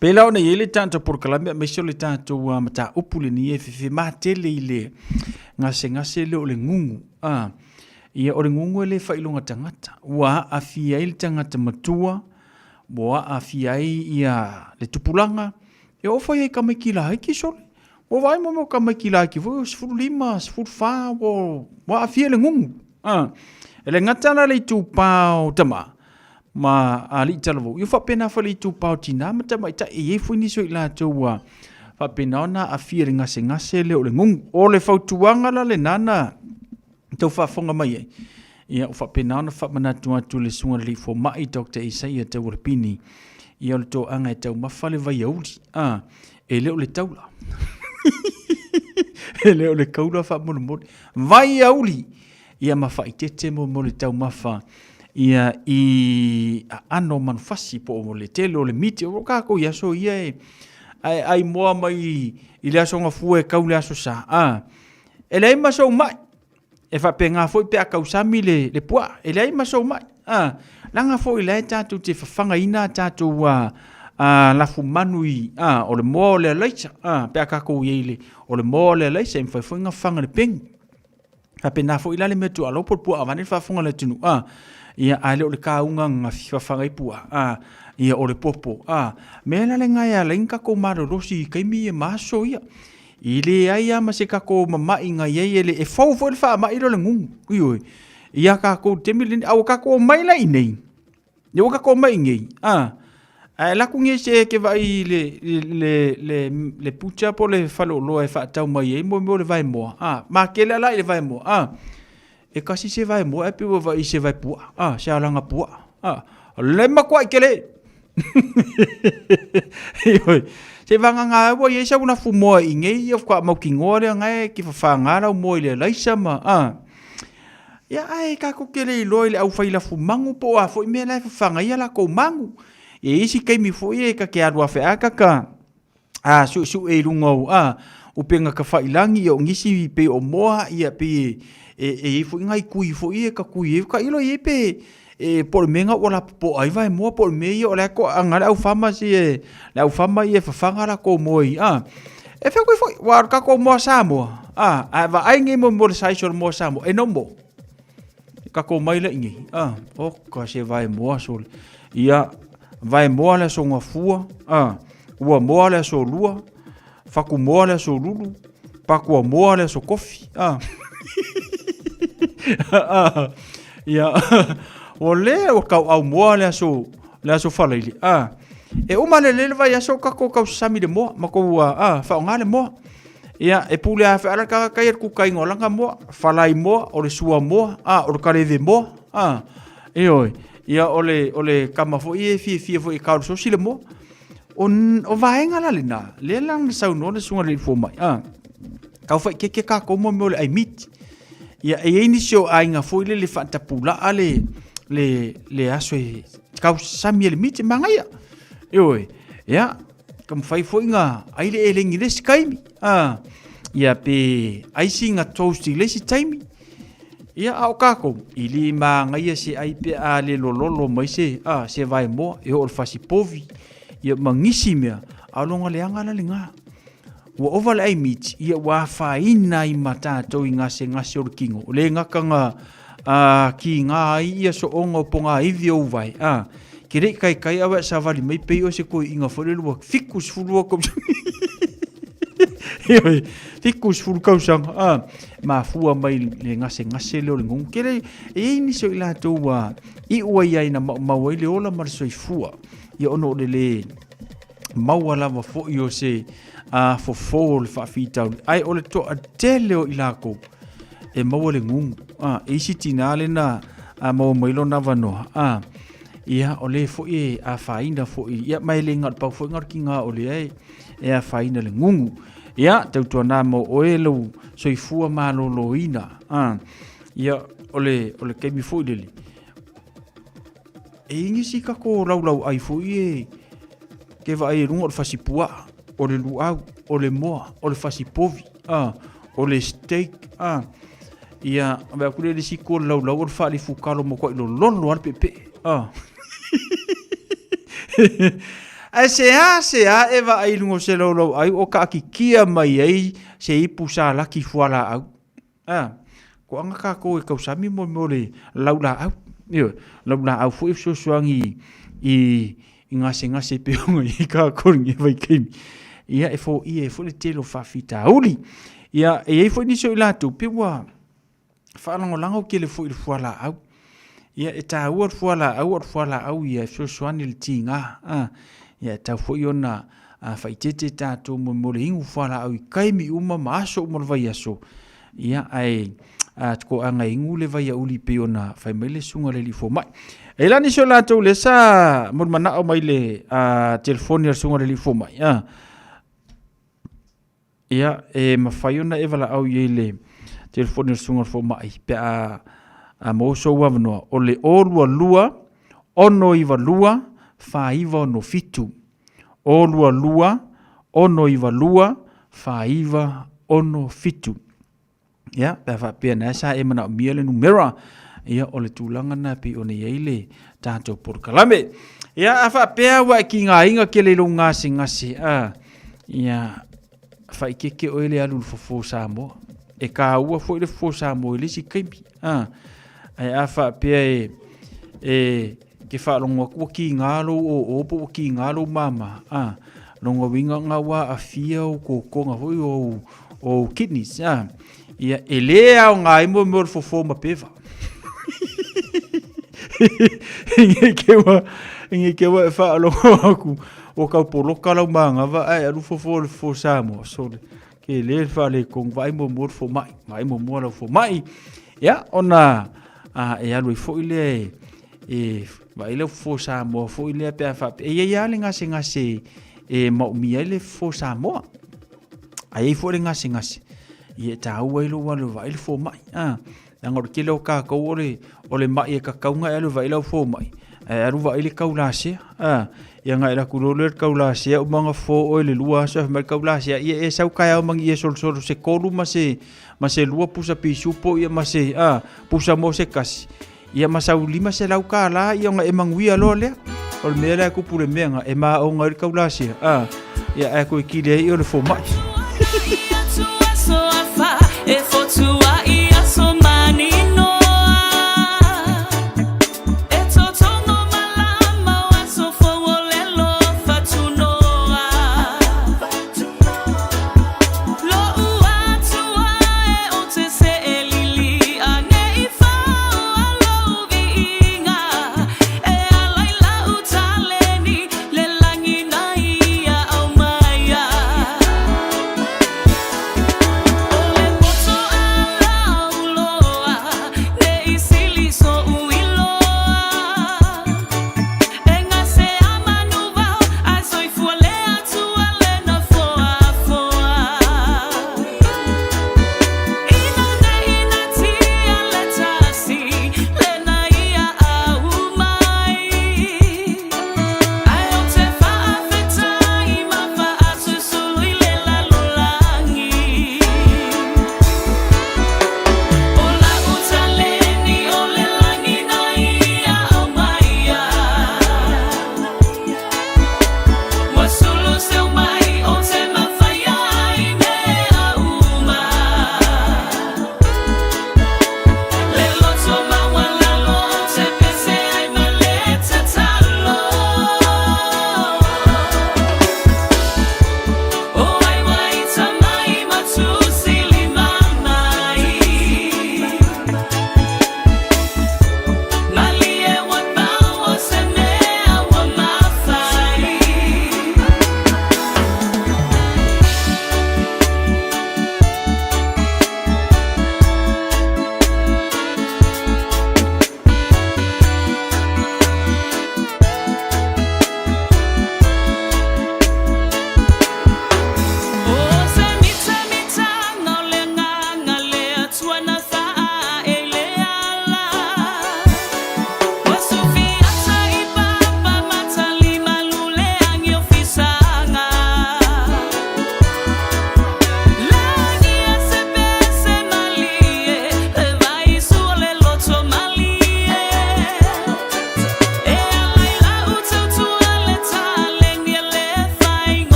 Pela o na iele tanto por kalamea meso le tanto mata upule ni e fefe matele i le ngase le o le ngungu. Ia o le ngungu e le whailonga tangata. Ua a fia il tangata matua, ua a fia ia le tupulanga, e o whai e kamaikila haiki sole. O vai mo kamaikila haiki, vo sifuru lima, sifuru wha, ua a fia le ngungu. E le ngatana le tupao tama. Ma ali talavo. Yo fa pena fa le tupao tina, ma tama ita e e fuini so ila tua. Fa pena ona a fia le ngase le o le ngungu. O le fautuanga la le nana. Tau whafonga mai e. Ia o whapena ona whamanatu atu le sunga le fo mai Dr. Isaiah tau rapini. Ia o le tō anga e tau mawhale vai auli. E leo le taula. E leo le kaula whamona mori. Vai auli. Ia mawha i tete mo le tau mawha. Ia i ano manufasi po o le tele o le miti. O kako ia so ia e. Ai moa mai i le aso ngafua e kaule aso sa. E le ima so mai. E fa penga foi pe akausami le pua e lei masou mai langa foi le tatu te fanga ina tatu la fumanui o le mo le leisa pe akako yele o le mo le leisa fa foi nga fanga le ping fa pena foi la le metu alo por pua vani fa funga le tunu ia ale o le kaunga nga fa fanga i pua ia o le popo me la le ngai ala inka ko maro rosi kaimi e maso ia ile ai ma se kako mama inga ye le e fo fa ma ilo le ngungu ioi ia kako temilin au kako mai la inei yo kako mai ngai la kunge se ke vai le pucha po le falo lo e fa tau mai mo le vai mo ma ke la le vai mo e kasi se vai mo e pe vai se vai pu se alanga pu le ma kwa kele ioi se vanga nga wo ye sa una fumo inge ye kwa mo kingore nga ki fa ngara mo ile laisa ma ya ai ka ko kele lo ile au faila fumangu po a fo me la fa nga ya la ko mangu e isi kai mi fo ye ka ke adwa fa ka su e lungo o penga ka fa ilangi o ngisi pe o moa ia pe e fo ngai kui fo ye ka kui ka ilo ye pe e por menga ola po ai vai mo por meio ola ko angara au fama si e la au fama e fa fangara ko moi e fe ko foi war ka ko mo samo va ai ngi mo sai so mo samo e no mo ka ko mai la ngi o ka se vai mo so ia vai mo la so nga fua ua mo la so lua fa ku mo la so lulu pa ku mo la so kofi ia o le o kau au moa le aso whalaili. E uma le vai aso kako kau sami le moa, mako whao ngā le moa. Ia, e pule a whaara kai ku kai ngolanga moa, whalai moa, o le sua moa, o le karewe moa. E oi, ia o le kamafo i e fia fo i kauru so si le moa. O vaenga la lina, le lang sau no le sunga le fo mai. Kau whai keke kako mo me o le ai miti. Ia, e inisio a inga fo i le whaatapula ale le aso e kau sami le miti mangaia oi ya kam fai foinga ai le elengi le skaimi ia pe ai singa toasty le si taimi ia au kako ili mangaia se ai pe a le lololo mai se se vai mo e o fasi povi ia mangisi mea alonga le anga le nga wa oval ai miti ia wa faina i mata to inga se ngase o kingo le ngakanga ki ngā ia so onga ponga iwi au vai. Ki rei kai awa sa wali mai pei o se koe inga whalelua. Fikus fulua kom. Fikus fulu kausanga. Ma fua mai le ngase leo le ngongu. Ki rei e ini so ila tau i ua iai na maua ile ola maraso i fua. Ia ono le maua lava fo i o se fofo le whaafitau. Ai ole to a teleo ila kou. E maua le ngungu. Isi tina le na maua mailo na wanoa. Ia o le fo e a whaina fo i. Ia mai le ngat pau fo ngat ki ngā o le ai. E a whaina le ngungu. Ia tautua nā mo o e lau soifua malolo ina. Ia o le keimi fo i lele. E ingi si kako lau ai fo i e. Ke wa ai runga o le fasipua. O le luau. O le moa. O le fasipovi. O le steak. ia ba ku le siko lau lau fa li fukalo mo ko lo lolo al pepe ai se a eva ai lungo se lo ai o ka ki kia mai ai se ipu sa la ki fuala au ko anga ka ko e ka sami mo le lau la au io lau la au fu so suangi i ngase pe i ka ko ngi vai kimi ia e fo le telo fa fita uli ia e fo ni so la tu pe wa fa lango ke le fo i fuala au ia e ta ua fuala au ia so suani le tinga ia ta fo iona fa itete ta to mo le ingu fuala au kai mi uma maso mo vai aso ia ai ko anga ingu le vai uli pe ona fa mele sunga le fo mai e la ni so la to le sa mo mana o mai le telefoni sunga le fo mai ia e mafaiona e vala au ye le telefoni sunga fo mai pe a mo so wa no o le lua ono iwa lua fa iwa no fitu o lua ono iwa lua fa iwa ono fitu ia pe fa pe na sa e mana miele numera ia o le tulanga na pe ona ye le tato por kalame ia afa pe wa ki nga inga ke le lunga singasi ia fa ke o le alu fo Samoa e ka ua fo le fo Samoa le si kemi ai afa pe ke fa longo ko ki ngalo o po ki ngalo mama longo winga ngawa afia o ko nga o kidneys ia elea o ngai mo fo ma peva inge ke wa fa longo ku o ka polo kala manga va ai alu fo Samoa so ke le fa le kong vai mo fo mai mo la fo mai ya ona e alu fo ile vai le fo Samoa fo ile pe fa e ya le ngase mo mi ile fo Samoa ai fo le ngase ye ta wa ile wa le vai fo mai ngor ke lo ka ko ole mai e ka kaunga alu vai lo fo mai alu vai le kaula se ia ngai la kulole kaula se o manga fo o le lua sa me kaula se ia e sau kai o mangi e sol se kolu ma se lua pusa pisu po ia ma se pusa mo se kasi ia ma sau lima se lau kala ia nga e mangui alo le o me la ku pule menga e ma o ngai kaula se ia e ko ki le o le fo mai e fo tua ia so manino Ole poto ala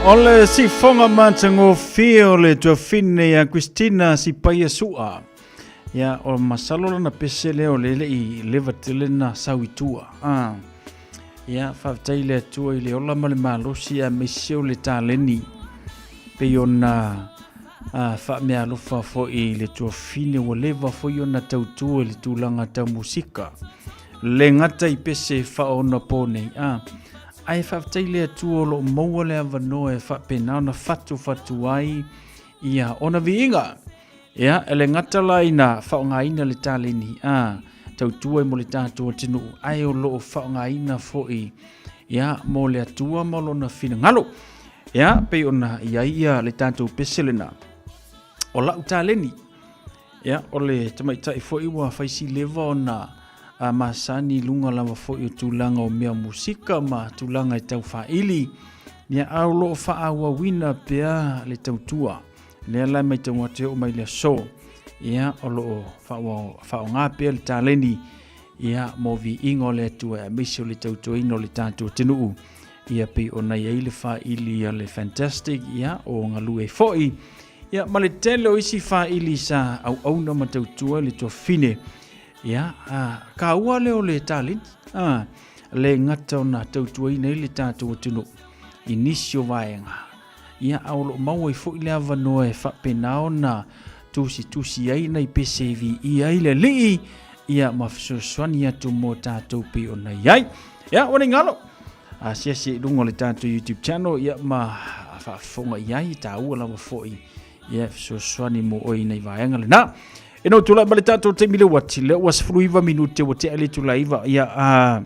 Ole si fonga mantango fio le tua fine ya Christina si paia sua. Ya o masalo na pesele o lele I levatele na sawitua. Ya faftaile tua ile ola male malosi ya mesio le taleni. Pe yona fa me alofa fo I le tua fine o leva fo yona tautua le tulanga ta musika. Le ngata I pese fa ona pone. Ai whaftaile atua lo maua le avano e whapena na fatu ai ia ona viinga. Ia, ele ngatala ina whaongaina le taleni. Tautua mo le tātua tinu. Ai o lo whaongaina foi. Ia, mo le atua mo lo na whina ngalo. Ia, pe ona ia le tātua peselena. O lau taleni. Ia, o le tamaitai foi wa whaisi lewa ona masani lunga lava foi o tulanga o mea musika ma tulanga I tau whaili nia au loo whaawa wina pea le tautua lea lai mai tau wate o mai le so ia o loo whao ngā pea le taleni ia mo vi ingo le atua e misio le tautua ino le tātua tenuu ia pe o nei eile whaili ia le fantastic ia o ngalue foi ia ma le tele o isi whaili sa au auna ma tautua le tua fine ia ka ua leo le talent le ngata ona tautua ina le tātua tunu inisio vaenga ia aulo mau I fo ile avanoa e whapena ona tusi ai nei PCV ia ile lii ia mafsuswani atu mo tātou pe ona iai ia wane ngalo siasi lungo le tātou YouTube channel ia ma whafonga iai tā ua lawa foi ia fsuswani mo oi nei vaenga le na Eno tula bale tato te mile wati le was fruiva minute wote ale tula iva ia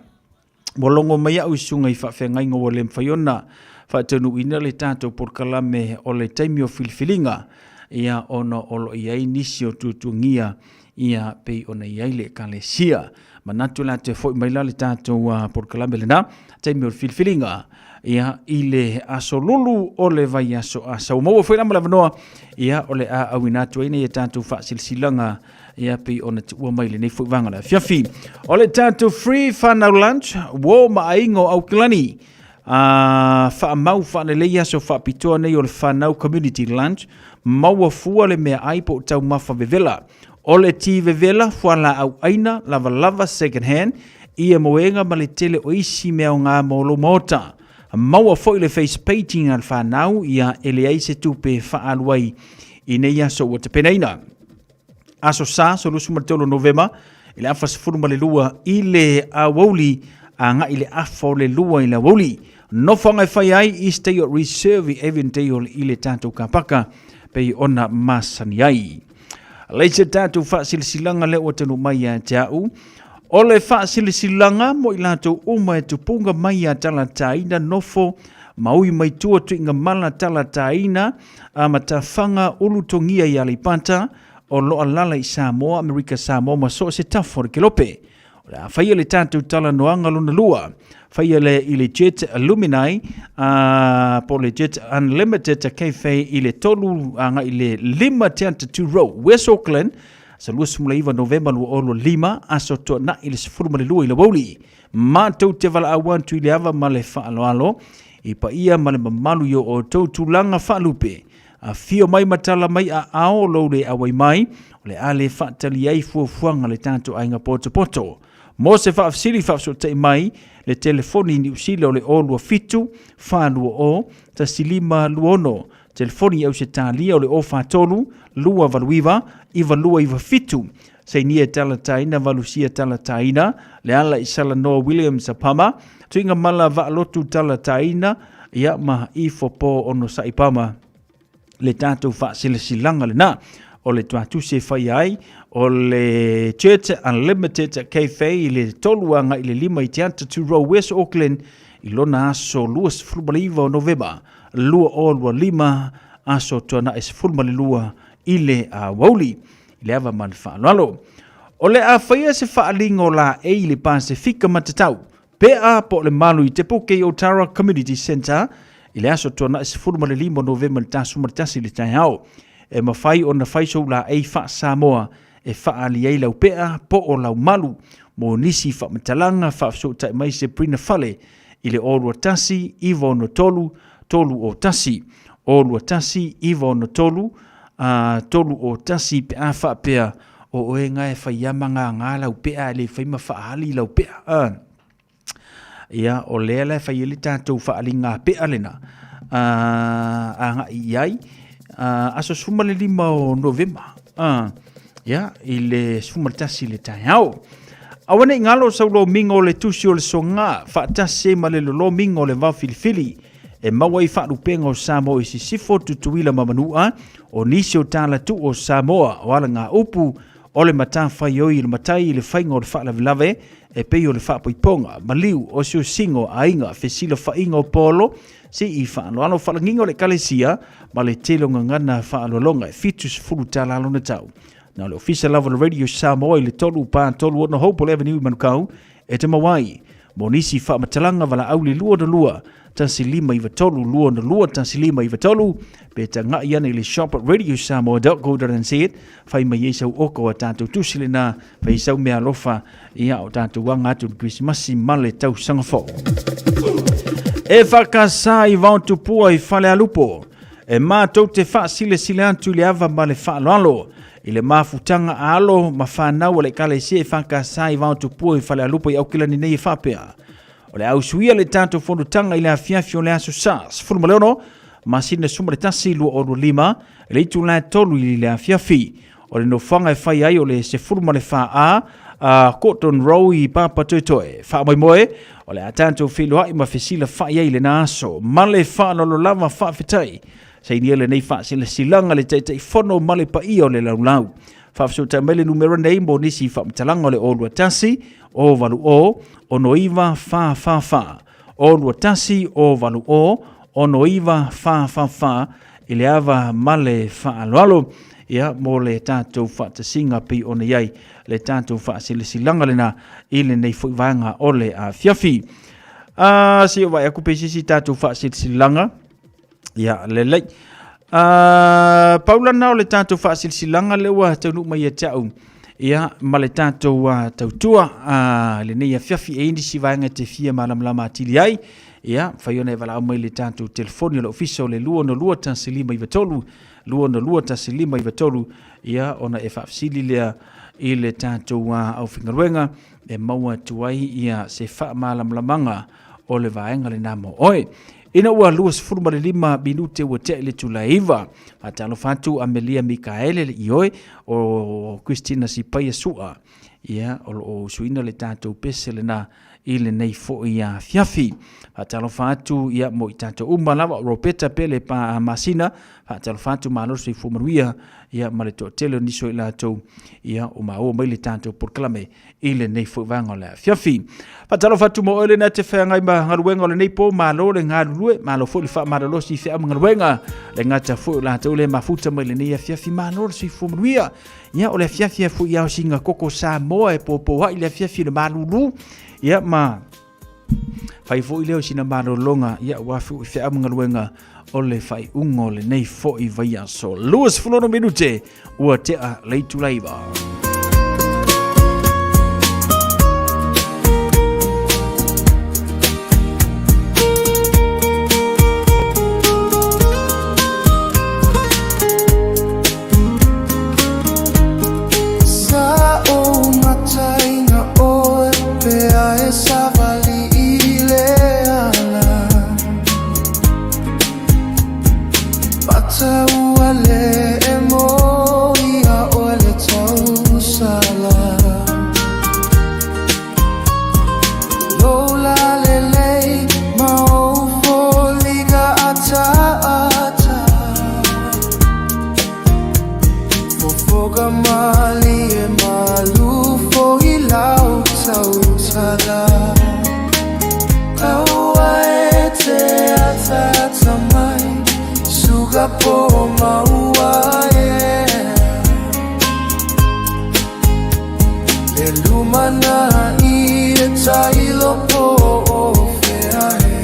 bolongo mai au sunga I whawhenga ingo o le mwhaiona whaatanu ina le tato por kalame o le taimi o filfilinga ia ono olo iai nisi o tutungia ia pei ona iai le kalesia manatu la te foi mai la le tato por kalame le na taimi o filfilinga ia ile asolulu o le vai aso asa mo foi la mala ia ole a awinatu ina ia tatu fa silsilanga ia pe ona tua mai le nei foi vanga la fiafi ole tatu free fun lunch wo ma aingo au klani fa mau fa le ia so fa pitoa nei ole fanau community lunch mau fua le mea aipo tau mafa vevela ole ti vevela fuala au aina lava second hand ia moenga ma le tele o isi mea o ngā molo mota maua foi le face painting al whanau ia ele ai se tupe whaaluai I nei aso o te penaina. Aso sa, so lusu martelo Novema, ile afa se furu le lua I le awauli a nga ile afa le lua I le awauli. No whanga whai ai I stay o reserve even day o ile tātou kapaka pe ona masani ai. Leise tātou whaasilsilanga le o tenu mai a te au. O le whaasilsilanga mo I lātou uma e tupunga mai a tala taina nofo maui mai tua tuinga mala tala taina a matawhanga ulutongia I alipanta o loa lala I Samoa, Amerika Samoa ma so se tafo ke lope. O le whaia le tātou tala noanga luna lua. Whaia le I le Jet Illuminai po le Jet Unlimited cafe I le tolu anga I le 5 row West Auckland sa lua sumula iwa November lua olo 5 aso toa na I le sifuruma le lua I le wauli. Ma tau te vala awan tu I le ava ma le whaaloalo I pa ia ma le mamalu yo o tau tulanga whaalupe. A fio mai matala mai a ao lo le awai mai o le ale whaatali ai fuafuanga le tātou ainga poto. Mo se whaafsiri whaafsotei mai le telefoni ni usile o le o lua fitu whanua o ta silima luono. Telefoni au se tālia o le o whatolu lua valuiva iwa lua iwa fitu. Sei nia tala taina valusia tala taina le ala isala Noah Williams apama tuinga mala vaalotu tala taina ia ma I fopo ono saipama le tātou whaasilasilanga le na o le tuatu se whai ai o le Church Unlimited Cafe I le toluanga I le 5 row West Auckland I lona aso luas fulmaliva o November lua o lua 5 aso tuana es fulmalilua I le wauli I le ava man whaalalo. O le a whaia se whaalingo la e I le Pasifika matatau pea po le malu I te poke o Tara Community Centre I le aso tuana es fulmalilima o November le tasu maratasi le tai hao. E mawhai o na whaisou la e wha Samoa e whaali ei lau pea po o lau malu mo nisi wha matalanga wha so tai mai se prina fale I le orua tasi, iwa no tolu, tolu o tasi o lua tasi iva ona tolu tolu o tasi pe a whaapea o oenga e whaiamanga ngā lau pea le whaima whaali lau pea ia o lea le whaieli tātou whaali ngā pea lena a ngā iai aso suma le 5 o Novemba ia i le suma le tasi le tai hao awane i ngalo saulo mingo le tusi o le songa whaatase ma le lolo mingo le vau filifili e maua i whaarupenga o Samoa i si sifo tutuila mamanua o nisi o tāla tu o Samoa o ala ngā upu o le matawhai oi le matai i le whainga o le whaalavelave e pei o le whaapoiponga maliu o sio singo a inga whesila whainga o polo si i whaanoano whalangingo le kalesia ma le telonga ngana whaalolonga e fitus fulu tāla alona tau. Na le official level radio Samoa i le tolu ona Hopewell Avenue Manukau e te mawai. Mo nisi whaamatalanga wala au le lua na lua tansi 5 iwa tolu lua na lua tansi 5 iwa tolu pe ta ngai ana i le shop at radiosamoa.co.nz whai mai esau oko a tātou tusile na whai esau mea lofa ia o tātou wanga atu Christmasi male tau sangafo. E whakasa i vauntu pua i whale alupo e mātou te whaasile sile antu le ava ma le whaaloalo i le mafutanga alo ma whanau le kale se whakasa i vauntu pua i whale alupo i aukilani nei whapea. O le au suia le tātou whonutanga i le afiafio le aso SARS. Furu leono, masina suma le tasi lua o 5, le itu la tolu i le afiafi. O le no whanga e whai ai o le se furu ma le wha Cotton Row i Papa Toitoe. Wha mai moe, o le a tātou whiloa i ma whesila whai ai le na aso. Male wha lolo lava wha whitai. Sei ni ele nei wha sila silanga le teitai whono male pa i o le laulau. Whafso ta mele numero nei mo nisi wha mtalanga o le olua tasi o valu o noiva fa o lua tasi o valu o noiva fa ile ava male fa aloalo ia mo le tātou fa tasinga pi ona iai le tātou fa silanga lena ile nei fuivanga o le a fiafi si o vai aku pesisi tātou fa silanga ia lelei Paula na o le tātou fa silanga lewa taunu mai tau ia male tātou tautua le nei a fiafi e indisi vaenga te fia malamlama atili ai ia whaiona e wala mai le tātou telefoni o le ofisa o le lua tansilima i vatolu lua tansilima i vatolu ia ona e whaafsili lea i le tātou au whingaruenga e maua tuai ia se wha malamlamanga o le vaenga le namo oe ina ua luas furma le 5 minute ua te le tulaiva atalo fatu Amelia Mikaele le ioe o Christina Sipaia sua ia o suina le tātou pese le na ile nei fo ia fiafi atalo fatu ia mo tātou umalawa ropeta pele pa masina atalo fatu malo se fumaruia ia male to tele niso ila to ia o ma o mai le tātou proclame ile nei fo vanga le fiafi atalo fatu mo ele na te whenga ma ngaruenga le nei po malo le ngarue malo fo le fa malo si fe ngaruenga le ngata fo la to le mafuta mai le nei fiafi malo si fumaruia ia o le fiafi fo ia singa koko Samoa e popo wa ile fiafi le malulu ia ma fai fo ile o sina malolonga ia wa fu fe ngaruenga o le fai ungo le nei fo i vaia so Luas fulono minute ua te a leitu laiva Sa o matainga o pea e savali ile ala Pata uale e mo ia ole tau sala Lola lele ma o foliga ata Fofoga mali e malu fo ilau tau tada Kaua e te atata mai Suga po maua e Le lumana i e tailo po o fea e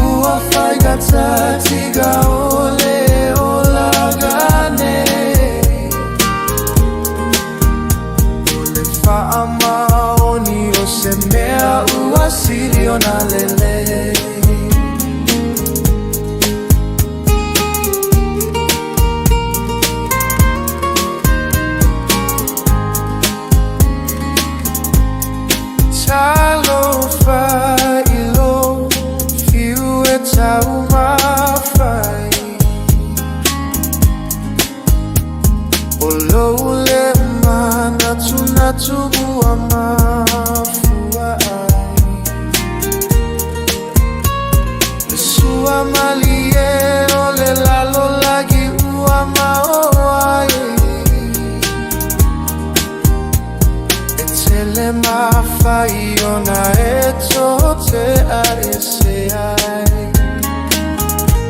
Ua fai gata tiga ole o lagane Ole faa maoni o se mea ua uasili ona lele. Talo failo fiu etau mafai olo le mana tunatu amafua sua maliero le lalo lagi uamaoai etele mafai ona eto te aeseai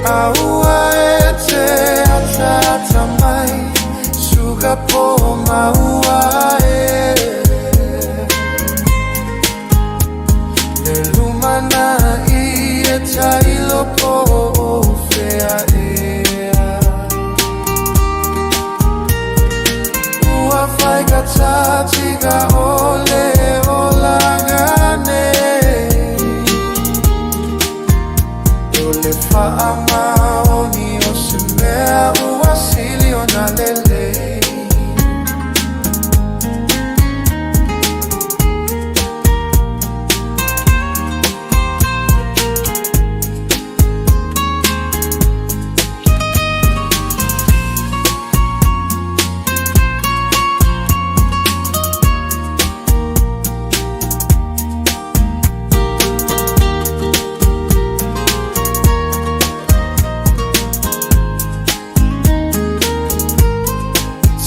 aua ete atata mai suga po maua le lumana i etailo po fea ua fai katati ka ole olangane ole faama oni osemea uasili ona lele.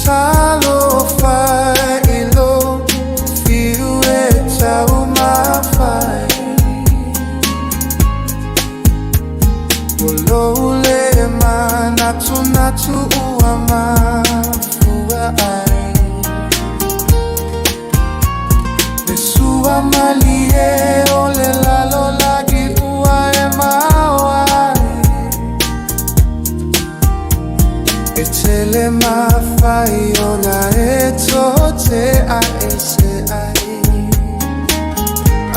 Talo failo fiu etau mafai olo le mana tunatu uamafua ai le sua malie ole lalo lagi ua e maoai etele mafai ona eto te aeseai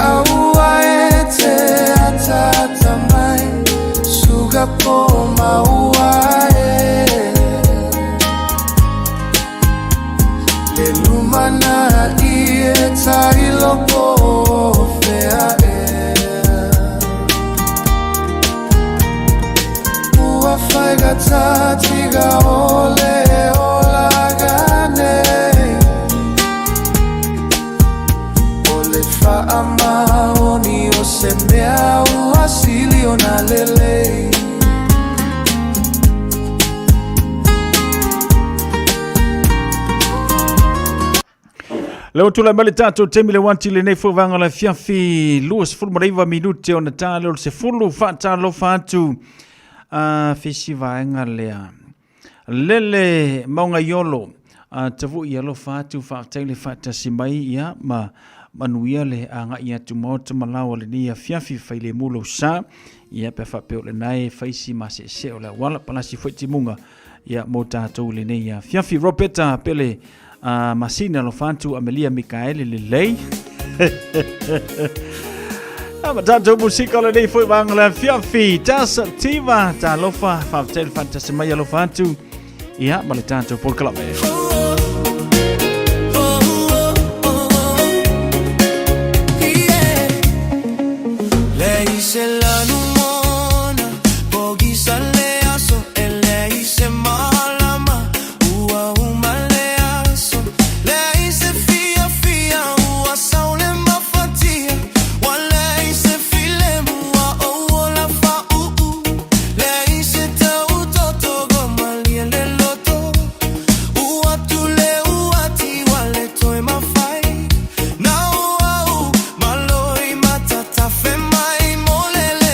aua ete atata mai suga po maua le lumana i etailo po fea ua fai gatati ga ole olagane ole faama oni osemea uasili ona lele. Leo tula mele tato temile wanti le nei furvanga la fiafi luas fulmaraiva minute ona tale o se fulu fata lo fatu fesivaenga lea lele maunga yolo tavu ia lo fatu fataile fata simai ia ma manuia le anga ia tumota malawa le nia fiafi faile mulo sa ia pe fa pe le nai faisi ma se o la wala palasi foti munga ia mota to le nei fiafi ropeta pele masina lo fantu Amelia Mikaeli le lei Amatato musika le nei foi bangla fiafi tasa tiva ta lofa faftel fantasimaya lo fantu ia maletato por clave lei se la numona pochi sale aso e lei se malama ua umale aso lei se fia fia ua saule mafatia wa lei se file mua o la fa lei se tau toto gomali le loto ua tule ua ti wale toi mafai na ua maloi matata fe mai molele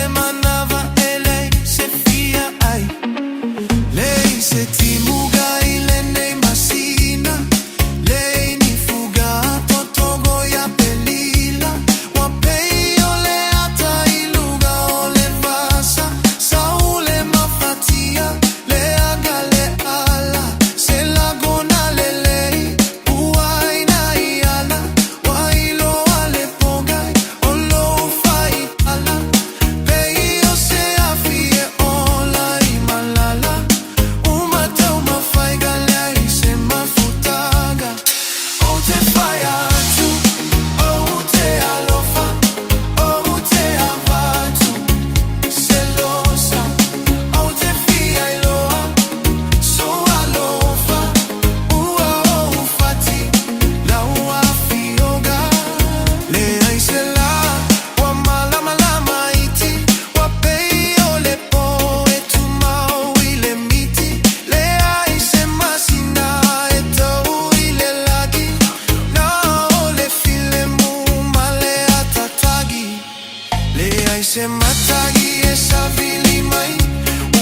Le ai se matagi e sa vili mai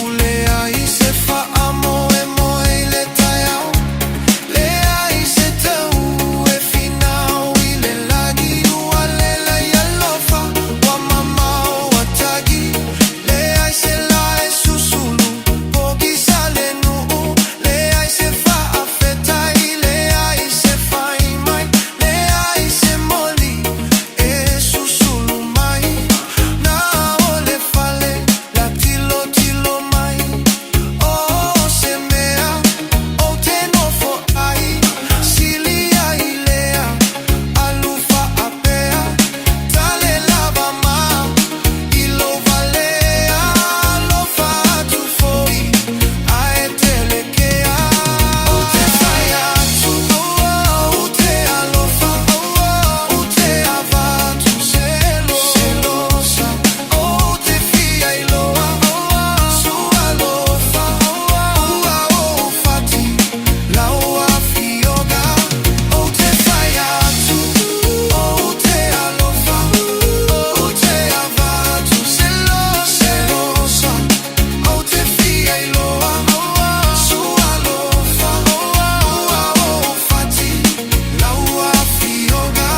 ule ai se fa amo e moe le taiao le ai se tau e finau i le lagi ua le la ialofa wa mamau atagi le ai se la e susulu poki sa le nuu le ai se fa afetai le ai se fai mai le ai se moli e susulu mai na ole fale la tilo tilo mai o se mea o te no fo ai sili ai lea alufa apea tale lava ma ilo valea lo fa tu foi ae telekea o te fai atu o te alofa o te avatu selosa o te fia iloa su alofa ua o fati laua fioga o te fai atu o te alofa o te avatu selosa o te fia iloa su alofa ua o fati laua fioga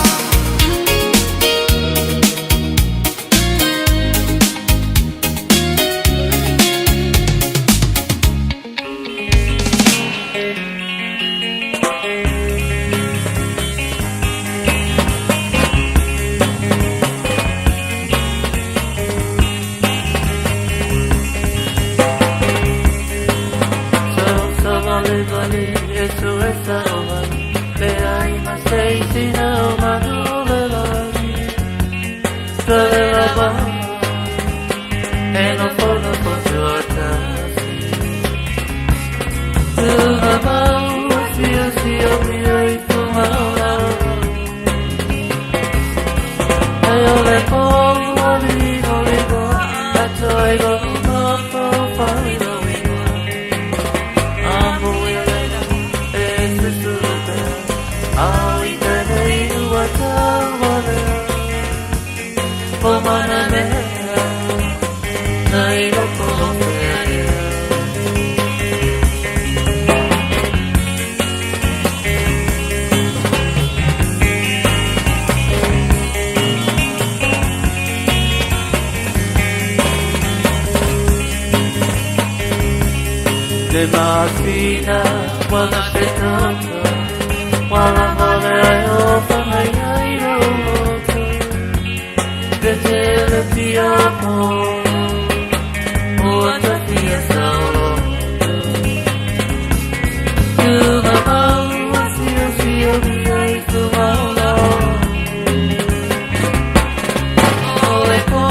Le mafina wala petata wala mole ai o whangai ai rota Te tele pia po o ata pia sauro Tuna mau a sio mi ai tu maula Ole ko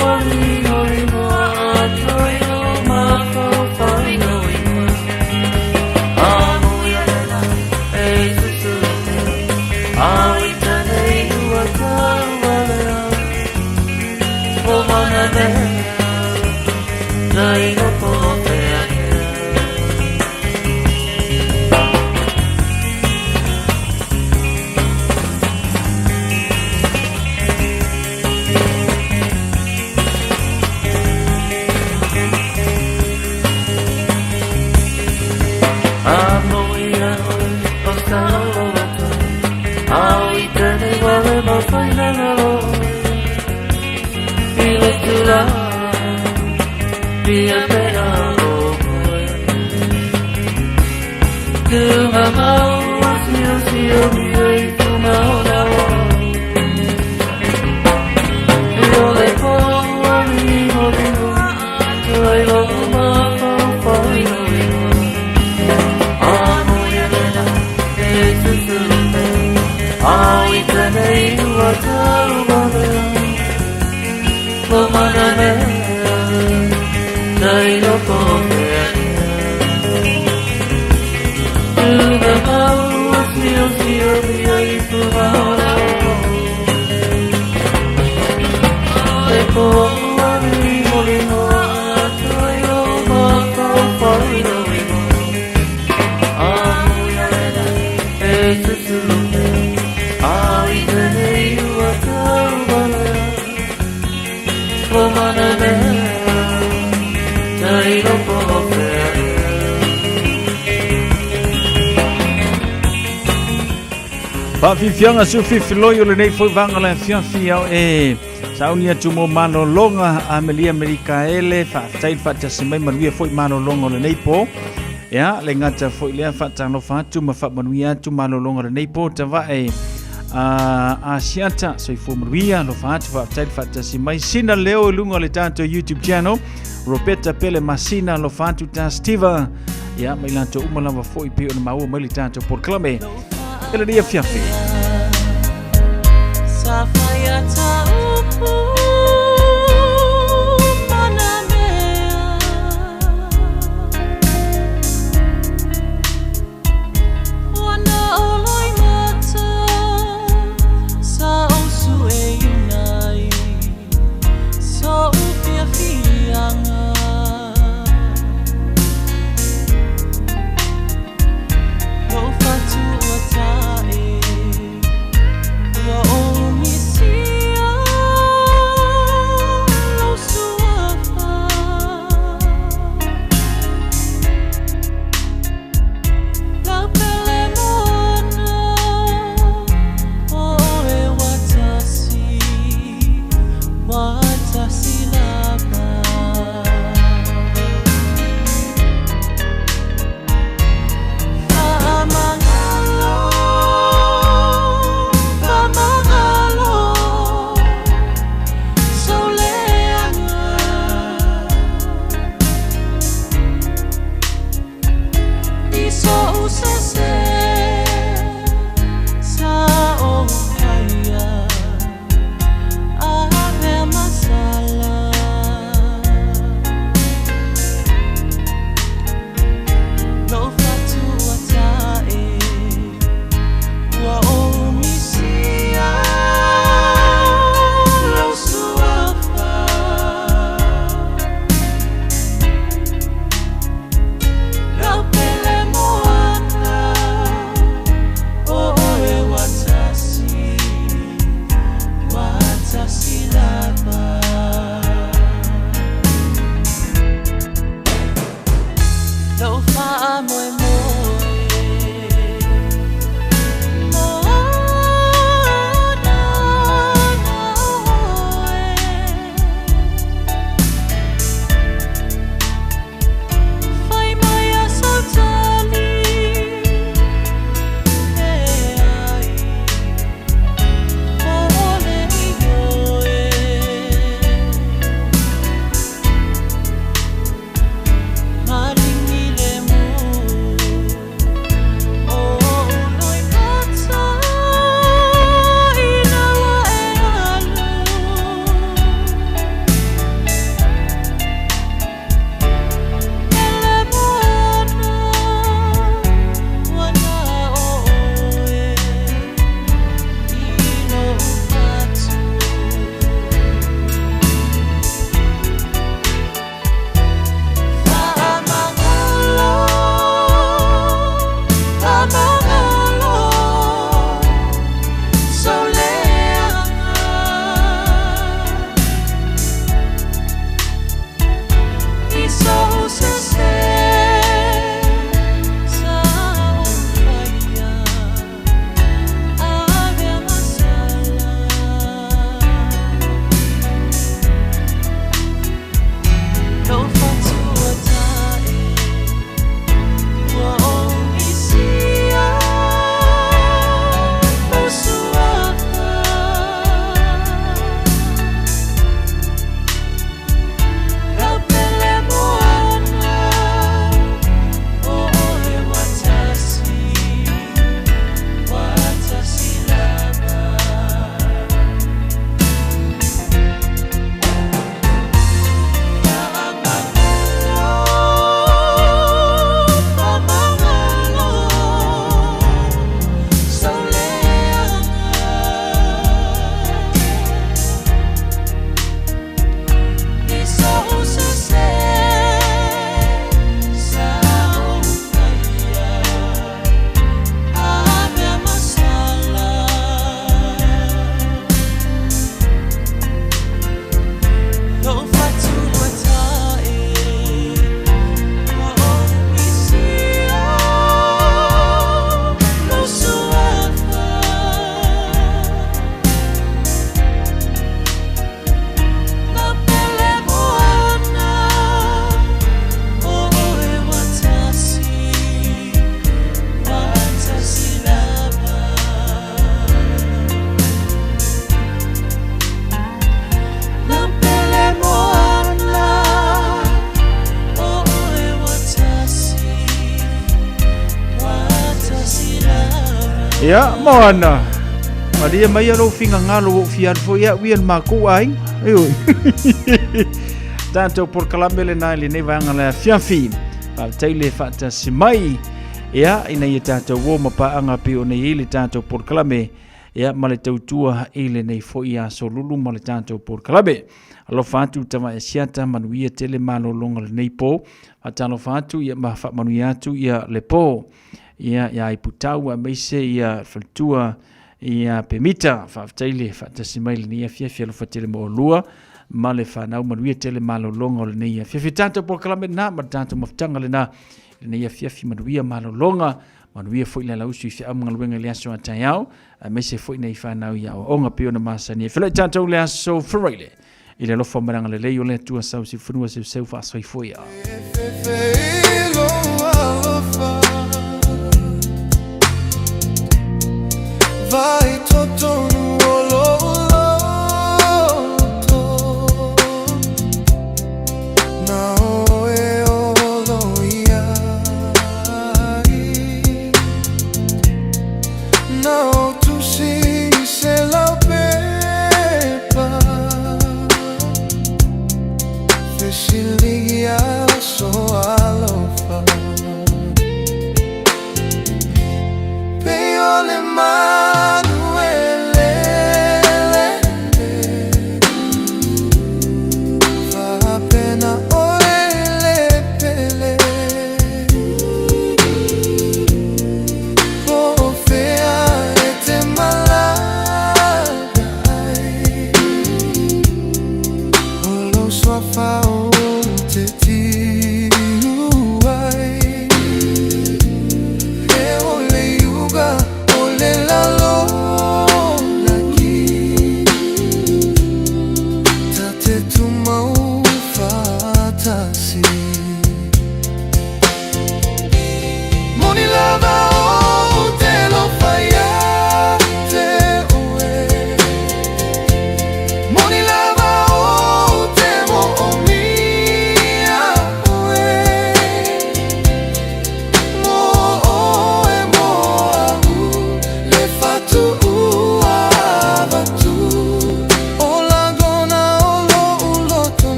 wali hori moa atoi no mako whai no mana mea tai no po fea Pa fianga su fifiloi o le nei foi vanga le fiafia e saunia tumo mano longa Amelia Americaele fa tai fa tasimai manuia foi mano longa le nei po ya le ngata foi le fa tano fa tu ma fa manuia tu mano longa le nei po ta va e a siata so fo manuia lo fa tai fa tasimai sina leo lunga le tanto YouTube channel Roberta Pele Masina lo fa tu ta Steve ya mai lanto umala va foi pe o mau mai tanto por clame ele dia fiafi Safaya ta upu manamea Wana oloi mata sa osu e unai So fiafianga Lo fatu atae Wa o misia Ya, mana. Maria mai alo finga ngalo fiar fo ya wian maku ai. Ayo. Tanto por kalambele na le nevanga la fiafi. Pa taile fata simai. Ya, ina ia tanto wo mapa anga pe o nei ile tanto por kalame. Ya, male tautua ile nei fo ia solulu male tanto por kalame. Alo fatu tama e siata manuia tele malo longa le nei po. Atalo fatu ia mafa manuiatu ia le po. Ia iputau a meise ia faltua ia pemita faaftaile faatasimaile ni ia fiafia lo fatele mo lua ma le fanau manuia tele malolonga o lenei ia fiafi tanto po kalame na ma tanto mafutanga lena lenei ia fiafi manuia malolonga manuia foi le lausu i fiamu ngaluenga le aso ataiao a meise foi nei fanau ia o onga pio na masani fele tanto le aso freile ile lo famaranga le lei o le tua sau si funua se seu fa soi foi a vai toto no loto na oe olo ia na o tu si se la pepa fesilia so alofa peole ma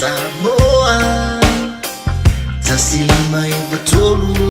Samoa, tasilima ivatolu.